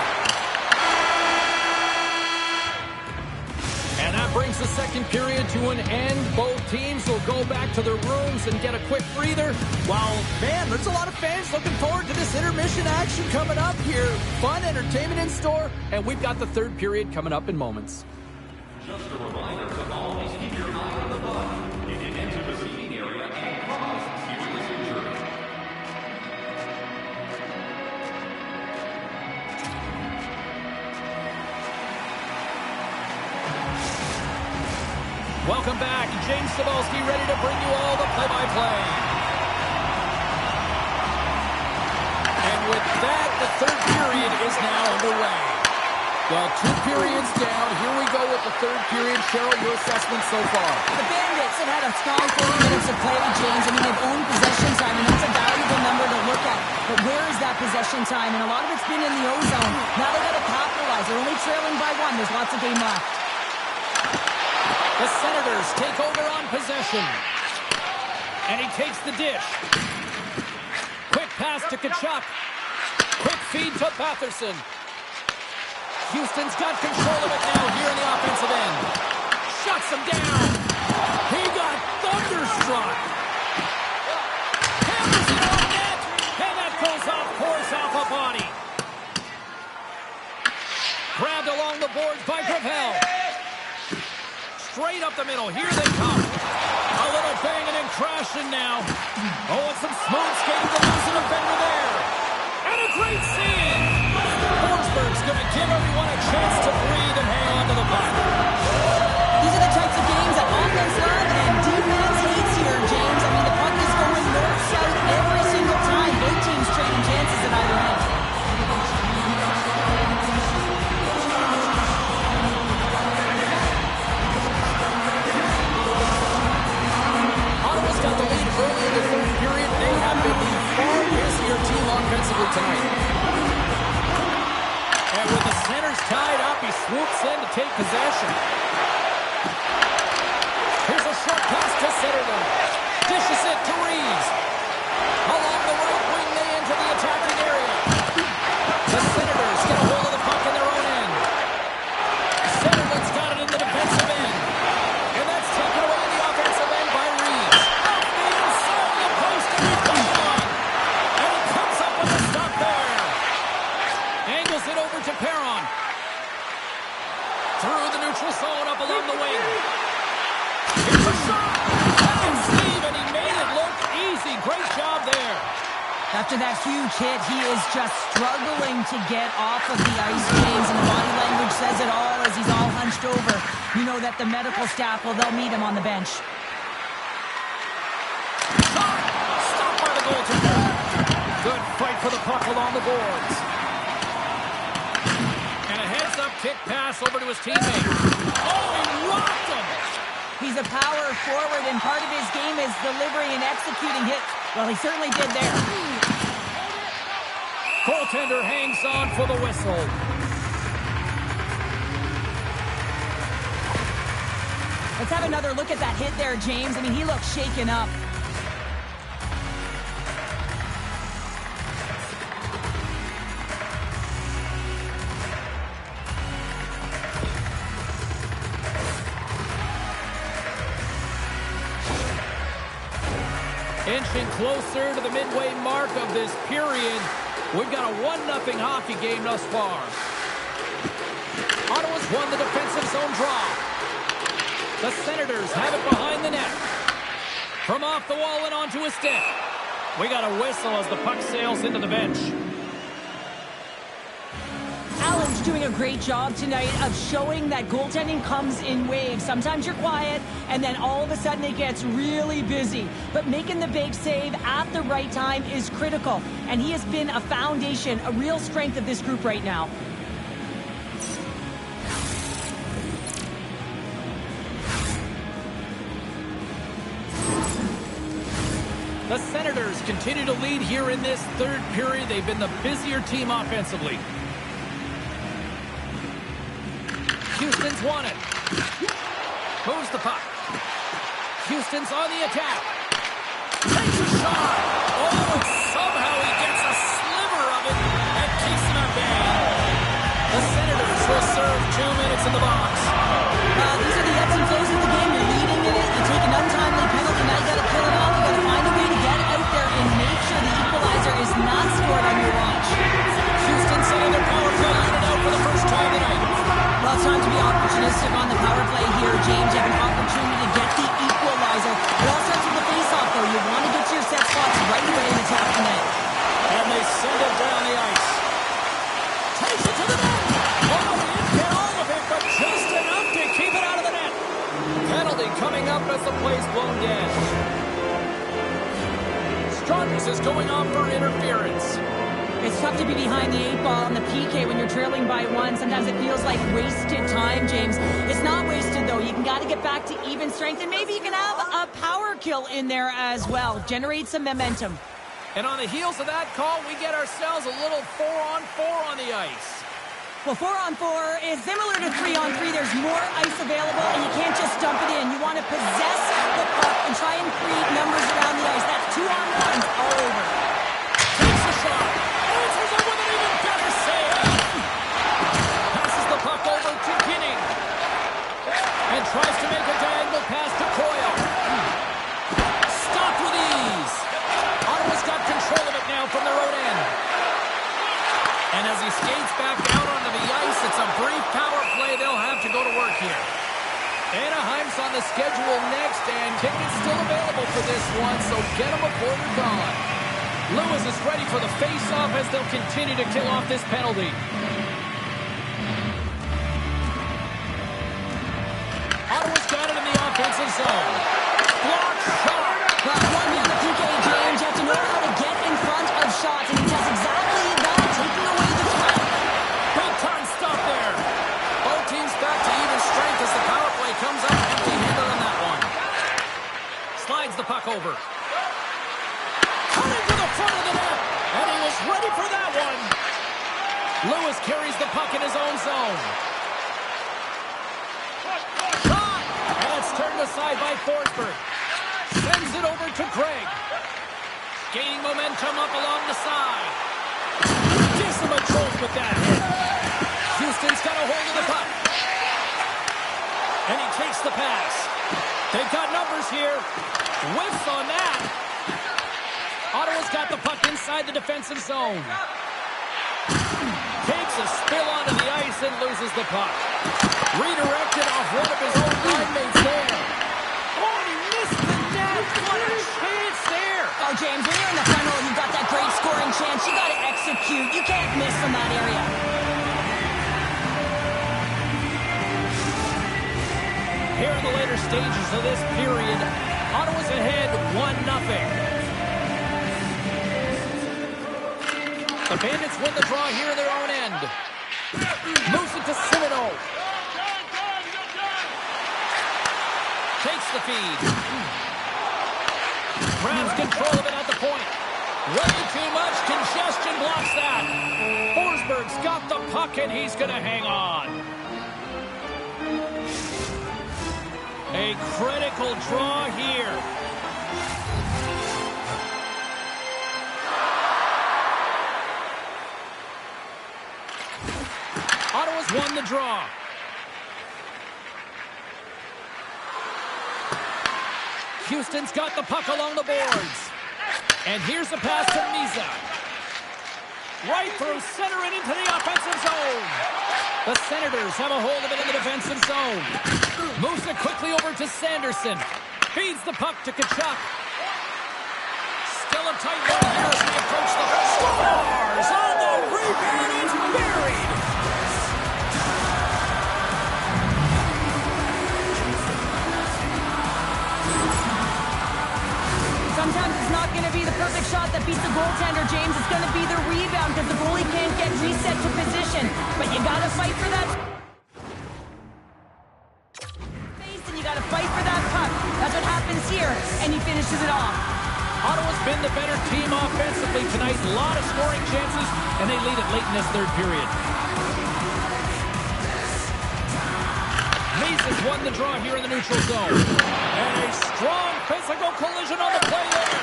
And that brings the second period to an end. Both teams will go back to their rooms and get a quick breather. Wow, man, there's a lot of fans looking forward to this intermission action coming up here. Fun entertainment in store, and we've got the third period coming up in moments. Just a reminder to always keep your eye on the puck. You can enter the seating area and cause serious injury. Welcome back. James Cybulski ready to bring you all the play-by-play. And with that, the third period is now underway. Well, 2 periods down. Here we go with the third period. Cheryl, your assessment so far? The Bandits have had a strong 40 minutes of play, James. I mean, they've owned possession time, and that's a valuable number to look at. But where is that possession time? And a lot of it's been in the O-zone. Now they've got to capitalize. They're only trailing by 1. There's lots of game left. The Senators take over on possession. And he takes the dish. Quick pass to Tkachuk. Quick feed to Batherson. Houston's got control of it now here in the offensive end. Shuts him down. He got thunderstruck. Hammers it on net. And that goes off course off a body. Grabbed along the boards by Gravel. Straight up the middle. Here they come. A little banging and crashing now. Oh, and some smooth skating to lose an defender there. And a great scene. Forsberg's going to give everyone a chance to breathe and hang on to the puck. These are the types of games that offense love and defense hates here, James. I mean, the puck is going north-south every single time. Both teams trading chances at either end. Ottawa's got the lead early in the third period. They have been the far busier team offensively tonight. And with the centers tied up, he swoops in to take possession. Here's a short pass to Zetterlund. Dishes it to Reeves. Along the right wing, they enter the attacking area. The Senators get a hold of the puck in their own end. Zetterlund's got it in the defensive end. And that's taken away in the offensive end by Reeves. Off the inside of the post and he's got one. And he comes up with a stop there. Angles it over to Perron. Through the neutral zone. After that huge hit, he is just struggling to get off of the ice, James, and the body language says it all as he's all hunched over. You know that the medical staff, well, they'll meet him on the bench. Stopped by the goaltender. Good fight for the puck along the boards. And a heads-up kick pass over to his teammate. Oh, he rocked him! He's a power forward, and part of his game is delivering and executing hits. Well, he certainly did there. Goaltender hangs on for the whistle. Let's have another look at that hit there, James. I mean, he looks shaken up. Inching closer to the midway mark of this period. We've got a 1-0 hockey game thus far. Ottawa's won the defensive zone draw. The Senators have it behind the net. From off the wall and onto a stick. We got a whistle as the puck sails into the bench. Allen's doing a great job tonight of showing that goaltending comes in waves. Sometimes you're quiet, and then all of a sudden it gets really busy. But making the big save at the right time is critical. And he has been a foundation, a real strength of this group right now. The Senators continue to lead here in this third period. They've been the busier team offensively. Houston's won it. Moves the puck. Houston's on the attack. Takes a shot. Oh, and somehow he gets a sliver of it and keeps him at bay. The Senators will serve 2 minutes in the box. These are the ebbs and flows of the game. You're leading in it. You take an untimely penalty. Now you got to kill it off. You got to find a way to get out there and make sure the equalizer is not scored on your watch. Houston sending their power play unit out for the first time tonight. Well, it's time to be opportunistic on the power play here, James. You have an opportunity to get the equalizer. It all starts with the face-off, though. You want to get to your set spots right away and attack the net. And they send it down the ice. Takes it to the net. Oh, he didn't get all of it, but just enough to keep it out of the net. Penalty coming up as the play's blown dead. Straughn is going on for interference. It's tough to be behind the 8-ball on the PK when you're trailing by 1. Sometimes it feels like wasted time, James. It's not wasted, though. You can got to get back to even strength, and maybe you can have a power kill in there as well. Generate some momentum. And on the heels of that call, we get ourselves a little 4-on-4 on the ice. Well, 4-on-4 is similar to 3-on-3. There's more ice available, and you can't just dump it in. You want to possess the puck and try and create numbers around the ice. That's 2-on-1s all over. Takes a shot. Answers it with an even better save. Passes the puck over to Ginning. And tries to make a diagonal pass to Coyle. Stopped with ease. Ottawa's got control of it now from their own end. And as he skates back out onto the ice, it's a brief power play. They'll have to go to work here. Anaheim's on the schedule next, and tickets still available for this one, so get them before they're gone. Lewis is ready for the face-off as they'll continue to kill off this penalty. Ottawa's got it in the offensive zone. Block shot. Well, one man, the PK, James, you have to know how to get in front of shots, and he does exactly that, taking away the threat. Big time stop there. Both teams back to even strength as the power play comes up empty-handed on that one. Slides the puck over. Cut into the front of the net, and he was ready for that one. Lewis carries the puck in his own zone. Shot! And it's turned aside by Forsberg. Sends it over to Craig. Gaining momentum up along the side. Gives him a jolt with that hit. Houston's got a hold of the puck. And he takes the pass. They've got numbers here. Whiffs on that. Ottawa's got the puck inside the defensive zone. Takes a spill onto the ice and loses the puck. Redirected off one of his own line mates there. Oh, he missed the net. What a chance there. Oh, James, when you're in the front row, you've got that great score. execute. You can't miss from that area. Here in the later stages of this period, Ottawa's ahead 1-0. The Bandits win the draw here in their own end. Moves it to Cimino. Takes the feed. Grabs control of it at the point. Way too much congestion blocks that. Forsberg's got the puck and he's going to hang on. A critical draw here. Ottawa's won the draw. Houston's got the puck along the boards. And here's the pass to Misa. Right through center and into the offensive zone. The Senators have a hold of it in the defensive zone. Moves it quickly over to Sanderson. Feeds the puck to Tkachuk. Still a tight one here as we approach the stars. On the rebound is buried. Sometimes it's not going to be the perfect shot that beats the goaltender, James. It's going to be the rebound because the goalie can't get reset to position. But you got to fight for that space, and you got to fight for that puck. That's what happens here, and he finishes it off. Ottawa's been the better team offensively tonight. A lot of scoring chances, and they lead it late in this third period. Mason's won the draw here in the neutral zone. And a strong physical collision on the play there.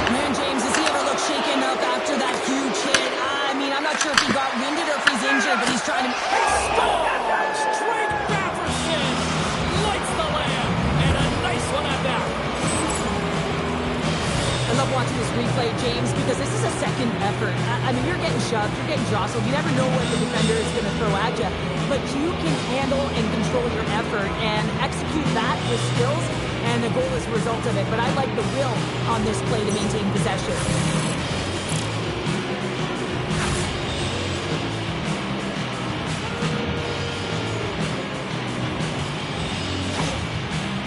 Man, James, does he ever look shaken up after that huge hit? I mean, I'm not sure if he got winded or if he's injured, but he's trying to... Scores! Drake Batherson lights the lamp. And a nice one at that. I love watching this replay, James, because this is a second effort. I mean, you're getting shoved, you're getting jostled. You never know what the defender is going to throw at you. But you can handle and control your effort and execute that with skills, and the goal is a result of it. But I like the will on this play to maintain possession.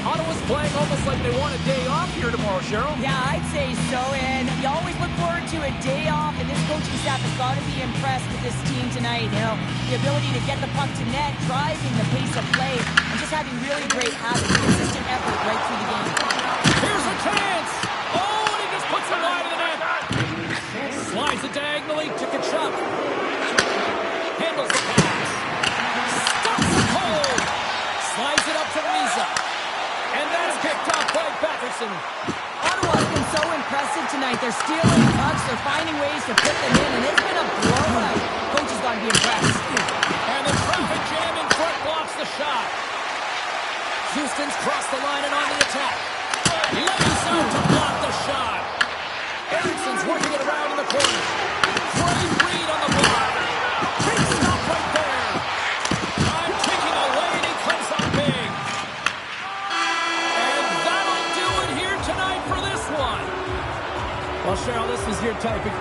Ottawa's playing almost like they want a day off here tomorrow, Cheryl. Yeah, I'd say so, and you always look forward to a day off, and this coaching staff has got to be impressed with this team tonight. You know, the ability to get the puck to net, driving the pace of play, and just having really great habits, consistent effort right through the game. Here's a chance! Oh, and he just puts it wide of the net. Slides it diagonally to Tkachuk. Handles the pass. Stops it cold. Slides it up to Misa. And that's picked up by Batherson. Ottawa's been so impressive tonight. They're stealing pucks. They're finding ways to put them in, and it's been a blowout. Coach has got to be impressed. And the traffic jam in front blocks the shot. Houston's crossed the line and on the attack. Lays out to block the shot. Ericsson's working it around in the corner. Great read on the block. Big stop right there. I'm taking away, and he comes up big. And that'll do it here tonight for this one. Well, Cheryl, this is your type of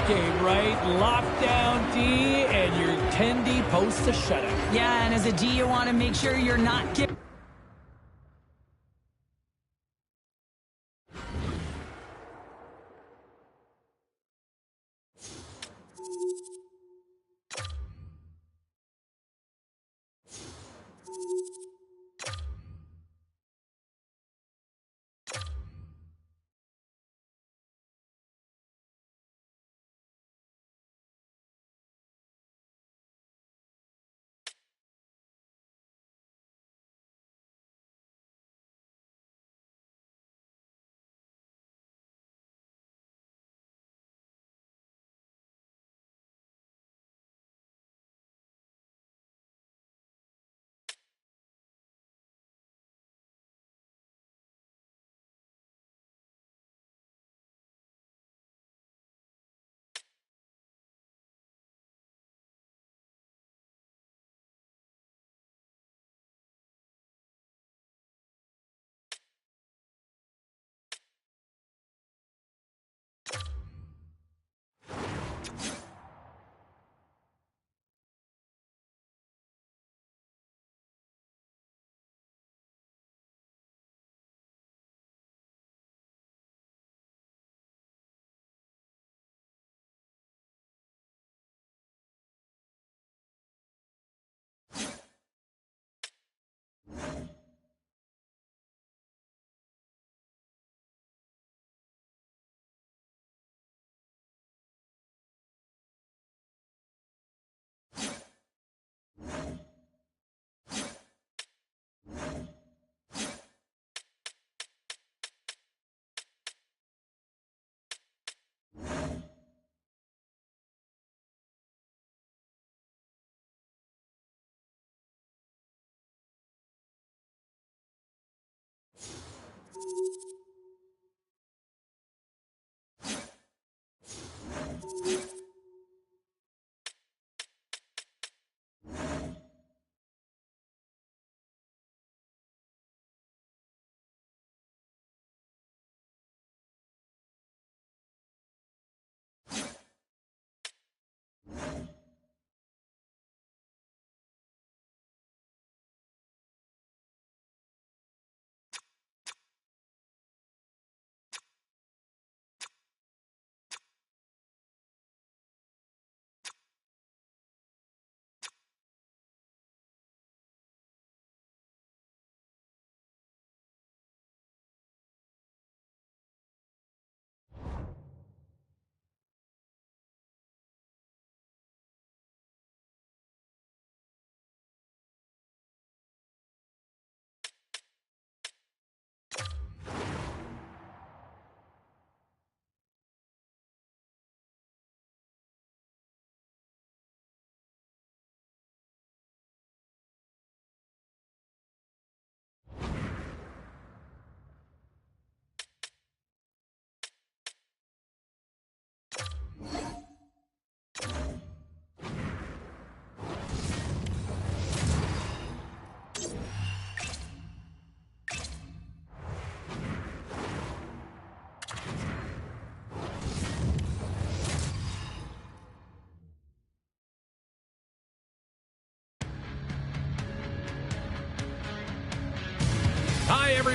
game, right? Lockdown D, and your 10D posts a shutout. Yeah, and as a D, you want to make sure you're not giving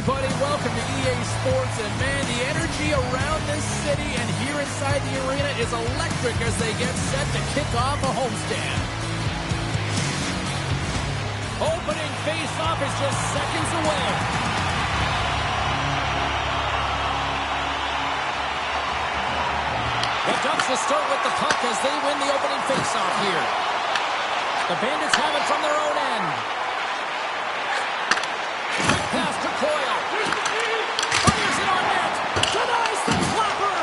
everybody. Welcome to EA Sports. And, man, the energy around this city and here inside the arena is electric as they get set to kick off a homestand. Opening face-off is just seconds away. The Ducks will start with the puck as they win the opening face-off here. The Bandits have it from their own end. Quick pass to Coyle. Fires it on net. Denies the clapper.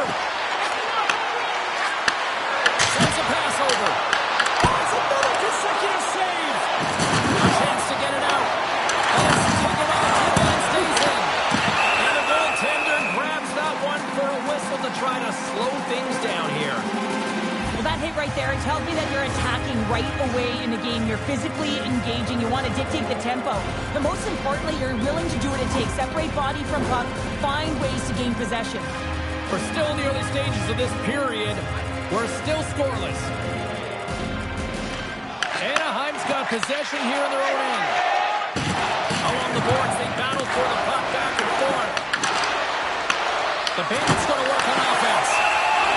Sends a pass over. Oh, it's another consecutive save. A chance to get it out. And it's taken on the table and stays in. And the goaltender grabs that one for a whistle to try to slow things down here. Well, that hit right there, it tells me that you're attacking right away in the game. You're physically engaging. You want to dictate the tempo. But most importantly, you're willing to do what it takes. Separate body from puck. Find ways to gain possession. We're still in the early stages of this period. We're still scoreless. Anaheim's got possession here in their own end. Along the boards, they battle for the puck back and forth. The Bandits going to work on offense.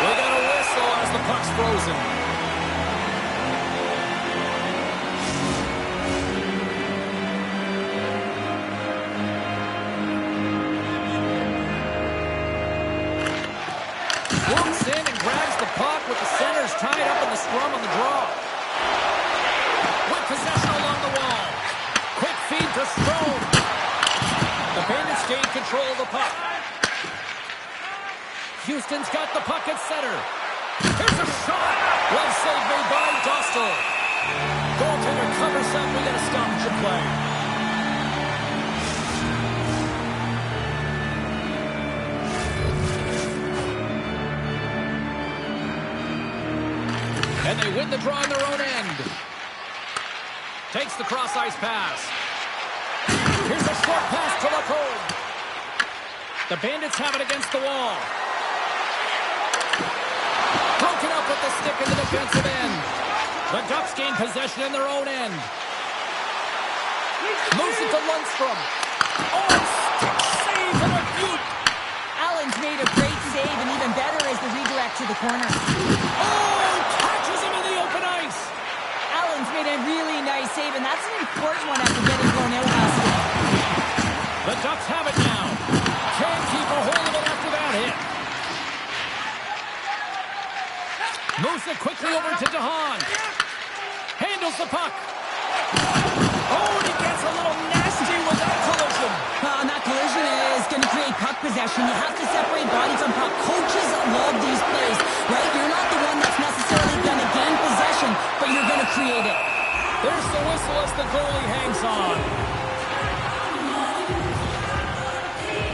We got a whistle as the puck's frozen. Walks in and grabs the puck with the centers tied up in the scrum on the draw. With possession along the wall. Quick feed to Strome. The Bandits gain control of the puck. Houston's got the puck at center. Here's a shot. Well saved made by Dostal. Goaltender covers up. We got a stoppage of play. And they win the draw on their own end. Takes the cross-ice pass. Here's a short pass to Lacombe. The Bandits have it against the wall. Broken up with the stick in the defensive end. The Ducks gain possession in their own end. Moves it to Lundstrom. Oh, stick save and a beaut. Allen's made a great save, and even better is the redirect to the corner. Oh, catches him in the open ice. Allen's made a really nice save, and that's an important one after getting blown out last week. The Ducks have it now. Can't keep a hold of it after that hit. Moves it quickly over to DeHaan. Handles the puck. Oh, and he gets a little nasty with that collision. And that collision is going to create puck possession. You have to separate body from puck. Coaches love these plays, right? You're not the one that's necessarily going to gain possession, but you're going to create it. There's the whistle as the goalie hangs on.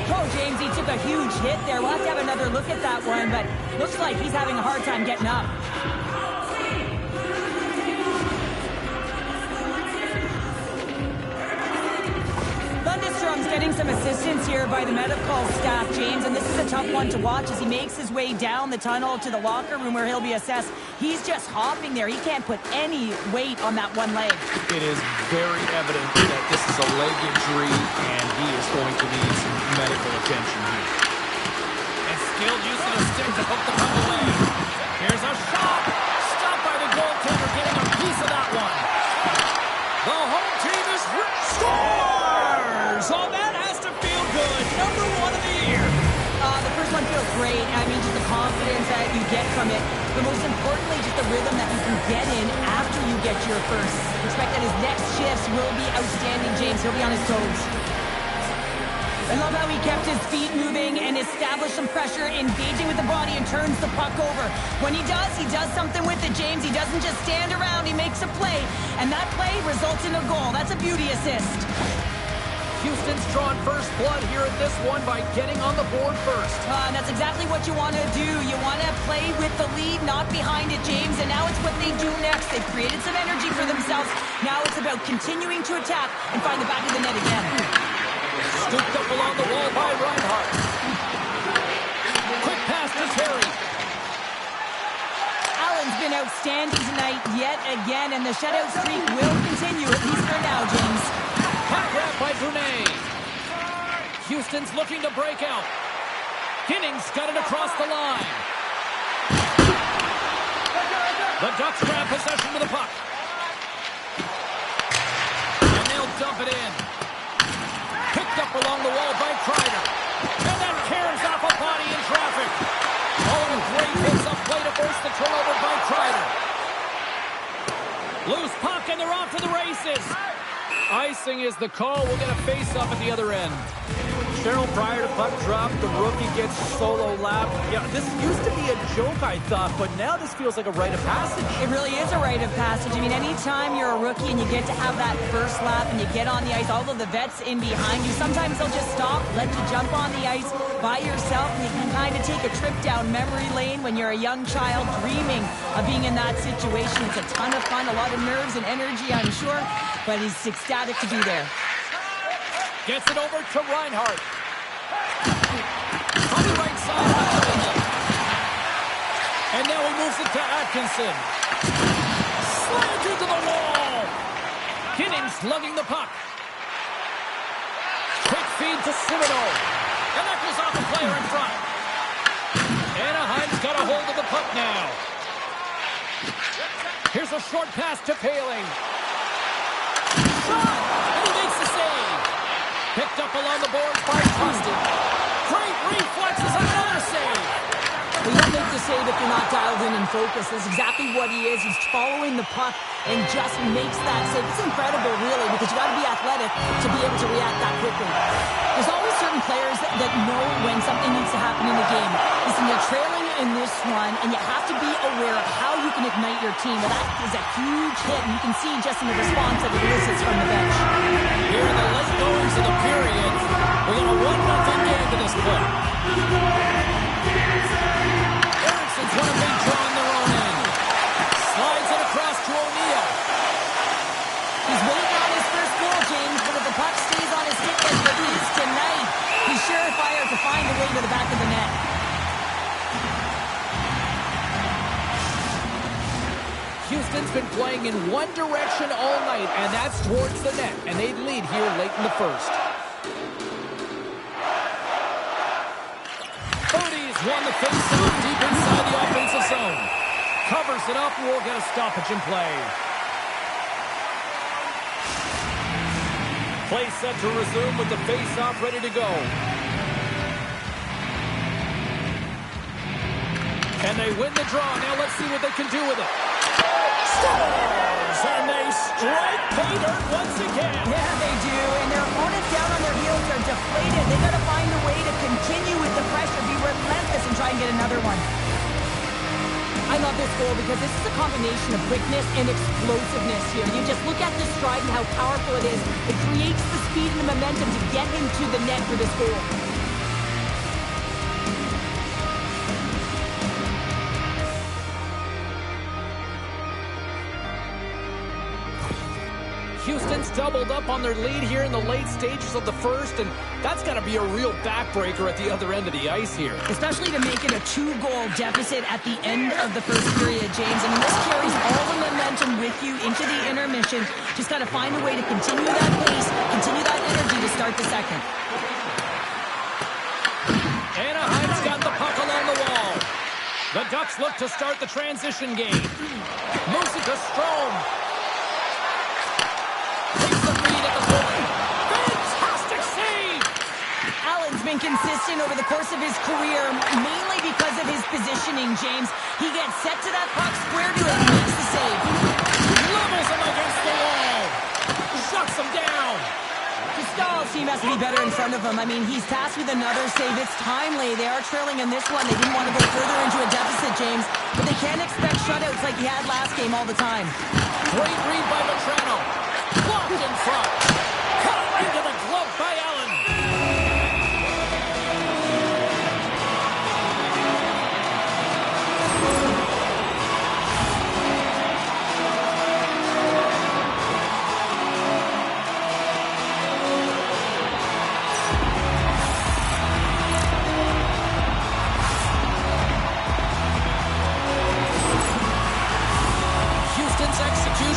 Oh, James, he took a huge hit there. We'll have to have another look at that one, but looks like he's having a hard time getting up. Lundstrom's getting some assistance here by the medical staff, James, and this is a tough one to watch as he makes his way down the tunnel to the locker room where he'll be assessed. He's just hopping there. He can't put any weight on that one leg. It is very evident that this is a leg injury, and he is going to need some medical attention here. And skilled use of the stick to hook the puck away. Here's a shot. Stopped by the goaltender, getting a piece of that one. The home team is scores! Oh, that has to feel good. Number 1 of the year. The first one feels great. I mean, just the confidence that you get from it. But most importantly, just the rhythm that you can get in after you get your first. Expect that his next shifts will be outstanding, James. He'll be on his toes. I love how he kept his feet moving and established some pressure, engaging with the body and turns the puck over. When he does something with it, James. He doesn't just stand around, he makes a play. And that play results in a goal. That's a beauty assist. Houston's drawn first blood here in this one by getting on the board first. And that's exactly what you want to do. You want to play with the lead, not behind it, James. And now it's what they do next. They've created some energy for themselves. Now it's about continuing to attack and find the back of the net again. Scooped up along the wall by Reinhart. Quick pass to Terry. Allen's been outstanding tonight yet again, and the shutout streak will continue, at least for now, James. Hot grab by Brunet. Houston's looking to break out. Ginnings got it across the line. The Ducks grab possession with the puck. And they'll dump it in. Picked up along the wall by Kreider. And that caroms off a body in traffic. Oh, and a great hits up play to force the turnover by Kreider. Loose puck, and they're off to the races. Icing is the call. We'll get a face-off at the other end. Cheryl, prior to puck drop, the rookie gets solo lap. Yeah, this used to be a joke, I thought, but now this feels like a rite of passage. It really is a rite of passage. I mean, anytime you're a rookie and you get to have that first lap and you get on the ice, all of the vets in behind you, sometimes they'll just stop, let you jump on the ice by yourself, and you can kind of take a trip down memory lane when you're a young child dreaming of being in that situation. It's a ton of fun, a lot of nerves and energy, I'm sure, but he's ecstatic to be there. Gets it over to Reinhart. On the right side. And now he moves it to Atkinson. Slammed into the wall. Ginnings lugging the puck. Quick feed to Simino. And that goes off the player in front. Anaheim's got a hold of the puck now. Here's a short pass to Poehling. Shot! And he makes the save. Picked up along the boards by Costin. Great reflexes, another save. Well, you don't make the save if you're not dialed in and focused. That's exactly what he is. He's following the puck and just makes that save. It's incredible, really, because you got to be athletic to be able to react that quickly. There's always certain players that know when something needs to happen in the game. Listen, you're trailing in this one, and you have to be aware of how you can ignite your team. Well, that is a huge hit, and you can see just in the response that it elicits from the bench. Here in the late goings of the period, we got a 1-0 game to this play. Ericsson's won a big draw on their own end. Slides it across to O'Neill. He's waiting on his first goal, James, but if the puck stays on his stick like it is tonight, he's surefire to find a way to the back of the net. Houston's been playing in one direction all night, and that's towards the net, and they lead here late in the first. Cody's won the face-off deep inside the offensive zone. Covers it up, and we'll get a stoppage in play. Play set to resume with the face-off ready to go. And they win the draw. Now let's see what they can do with it. Scores! And they strike pay dirt once again. Yeah, they do. And their opponents down on their heels are deflated. They got to find a way to continue with the pressure, be relentless, and try and get another one. I love this goal because this is a combination of quickness and explosiveness here. You just look at this stride and how powerful it is. It creates the speed and the momentum to get him to the net for this goal. Houston's doubled up on their lead here in the late stages of the first, and that's got to be a real backbreaker at the other end of the ice here. Especially to make it a 2-goal deficit at the end of the first period, James. I mean, this carries all the momentum with you into the intermission. Just got to find a way to continue that pace, continue that energy to start the second. Anaheim's got the puck along the wall. The Ducks look to start the transition game. Moves it to Strome. Been consistent over the course of his career, mainly because of his positioning, James. He gets set to that puck, square to it, and makes the save. Levels him against the wall. Shuts him down. Stahl's team has to be better in front of him. I mean, he's tasked with another save. It's timely. They are trailing in this one. They didn't want to go further into a deficit, James, but they can't expect shutouts like he had last game all the time. Great read by Vetrano. Blocked in front. Cut into the glove by Allen.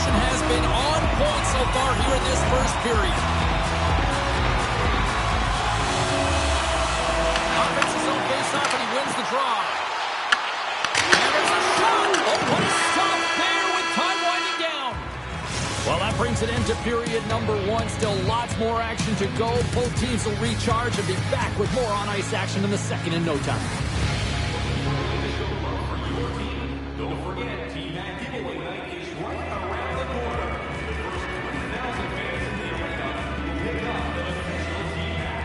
Has been on point so far here in this first period. brings an end to period number 1. Still lots more action to go. Both teams will recharge and be back with more on-ice action in the second in no time. Don't forget, Team Mac Giveaway Night is right around the corner. The first 3,000 fans in the arena will pick up the official Team Mac.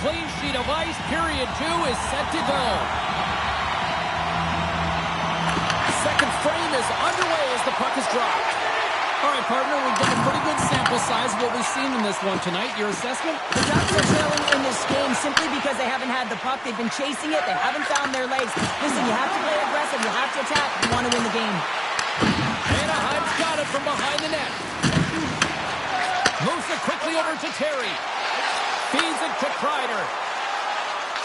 Clean sheet of ice. Period 2 is set to go. Second frame is underway as the puck is dropped. All right, partner, we've got a pretty good sample size of what we've seen in this one tonight. Your assessment? The Ducks are trailing in this game simply because they haven't had the puck. They've been chasing it. They haven't found their legs. Listen, you have to play aggressive. You have to attack if you want to win the game. Anaheim's got it from behind the net. Moves it quickly over to Terry. Feeds it to Kreider.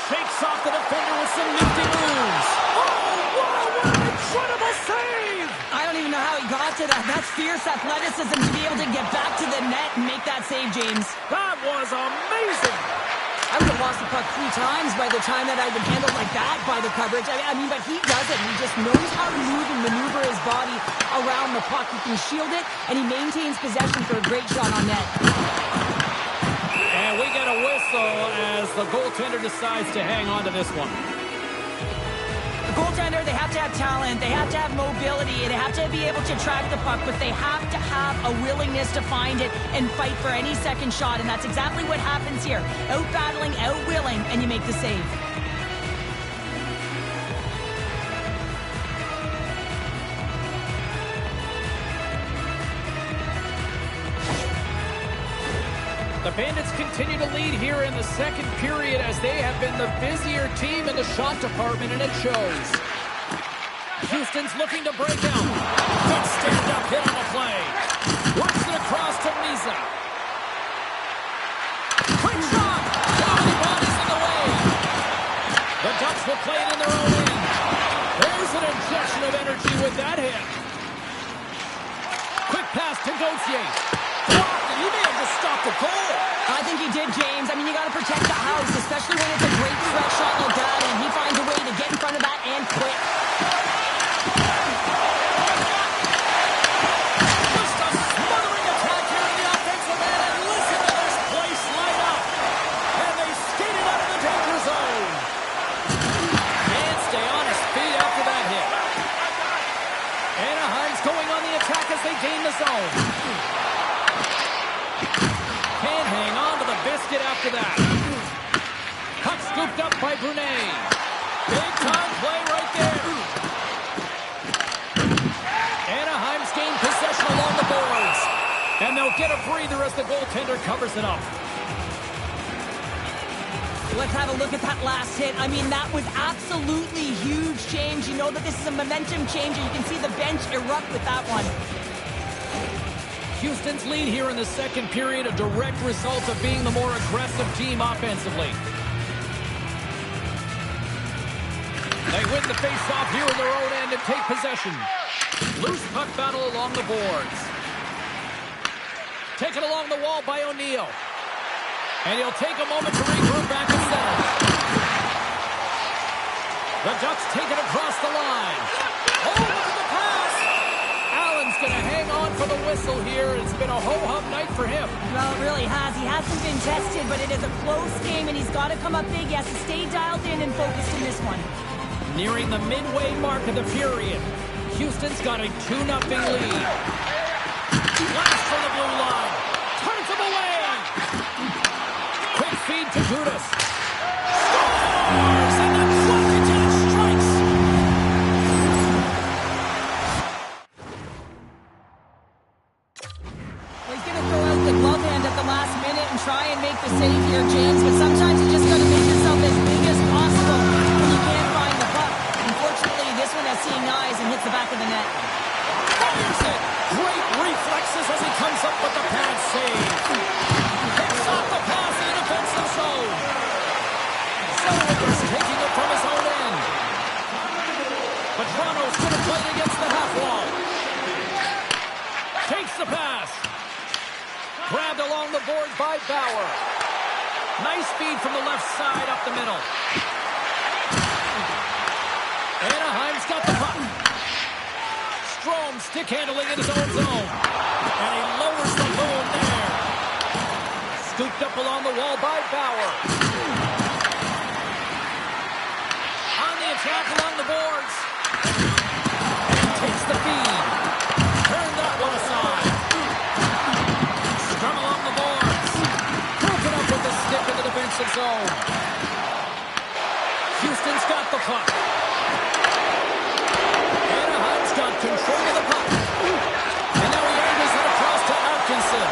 Shakes off the defender with some nifty moves. Oh, what an incredible save! I don't even know how he got to that. That's fierce athleticism to be able to get back to the net and make that save, James. That was amazing! I would have lost the puck 3 times by the time that I would handle like that by the coverage. I mean, but he does it. He just knows how to move and maneuver his body around the puck. He can shield it, and he maintains possession for a great shot on net. And we get a whistle as the goaltender decides to hang on to this one. The goaltender, they have to have talent, they have to have mobility, they have to be able to track the puck, but they have to have a willingness to find it and fight for any second shot, and that's exactly what happens here. Out-battling, out-willing, and you make the save. The Bandits continue to lead here in the second period as they have been the busier team in the shot department, and it shows. Houston's looking to break out. Good stand-up hit on the play. Works it across to Misa. Quick shot! Nobody bodies in the way. The Ducks will play it in their own end. There's an injection of energy with that hit. Quick pass to Gauthier. He may have just stopped the goal. I think he did, James. I mean, you got to protect the house, especially when it's a great threat shot like that, and he finds a way to get in front of that and quick. Just a smothering attack here in the offensive end, and listen to this place light up. And they skated out of the danger zone. Can't stay on his feet after that hit. Anaheim's going on the attack as they gain the zone. Can't hang on to the biscuit after that. Puck scooped up by Brunet. Big time play right there. Anaheim's gained possession along the boards. And they'll get a breather as the goaltender covers it up. Let's have a look at that last hit. I mean, that was absolutely huge change. You know that this is a momentum changer. You can see the bench erupt with that one. Houston's lead here in the second period, a direct result of being the more aggressive team offensively. They win the face-off here in their own end and take possession. Loose puck battle along the boards. Taken along the wall by O'Neill. And he'll take a moment to regroup back in center. The Ducks take it across the line. Oh, look at the pass! Allen's going to hang on for the whistle here. It's been a ho-hum night for him. Well, it really has. He hasn't been tested, but it is a close game, and he's got to come up big. He has to stay dialed in and focused in this one. Nearing the midway mark of the period. Houston's got a 2-0 lead. Blast from the blue line. Turns him away. Quick feed to Gudas. Scores! And the clock attack strikes. Well, he's going to throw out the glove hand at the last minute and try and make the save here, James, but sometimes you just got to make yourself as big as possible when you can't find the puck. Unfortunately, this one has seeing eyes and hits the back of the net. Fires it. Great reflexes as he comes up with the pad save. Picks off the But Toronto's going to play it against the half wall. Takes the pass. Grabbed along the boards by Bauer. Nice feed from the left side up the middle. Anaheim's got the puck. Strome stick handling in his own zone. And he lowers the boom there. Scooped up along the wall by Bauer. On the attack along the boards. And takes the feed. Turn that one aside. Scrum along the boards. Broken up with the stick in the defensive zone. Houston's got the puck. Anaheim's got control of the puck. And now he angles it across to Atkinson.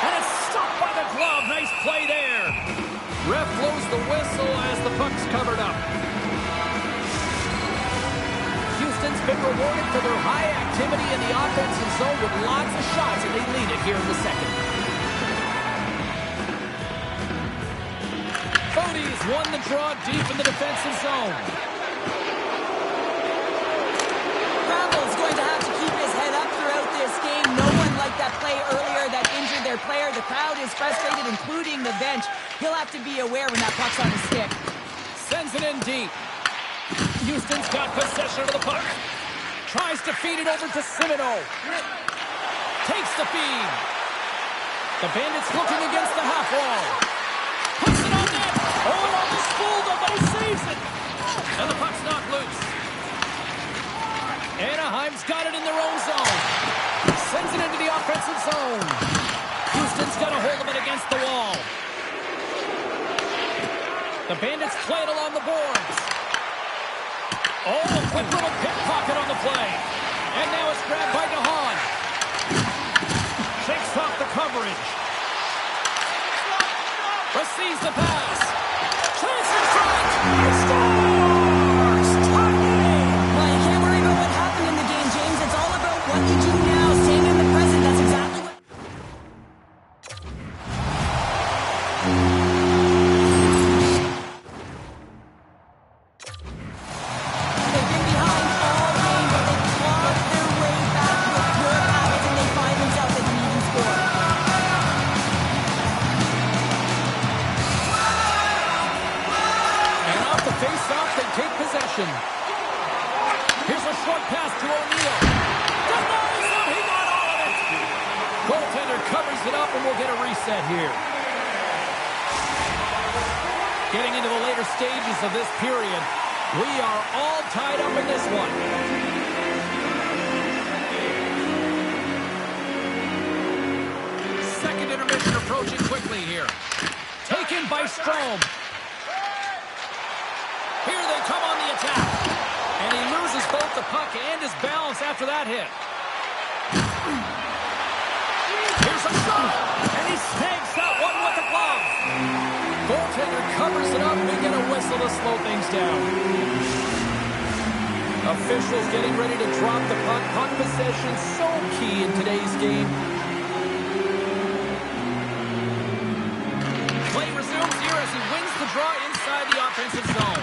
And it's stopped by the glove. Nice play there. Ref blows the whistle as the puck's covered up. Houston's been rewarded for their high activity in the offensive zone with lots of shots, and they lead it here in the second. Cody's won the draw deep in the defensive zone. Gravel's going to have to keep his head up throughout this game. No one like that play earlier that injured their player. The crowd is frustrated, including the bench. He'll have to be aware when that puck's on his stick. Sends it in deep. Houston's got possession of the puck. Tries to feed it over to Simino. Takes the feed. The Bandits looking against the half wall. Puts it on net. Oh, almost fooled him, but he saves it. And the puck's knocked loose. Anaheim's got it in their own zone. Sends it into the offensive zone. Houston's got a hold of it against the wall. The Bandits play it along the boards. Oh, a quick little pickpocket on the play. And now it's grabbed by DeHaan. Shakes off the coverage. Receives the pass. Chance in front. He scores! Tie game! Well, you can't worry about what happened in the game, James. It's all about what you do now. Staying in the present, that's exactly what... They've been behind all game, but they clawed their way back with good habits, and they find themselves at an even score. And off the face-off, they take possession. Here's a short pass to O'Neill. Denies him! He got all of it! Goaltender covers it up, and we'll get a reset here. Getting into the later stages of this period, we are all tied up in this one. Second intermission approaching quickly here. Taken by Strome. Here they come on the attack. And he loses both the puck and his balance after that hit. Here's a shot. And he snags that one with the glove. Goaltender covers it up. We get a whistle to slow things down. Officials getting ready to drop the puck. Puck possession so key in today's game. Play resumes here as he wins the draw inside the offensive zone.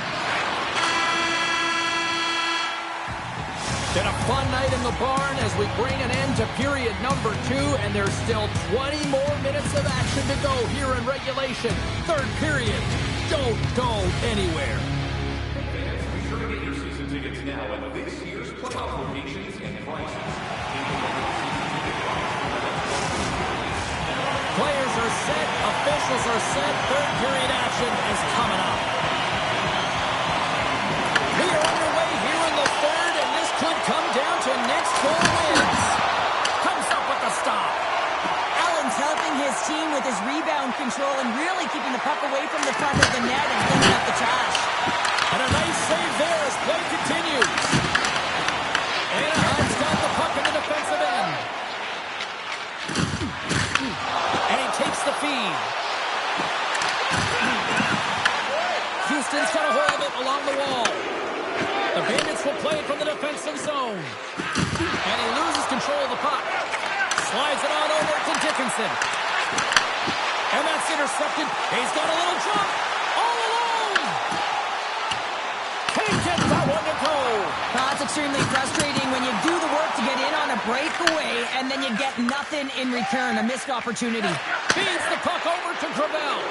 Been a fun night in the barn as we bring an end to period number 2, and there's still 20 more minutes of action to go here in regulation. Third period. Don't go anywhere. Fans, be sure to get your season tickets now at this year's playoff locations and prices. Players are set, officials are set, third period action is coming up. We are underway here in the third, and this could come down to next goal wins. Comes up with the stop. Allen's helping his team with his rebound control and really keeping the puck away from the front of the net and cleaning up the trash. And a nice save there as play continues. Anaheim's got the puck in the defensive end. And he takes the feed. Houston's got a hold of it along the wall. The Bandits will play it from the defensive zone. And he loses control of the puck. Slides it on over to Dickinson. And that's intercepted. He's got a little jump. All alone. extremely frustrating when you do the work to get in on a breakaway and then you get nothing in return, a missed opportunity. Feeds the puck over to Gravel.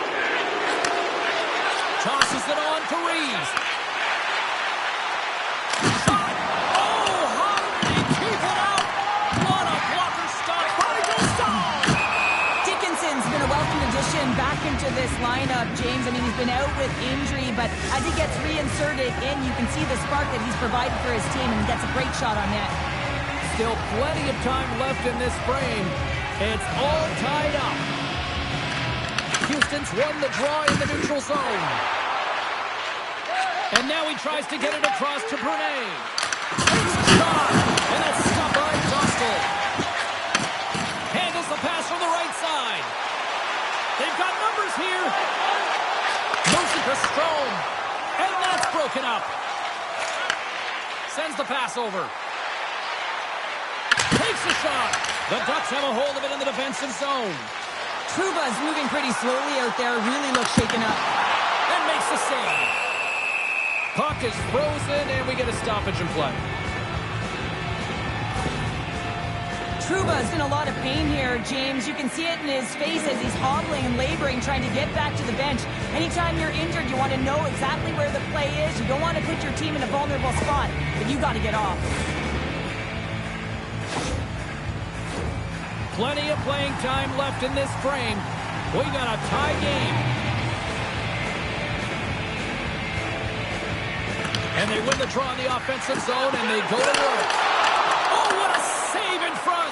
Tosses it on to Reeves. Shot! Oh, how did he keep it out? What a blocker stop by Gustav! Dickinson's been a welcome addition back into this lineup, James. I mean, he's been out with injury, but as he gets reinserted in, you can see the spark that he's provided for his team, and he gets a great shot on net. Still plenty of time left in this frame. It's all tied up. Houston's won the draw in the neutral zone. And now he tries to get it across to Brunet. Takes a shot, and that's stopped by Dostal. Handles the pass from the right side. They've got numbers here. Moves it to Strome. And that's broken up. Sends the pass over. Takes a shot. The Ducks have a hold of it in the defensive zone. Trouba's moving pretty slowly out there, really looks shaken up. And makes the save. Puck is frozen, and we get a stoppage in play. Trouba's in a lot of pain here, James. You can see it in his face as he's hobbling and laboring, trying to get back to the bench. Anytime you're injured, you want to know exactly where the play is. You don't want to put your team in a vulnerable spot, but you got to get off. Plenty of playing time left in this frame. We got a tie game. And they win the draw in the offensive zone, and they go to work. Oh, what a save in front!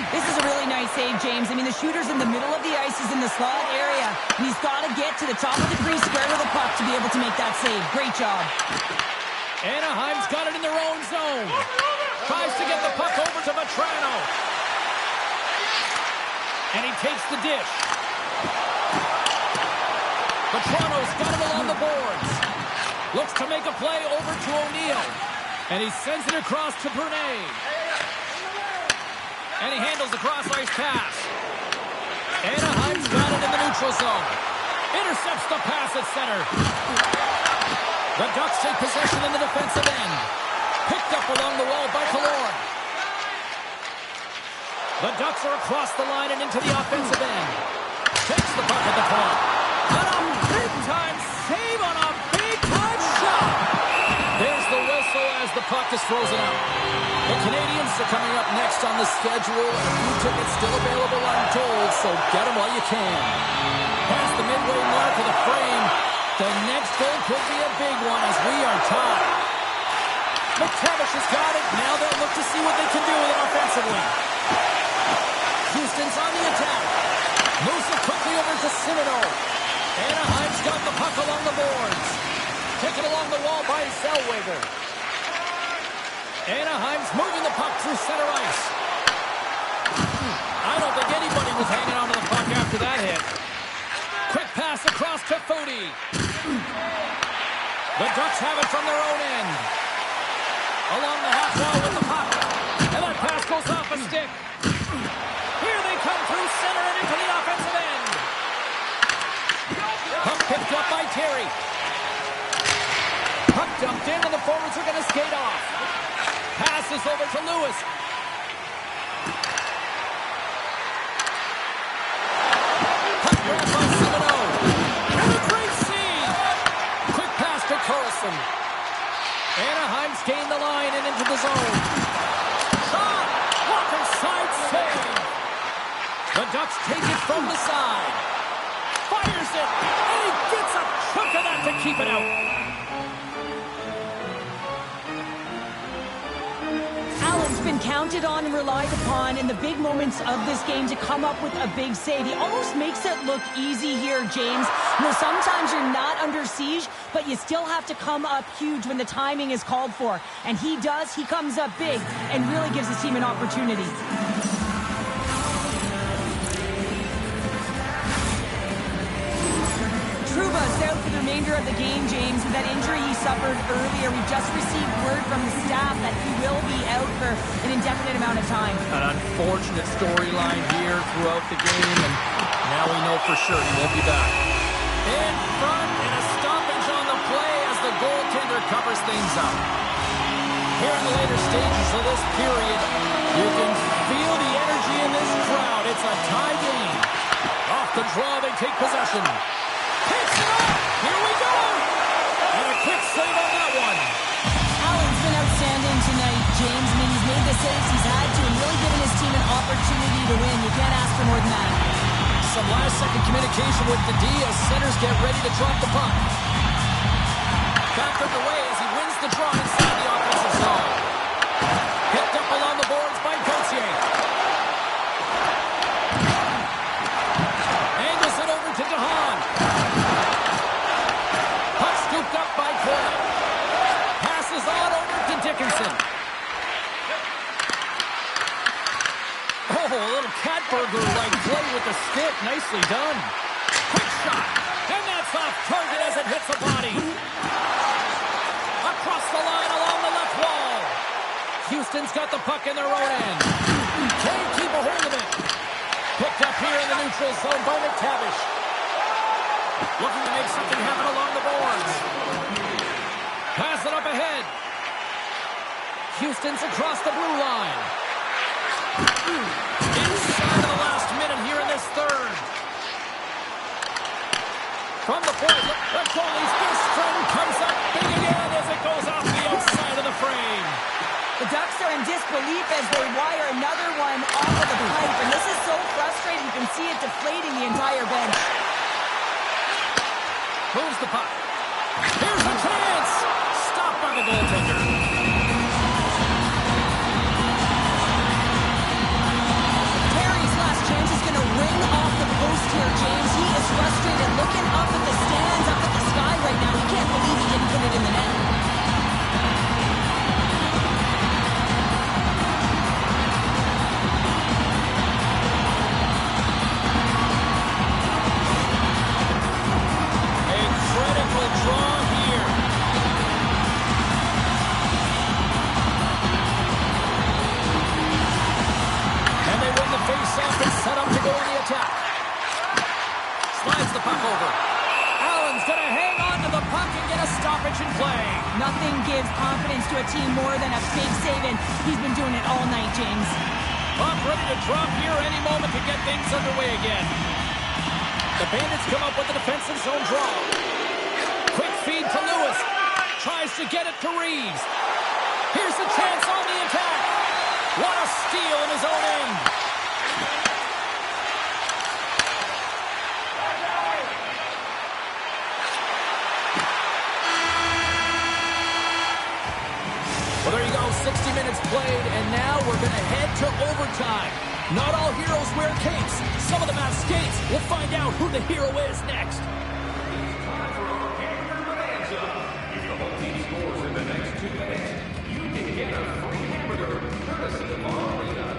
This is a really nice save, James. I mean, the shooter's in the middle of the ice. He's in the slot area, and he's got to get to the top of the crease square to the puck to be able to make that save. Great job. Anaheim's got it in their own zone. Tries to get the puck over to Vatrano. And he takes the dish. Vatrano's got it along the boards. Looks to make a play over to O'Neill. And he sends it across to Brunet. And he handles the cross-ice pass. Anaheim's got it in the neutral zone. Intercepts the pass at center. The Ducks take possession in the defensive end. Picked up along the wall by Killorn. The Ducks are across the line and into the offensive end. Takes the puck at the point. And a big-time save on a big-time shot. There's the whistle as the puck is frozen up. The Canadians are coming up next on the schedule. A few tickets still available, I'm told, so get them while you can. Past the midway mark of the frame, the next goal could be a big one as we are tied. McTavish has got it. Now they'll look to see what they can do with it offensively. Houston's on the attack. Moves it quickly over to Cimino. Anaheim's got the puck along the boards. Taken along the wall by Zellweger. Anaheim's moving the puck through center ice. I don't think anybody was hanging on to the puck after that hit. Quick pass across to Foudy. The Ducks have it from their own end. Along the half wall with the puck. And that pass goes off a stick. Here they come through center and into the offensive end. Puck picked up by Terry. Puck dumped in and the forwards are going to skate off. Passes over to Lewis. Puck grab by Cimino. And a great save. Quick pass to Karlsson. Anaheim's gained the line and into the zone. Shot! Walker side save. The Ducks take it from the side. Fires it. And he gets a chunk of that to keep it out. Allen's been counted on and relied upon in the big moments of this game to come up with a big save. He almost makes it look easy here, James. You know, sometimes you're not under siege, but you still have to come up huge when the timing is called for. And he does. He comes up big and really gives his team an opportunity. Trouba's out for the remainder of the game, James, with that injury he suffered earlier. We just received word from the staff that he will be out for an indefinite amount of time. An unfortunate storyline here throughout the game, and now we know for sure he won't be back. In front, and a stoppage on the play as the goaltender covers things up. Here in the later stages of this period, you can feel the energy in this crowd. It's a tie game. Off the draw, they take possession. Takes it off. Here we go. And a quick save on that one. Allen's been outstanding tonight, James. I mean, he's made the saves he's had to and really given his team an opportunity to win. You can't ask for more than that. Some last-second communication with the D as centers get ready to drop the puck. Back underway as he wins the draw inside the offensive zone. Picked up along the boards by Gauthier. Angles it over to DeHaan. Puck scooped up by Cole. Passes on over to Dickinson. Oh, a little Katberger-like play with the stick. Nicely done. Quick shot. And that's off target as it hits the body. Across the line along the left wall. Houston's got the puck in their own end. Can't keep a hold of it. Picked up here in the neutral zone by McTavish. Looking to make something happen along the boards. Pass it up ahead. Houston's across the blue line. Inside of the last minute here in this third. From the point, the goalie's best friend comes up big again as it goes off the outside of the frame. The Ducks are in disbelief as they wire another one off of the pipe, and this is so frustrating. You can see it deflating the entire bench. Moves the puck. Here's a chance. Stopped by the goaltender. Terry's last chance is going to ring off the post here, James. He is frustrated, looking up at the stands, up at the sky right now. He can't believe he didn't put it in the net. Draw here. And they win the face-off and set up to go on the attack. Slides the puck over. Allen's going to hang on to the puck and get a stoppage in play. Nothing gives confidence to a team more than a big save, and he's been doing it all night, James. Puck ready to drop here any moment to get things underway again. The Bandits come up with the defensive zone draw. Quick feed to Lewis. Tries to get it to Reeves. Here's the chance on the attack. What a steal in his own end. Well, there you go. 60 minutes played, and now we're going to head to overtime. Not all heroes wear capes. Some of them have skates. We'll find out who the hero is next. If the whole team scores in the next 2 minutes, you can get a free hamburger courtesy of Margarita.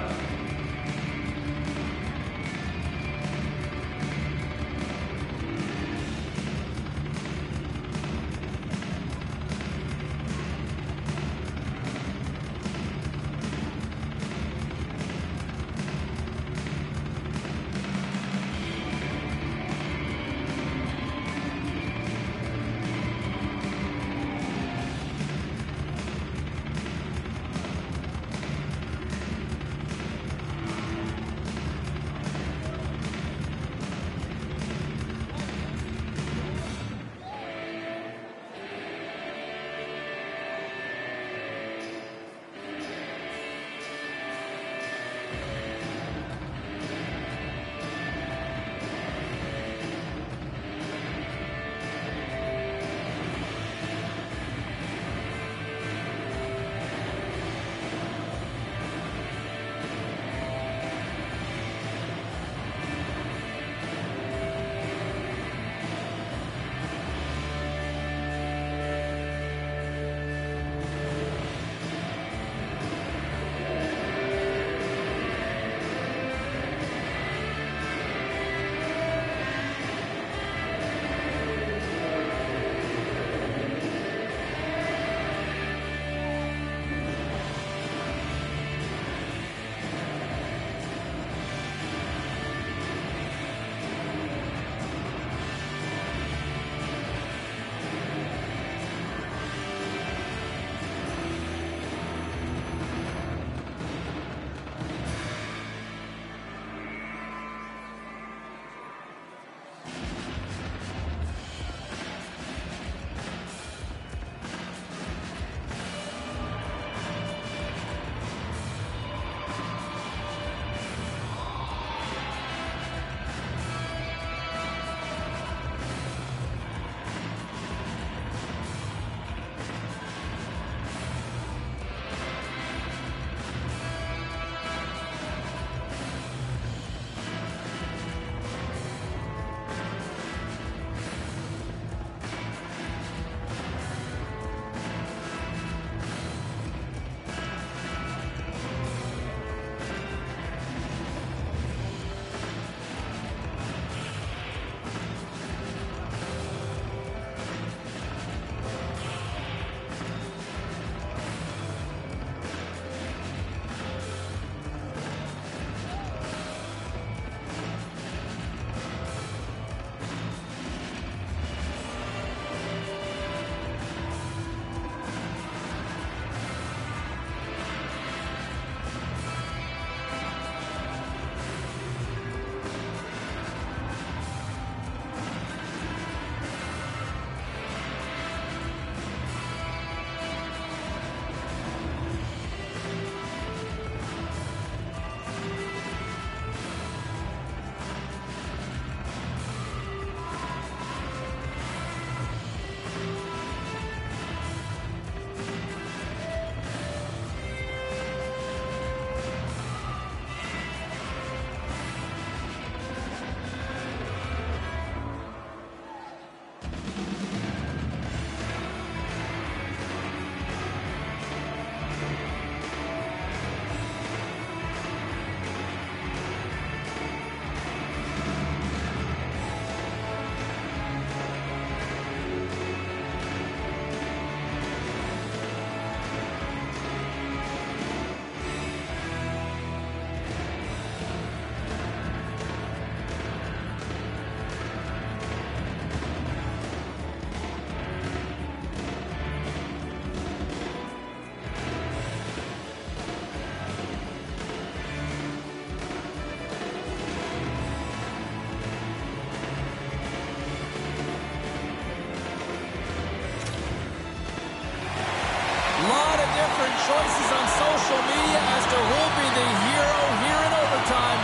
different choices on social media as to who'll be the hero here in overtime.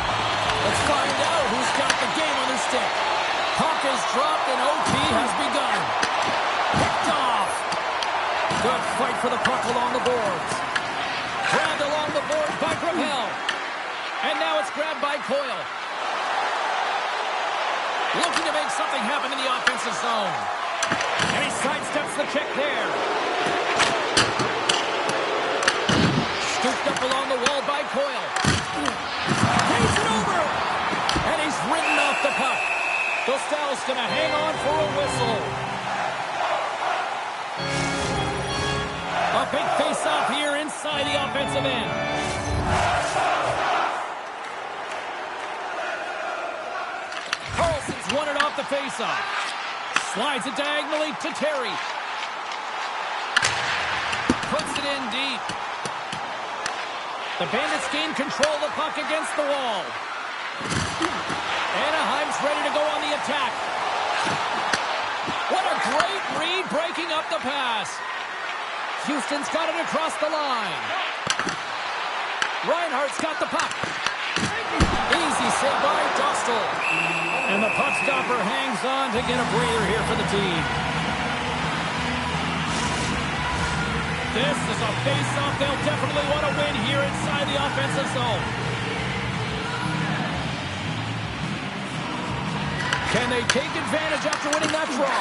Let's find out who's got the game on their stick. Puck is dropped and OT has begun. Picked off. Good fight for the puck along the boards. Grabbed along the boards by Gravel. And now it's grabbed by Coyle. Looking to make something happen in the offensive zone. And he sidesteps the check there. Scooped up along the wall by Coyle. Takes it over. And he's ridden off the puck. Dostal's going to hang on for a whistle. A big face-off here inside the offensive end. Carlson's won it off the face-off. Slides it diagonally to Terry. Puts it in deep. The Bandits gain control of the puck against the wall. Anaheim's ready to go on the attack. What a great read breaking up the pass. Houston's got it across the line. Reinhardt's got the puck. Easy save by Dostal. And the puck stopper hangs on to get a breather here for the team. This is a face-off they'll definitely want to win here inside the offensive zone. Can they take advantage after winning that draw?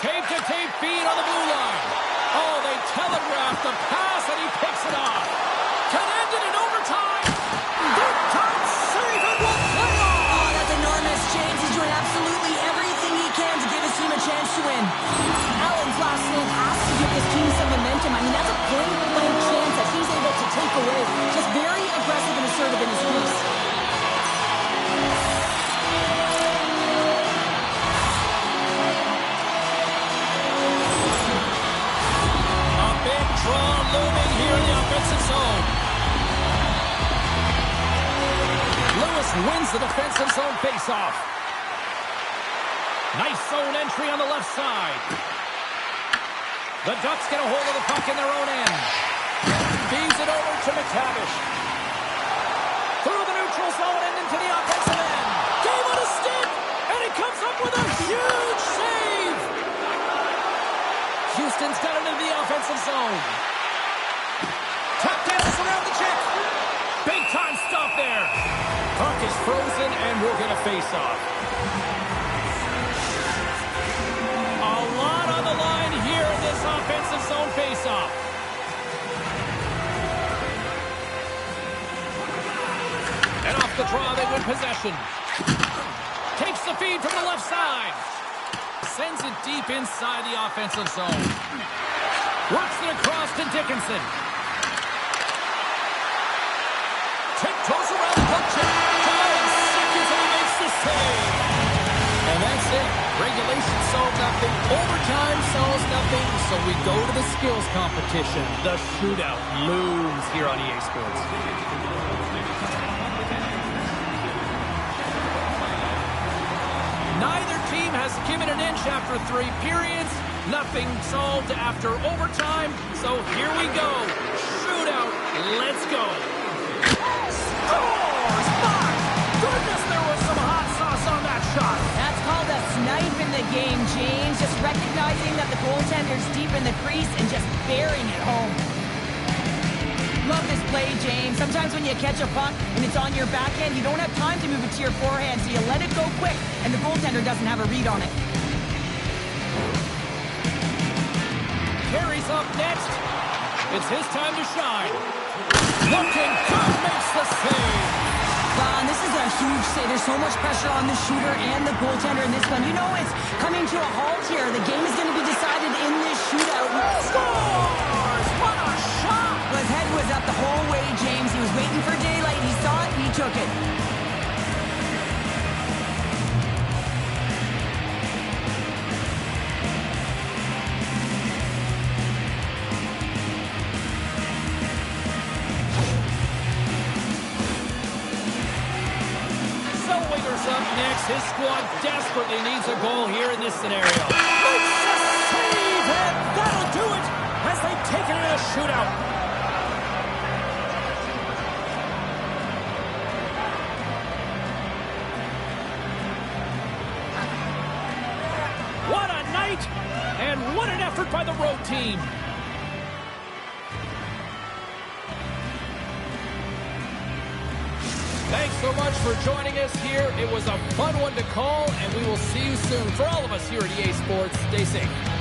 Tape-to-tape feed on the blue line. Oh, they telegraphed the pass, and he picks it off. Can end it in overtime. Big-time save, and will play on. Oh, that's enormous. James is doing absolutely everything he can to give his team a chance to win. Allen's last save has to give his team some momentum. I mean, that's a point-blank chance that he's able to take away. Just very aggressive and assertive in his release. Draw looming here in the offensive zone. Lewis wins the defensive zone faceoff. Nice zone entry on the left side. The Ducks get a hold of the puck in their own end. Feeds it over to McTavish. Through the neutral zone and into the offensive end. Gave on a stick, and he comes up with a huge save. Houston's got it into the offensive zone. Tap dances around the check. Big time stop there. Puck is frozen and we'll get a face-off. A lot on the line here in this offensive zone face-off. And off the draw, they win possession. Takes the feed from the left side. Sends it deep inside the offensive zone. Works it across to Dickinson. Tiptoes around the puck check. 5 seconds and he makes the save. And that's it. Regulation solved nothing. Overtime solves nothing. So we go to the skills competition. The shootout looms here on EA Sports. Neither team has given an inch after 3 periods. Nothing solved after overtime. So here we go. Shootout. Let's go. Scores! My goodness, there was some hot sauce on that shot. That's called a snipe in the game, James. Just recognizing that the goaltender's deep in the crease and just burying it home. Love this play, James. Sometimes when you catch a puck and it's on your backhand, you don't have time to move it to your forehand, so you let it go quick, and the goaltender doesn't have a read on it. Carey's up next. It's his time to shine. Looking good, makes the save. This is a huge save. There's so much pressure on the shooter and the goaltender in this one. You know it's coming to a halt here. The game is going to be decided in this shootout. Scores! What a shot! His head was up the whole way, James. He was waiting for daylight. He saw it, and he took it. Up next, his squad desperately needs a goal here in this scenario. Makes the save, and that'll do it as they take it by the road team. Thanks so much for joining us here. It was a fun one to call, and we will see you soon. For all of us here at EA Sports, stay safe.